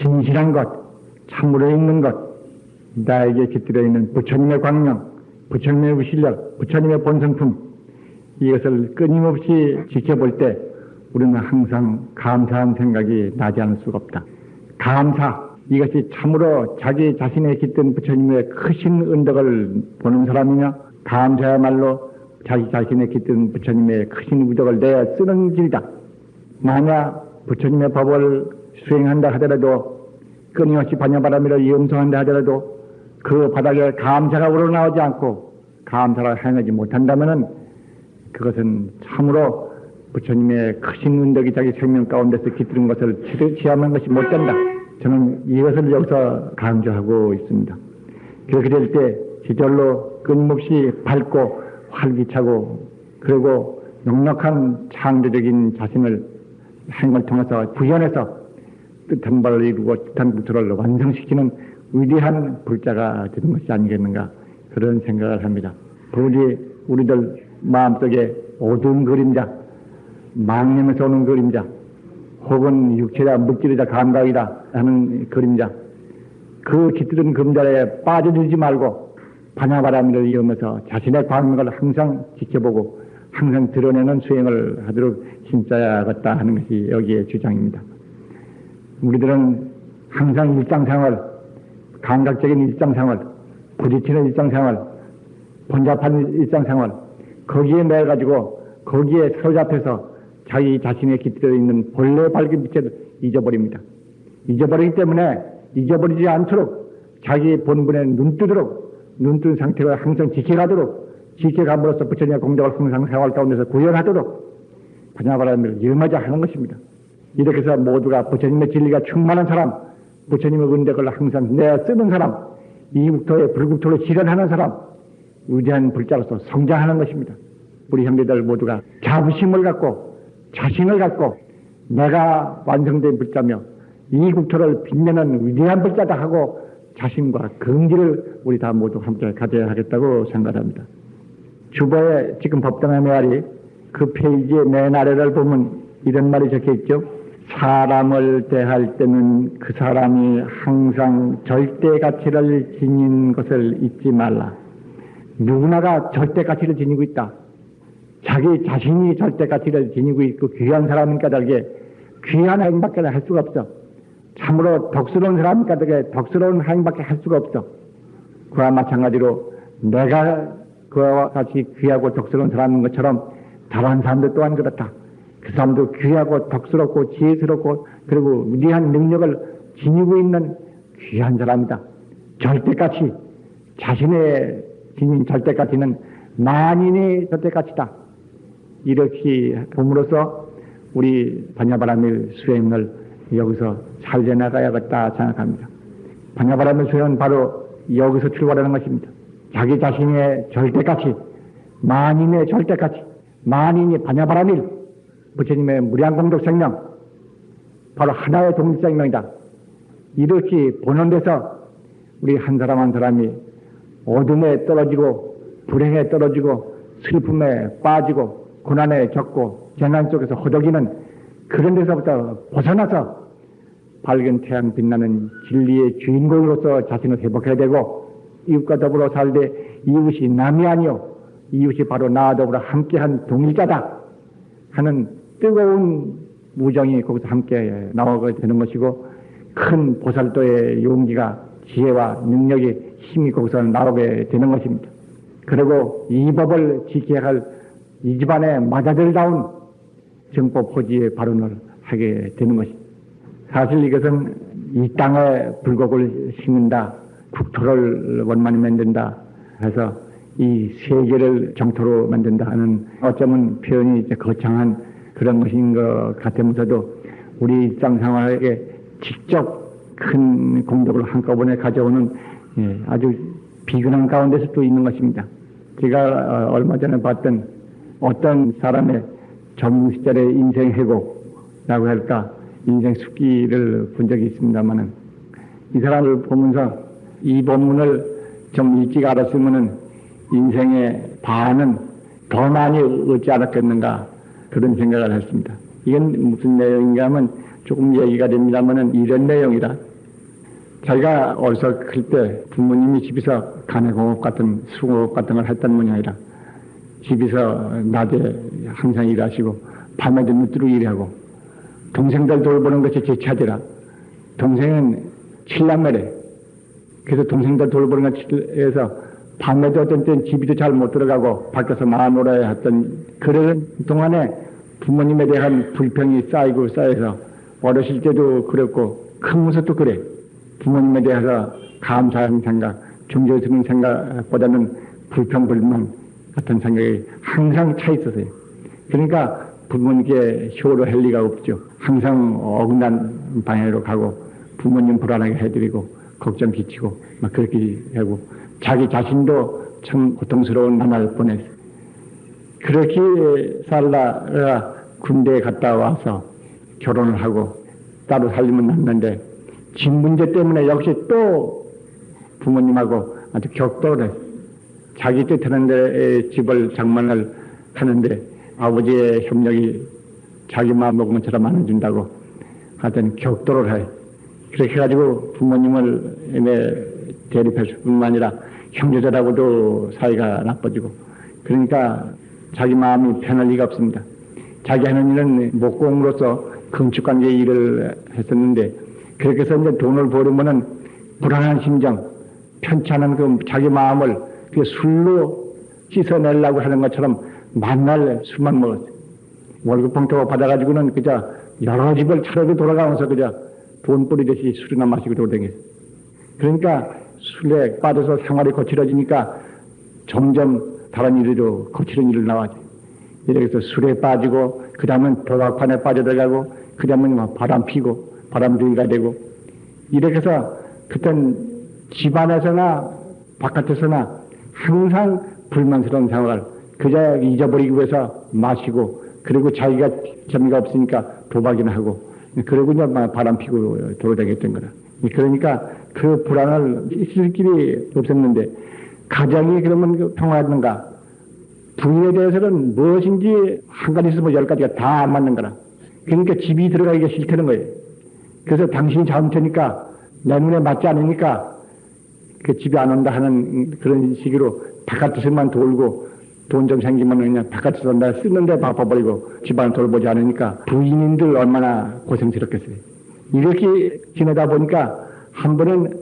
진실한 것, 참으로 있는 것, 나에게 깃들어 있는 부처님의 광명, 부처님의 위실력, 부처님의 본성품, 이것을 끊임없이 지켜볼 때 우리는 항상 감사한 생각이 나지 않을 수가 없다. 감사, 이것이 참으로 자기 자신에 깃든 부처님의 크신 은덕을 보는 사람이냐, 감사야말로 자기 자신에 깃든 부처님의 크신 의덕을 내어 쓰는 길이다. 만약 부처님의 법을 수행한다 하더라도, 끊임없이 반야바라미를 이음성한다 하더라도 그 바닥에 감사가 우러나오지 않고 감사를 행하지 못한다면은 그것은 참으로 부처님의 크신 은덕이 자기 생명 가운데서 깃드는 것을 취함한 것이 못 된다. 저는 이것을 여기서 강조하고 있습니다. 그렇게 될 때 저절로 끊임없이 밝고 활기차고 그리고 넉넉한 창조적인 자신을 행을 통해서 구현해서 뜻한 바를 이루고 뜻한 국토를 완성시키는 위대한 불자가 되는 것이 아니겠는가, 그런 생각을 합니다. 부디 우리들 마음속에 어두운 그림자, 망념에서 오는 그림자, 혹은 육체다 물질이다 감각이다 하는 그림자, 그 깃드는 그림자에 빠져들지 말고 반야바라미를 이으면서 자신의 광명을 항상 지켜보고 항상 드러내는 수행을 하도록 힘써야겠다 하는 것이 여기에 주장입니다. 우리들은 항상 일상생활, 감각적인 일상생활, 부딪히는 일상생활, 번잡한 일상생활, 거기에 매가지고 거기에 사로잡혀서 자기 자신의 깃들어 있는 본래 밝은 빛을 잊어버립니다. 잊어버리기 때문에 잊어버리지 않도록 자기 본분에 눈뜬 상태가 항상 지켜감으로써 부처님의 공덕을 항상 생활 가운데서 구현하도록 반야바라미를 이음하자 하는 것입니다. 이렇게 해서 모두가 부처님의 진리가 충만한 사람, 부처님의 은덕을 항상 내어 쓰는 사람, 이 국토에 불국토로 실현하는 사람, 위대한 불자로서 성장하는 것입니다. 우리 형제들 모두가 자부심을 갖고 자신을 갖고 내가 완성된 불자며 이 국토를 빛내는 위대한 불자다 하고 자신과 긍지를 우리 다 모두 함께 가져야 하겠다고 생각합니다. 주보에 지금 법당의 메아리 그 페이지의 맨 아래를 보면 이런 말이 적혀있죠. 사람을 대할 때는 그 사람이 항상 절대 가치를 지닌 것을 잊지 말라. 누구나가 절대 가치를 지니고 있다. 자기 자신이 절대 가치를 지니고 있고 귀한 사람인 까닭에 귀한 행밖에 할 수가 없어. 참으로 덕스러운 사람 까닭에 덕스러운 행밖에 할 수가 없어. 그와 마찬가지로 내가 그와 같이 귀하고 덕스러운 사람인 것처럼 다른 사람들 또한 그렇다. 그 사람도 귀하고 덕스럽고 지혜스럽고 그리고 위대한 능력을 지니고 있는 귀한 사람이다. 절대가치, 자신의 지닌 절대가치는 만인의 절대가치다. 이렇게 봄으로써 우리 반야바라밀 수행을 여기서 살려나가야겠다 생각합니다. 반야바라밀 수행은 바로 여기서 출발하는 것입니다. 자기 자신의 절대가치, 만인의 절대가치, 만인이 반야바라밀, 부처님의 무량공덕 생명, 바로 하나의 독립생명이다. 이렇게 보는 데서 우리 한 사람 한 사람이 어둠에 떨어지고 불행에 떨어지고 슬픔에 빠지고 고난에 겪고 재난 속에서 허덕이는 그런 데서부터 벗어나서 밝은 태양 빛나는 진리의 주인공으로서 자신을 회복해야 되고 이웃과 더불어 살되 이웃이 남이 아니요 이웃이 바로 나와 더불어 함께한 동일자다 하는 뜨거운 무정이 거기서 함께 나오게 되는 것이고 큰 보살도의 용기가 지혜와 능력이 힘이 거기서 나오게 되는 것입니다. 그리고 이 법을 지켜야 할 이 집안의 마자들다운 정법 호지의 발언을 하게 되는 것입니다. 사실 이것은 이 땅에 불국을 심는다, 국토를 원만히 만든다 해서 이 세계를 정토로 만든다 하는 어쩌면 표현이 이제 거창한 그런 것인 것 같으면서도 우리 일상생활에 직접 큰 공덕을 한꺼번에 가져오는 아주 비근한 가운데서 또 있는 것입니다. 제가 얼마 전에 봤던 어떤 사람의 젊은 시절의 인생 회고라고 할까 인생 숙기를 본 적이 있습니다만은 이 사람을 보면서 이 본문을 좀 일찍 알았으면은 인생의 반은 더 많이 얻지 않았겠는가 그런 생각을 했습니다. 이건 무슨 내용인가 하면 조금 얘기가 됩니다만은 이런 내용이다. 자기가 어려서 클 때 부모님이 집에서 간해공업 같은 수공업 같은 걸 했던 모양이라 집에서 낮에 항상 일하시고 밤에도 늦도록 일하고 동생들 돌보는 것이 제 차지라. 동생은 7남매래. 그래서 동생들 돌보는 것에서 밤에도 어떤 때는 집에도 잘 못 들어가고 밖에서 나놀아야 했던 그런 동안에 부모님에 대한 불평이 쌓이고 쌓여서 어렸을 때도 그랬고 크면서도 그래. 부모님에 대해서 감사하는 생각, 존경스러운 생각보다는 불평, 불만 같은 생각이 항상 차 있었어요. 그러니까 부모님께 효로 할 리가 없죠. 항상 어긋난 방향으로 가고 부모님 불안하게 해드리고 걱정 끼치고 막 그렇게 하고 자기 자신도 참 고통스러운 나날을 보냈어요. 그렇게 살다가 군대에 갔다 와서 결혼을 하고 따로 살림은 났는데 집 문제 때문에 역시 또 부모님하고 아주 격돌을 했어요. 자기 뜻하는 데 집을 장만을 하는데 아버지의 협력이 자기 마음 먹은 것처럼 안 해준다고 하여튼 격돌을 해요. 그렇게 해가지고 부모님을 대립했을 뿐만 아니라 형제들하고도 사이가 나빠지고 그러니까 자기 마음이 편할 리가 없습니다. 자기 하는 일은 목공으로서 건축관계 일을 했었는데 그렇게 해서 이제 돈을 벌으면은 불안한 심정, 편치 않은 그 자기 마음을 그 술로 씻어내려고 하는 것처럼 만날 술만 먹었어요. 월급 봉투 받아가지고는 그저 여러 집을 차례로 돌아가면서 그저 돈 뿌리듯이 술이나 마시고 돌아다녔어요. 그러니까 술에 빠져서 생활이 거칠어지니까 점점 다른 일에도 거칠은 일을 나와죠. 이래서 술에 빠지고 그 다음은 도박판에 빠져들어가고 그 다음은 바람 피고 바람둥이가 되고 이렇게 해서 그땐 집안에서나 바깥에서나 항상 불만스러운 생활을 그저 잊어버리기 위해서 마시고 그리고 자기가 재미가 없으니까 도박이나 하고 그러고 이제 바람 피고 돌아다녔던 거라. 그러니까 그 불안을 있을 길이 없었는데 가정이 그러면 평화했는가? 부인에 대해서는 무엇인지 한 가지 있으면 10가지가 다 안 맞는 거라. 그러니까 집이 들어가기가 싫다는 거예요. 그래서 당신이 잘못하니까 내 눈에 맞지 않으니까 그 집에 안 온다 하는 그런 식으로 바깥에서만 돌고 돈 좀 생기면 그냥 바깥에서 온다 쓰는데 바빠버리고 집안을 돌보지 않으니까 부인인들 얼마나 고생스럽겠어요. 이렇게 지내다 보니까 한 번은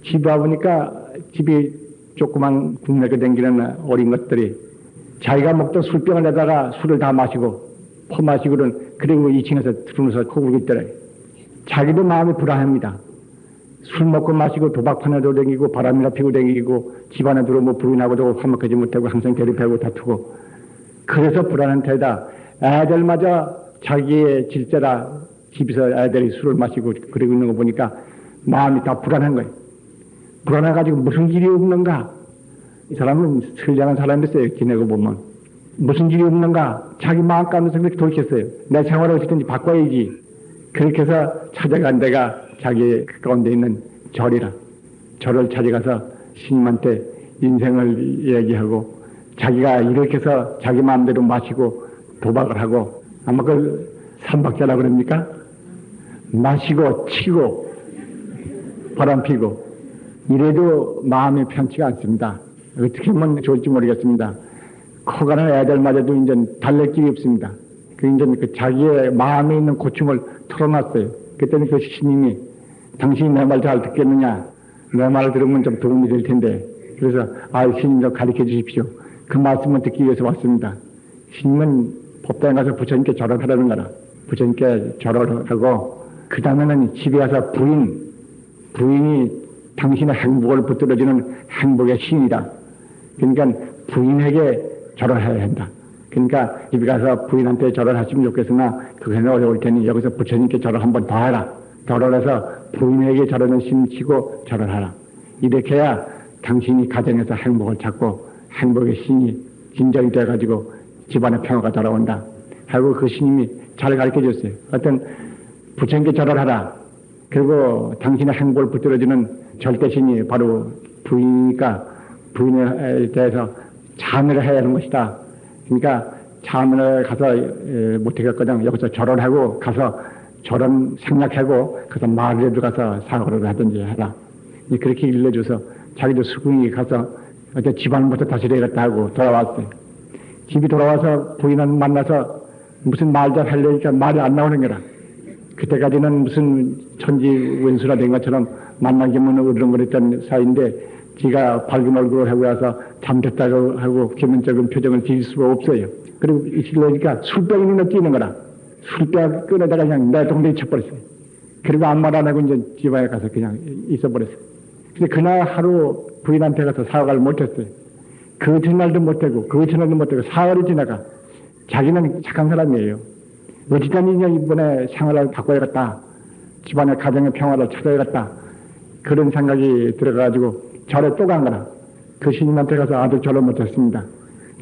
집에 와보니까 집이 조그만 국내게 댕기는 어린 것들이 자기가 먹던 술병을 내다가 술을 다 마시고 퍼마시고는 그리고 2층에서 들어오면서 코굴고 있더래요. 자기도 마음이 불안합니다. 술 먹고 마시고 도박판에도 댕기고 바람이나 피고 댕기고 집안에 들어오면 부인하고도 화목하지 못하고 항상 대립하고 다투고 그래서 불안한 데다 애들마저 자기의 질서라 집에서 애들이 술을 마시고 그러고 있는 거 보니까 마음이 다 불안한 거예요. 불안해가지고 무슨 일이 없는가? 이 사람은 선량한 사람이었어요. 지내고 보면. 무슨 일이 없는가? 자기 마음 가운데서 그렇게 돌이켰어요. 내 생활을 어떻게든지 바꿔야지. 그렇게 해서 찾아간 데가 자기 가운데 있는 절이라. 절을 찾아가서 스님한테 인생을 얘기하고 자기가 이렇게 해서 자기 마음대로 마시고 도박을 하고 아마 그 삼박자라고 그럽니까? 마시고 치고 바람 피고 이래도 마음이 편치가 않습니다. 어떻게 하면 좋을지 모르겠습니다. 커가는 애들마저도 이제 달랠 길이 없습니다. 그 이제 그 자기의 마음에 있는 고충을 털어놨어요. 그때는 그 스님이 당신이 내 말 잘 듣겠느냐? 내 말을 들으면 좀 도움이 될 텐데. 그래서 스님 좀 가르쳐 주십시오. 그 말씀을 듣기 위해서 왔습니다. 스님은 법당에 가서 부처님께 절을 하라는 거라. 부처님께 절을 하고 그 다음에는 집에 가서 부인이 당신의 행복을 붙들어주는 행복의 신이다. 그러니까 부인에게 절을 해야 한다. 그러니까 집에 가서 부인한테 절을 하시면 좋겠으나 그게는 어려울 테니 여기서 부처님께 절을 한번 더 하라. 절을 해서 부인에게 절하는 심치고 절을 하라. 이렇게 해야 당신이 가정에서 행복을 찾고 행복의 신이 진정이 돼가지고 집안의 평화가 돌아온다 하고 그 스님이 잘 가르쳐 줬어요. 어떤 부처님께 절을 하라. 그리고 당신의 행복을 붙들어주는 절대신이 바로 부인이니까 부인에 대해서 자문을 해야 하는 것이다. 그러니까 자문을 가서 못하겠거든. 여기서 절을 하고 가서 절은 생략하고 가서 마을에 들어가서 사고를 하든지 해라. 그렇게 일러줘서 자기도 수궁이 가서 어제 집안부터 다스려야겠다 하고 돌아왔어요. 집이 돌아와서 부인을 만나서 무슨 말 잘 하려니까 말이 안 나오는 거라. 그때까지는 무슨 천지 원수라 된 것처럼 만나기만 으르렁거렸던 사이인데 지가 밝은 얼굴을 하고 와서 잠겼다고 하고 기본적인 표정을 지을 수가 없어요. 그리고 이러니까 술병이 눈에 띄는 거라. 술병 꺼내다가 그냥 내 동댕이 쳐버렸어요. 그리고 아무 말 안 하고 이제 집안에 가서 그냥 있어버렸어요. 근데 그날 하루 부인한테 가서 사과를 못했어요. 그 전날도 못하고 그 전날도 못하고 사흘이 지나가. 자기는 착한 사람이에요. 어찌됐니 이번에 생활을 바꿔야겠다. 집안의 가정의 평화를 찾아야겠다. 그런 생각이 들어가지고 절에 또 간 거라. 그 스님한테 가서 아들 절을 못했습니다.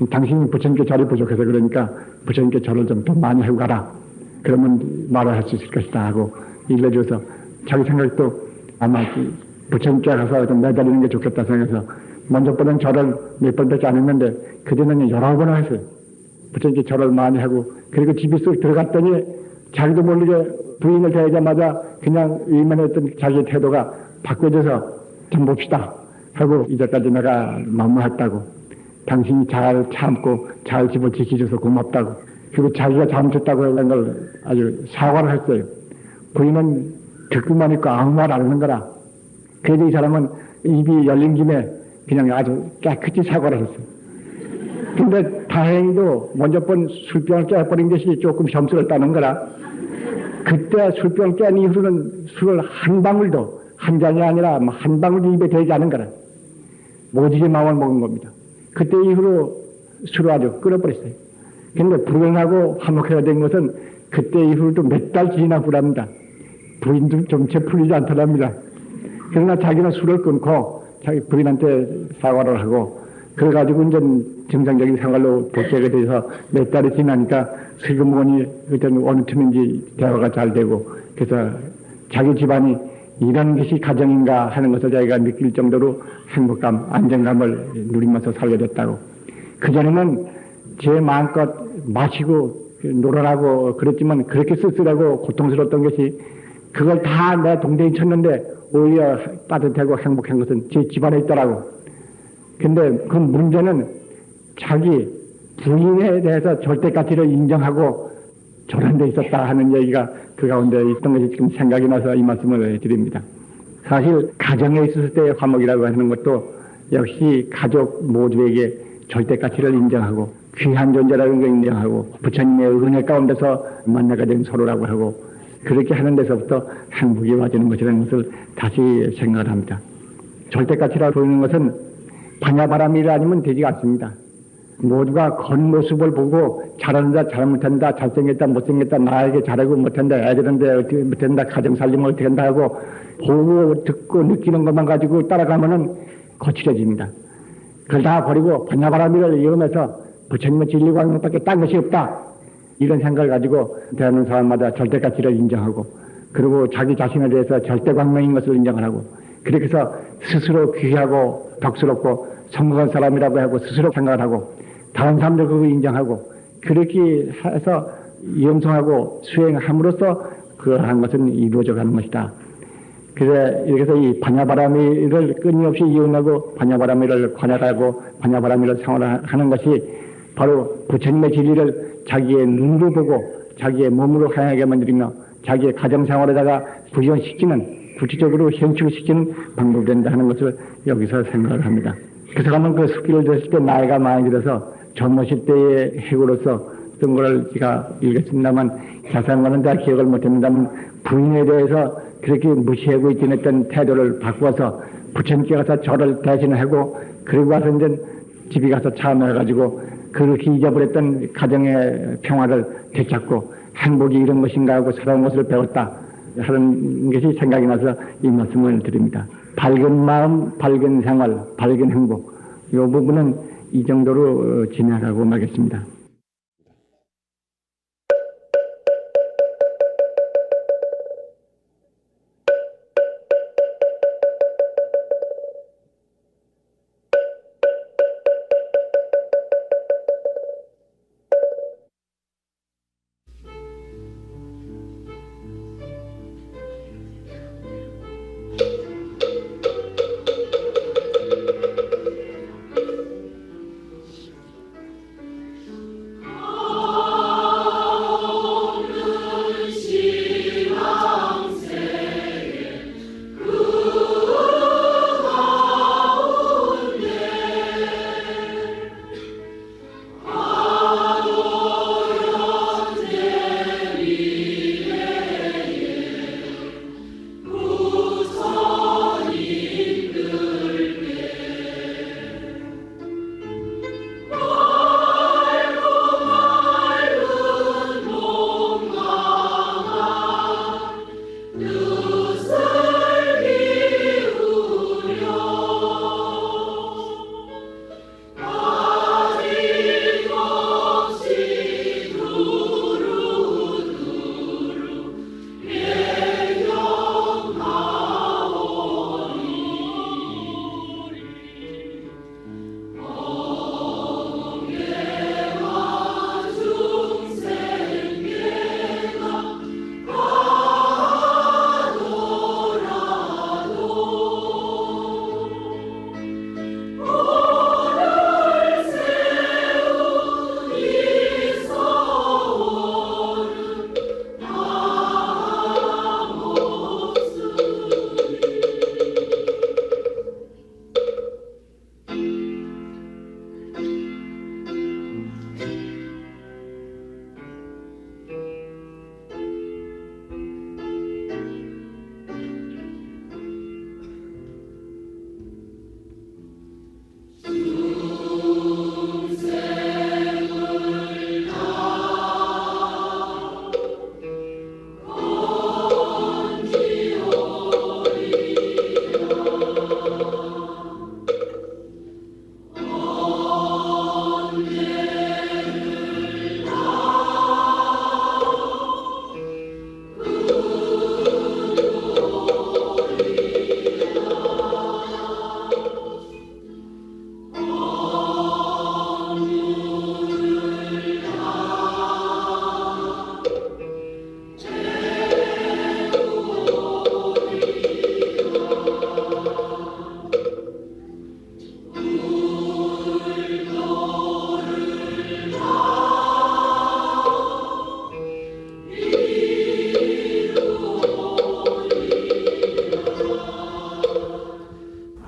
당신이 부처님께 절이 부족해서 그러니까 부처님께 절을 좀 더 많이 하고 가라. 그러면 말을 할 수 있을 것이다 하고 일러줘서 자기 생각도 아마 부처님께 가서 좀 매달리는 게 좋겠다 생각해서 먼저 보는 절을 몇 번밖에 안 했는데 그전에는 여러 번을 했어요. 부처님께 절을 많이 하고 그리고 집에 쏙 들어갔더니 자기도 모르게 부인을 대하자마자 그냥 위만했던 자기의 태도가 바꿔져서 좀 봅시다 하고 이제까지 내가 만무했다고 당신이 잘 참고 잘 집을 지켜줘서 고맙다고 그리고 자기가 잘못했다고 하는 걸 아주 사과를 했어요. 부인은 듣고만 있고 아무 말 안 하는 거라. 그래도 이 사람은 입이 열린 김에 그냥 아주 깨끗이 사과를 했어요. 근데 다행히도 먼저 본 술병을 깨버린 것이 조금 점수를 거라. 그때 술병 깬 이후로는 술을 한 방울도 한 잔이 아니라 한 방울도 입에 대지 않은 거라. 모지게 마음을 먹은 겁니다. 그때 이후로 술을 아주 끊어버렸어요. 근데 불행하고 화목해야 된 것은 그때 이후로도 몇 달 지나 후랍니다. 부인도 좀 풀리지 않더랍니다. 그러나 자기는 술을 끊고 자기 부인한테 사과를 하고 그래가지고 이제 정상적인 생활로 복귀하게 돼서 몇 달이 지나니까 슬그머니 어느 틈인지 대화가 잘 되고 그래서 자기 집안이 이런 것이 가정인가 하는 것을 자기가 느낄 정도로 행복감, 안정감을 누리면서 살게 됐다고. 그전에는 제 마음껏 마시고 놀아나고 그랬지만 그렇게 쓸쓸하고 고통스러웠던 것이 그걸 다 내 동댕이 쳤는데 오히려 따뜻하고 행복한 것은 제 집안에 있더라고. 근데 그 문제는 자기 부인에 대해서 절대가치를 인정하고 저런 데 있었다 하는 얘기가 그 가운데 있던 것이 지금 생각이 나서 이 말씀을 드립니다. 사실 가정에 있었을 때의 화목이라고 하는 것도 역시 가족 모두에게 절대가치를 인정하고 귀한 존재라는 걸 인정하고 부처님의 은혜 가운데서 만나게 된 서로라고 하고 그렇게 하는 데서부터 행복이 와지는 것이라는 것을 다시 생각을 합니다. 절대가치라고 보이는 것은 반야바람이 아니면 되지 않습니다. 모두가 겉모습을 보고 잘한다 잘못한다 잘생겼다 못생겼다 나에게 잘하고 못한다 애들한테 어떻게 못한다 가정살림을 어떻게 한다 하고 보고 듣고 느끼는 것만 가지고 따라가면은 거칠어집니다. 그걸 다 버리고 반야바람이를 이용해서 부처님의 진리가 하는 것밖에 딴 것이 없다 이런 생각을 가지고 대하는 사람마다 절대가치를 인정하고 그리고 자기 자신에 대해서 절대광명인 것을 인정을 하고 그렇게 해서 스스로 귀하고 덕스럽고 성공한 사람이라고 하고 스스로 생각을 하고 다른 사람들 그거 인정하고 그렇게 해서 영성하고 수행함으로써 그러한 것은 이루어져 가는 것이다. 그래 이렇게 해서 이 반야바라미를 끊임없이 이용하고 반야바라미를 관할하고 반야바라미를 생활하는 것이 바로 부처님의 진리를 자기의 눈으로 보고 자기의 몸으로 행하게 만들며 자기의 가정생활에다가 구현시키는 구체적으로 현출시키는 방법이 된다 하는 것을 여기서 생각을 합니다. 그래서 가면 그 숲길을 들었을 때 나이가 많이 들어서 젊으실 때의 해고로서 어떤 걸 제가 읽었습니다만 자세한 거는 다 기억을 못했는다면 부인에 대해서 그렇게 무시하고 지냈던 태도를 바꾸어서 부처님께 가서 절을 대신하고 그리고 와서 이제 집에 가서 참여해가지고 그렇게 잊어버렸던 가정의 평화를 되찾고 행복이 이런 것인가 하고 살아온 것을 배웠다 하는 것이 생각이 나서 이 말씀을 드립니다. 밝은 마음, 밝은 생활, 밝은 행복 이 부분은 이 정도로 진행하고 마겠습니다.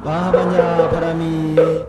마하바냐 바람이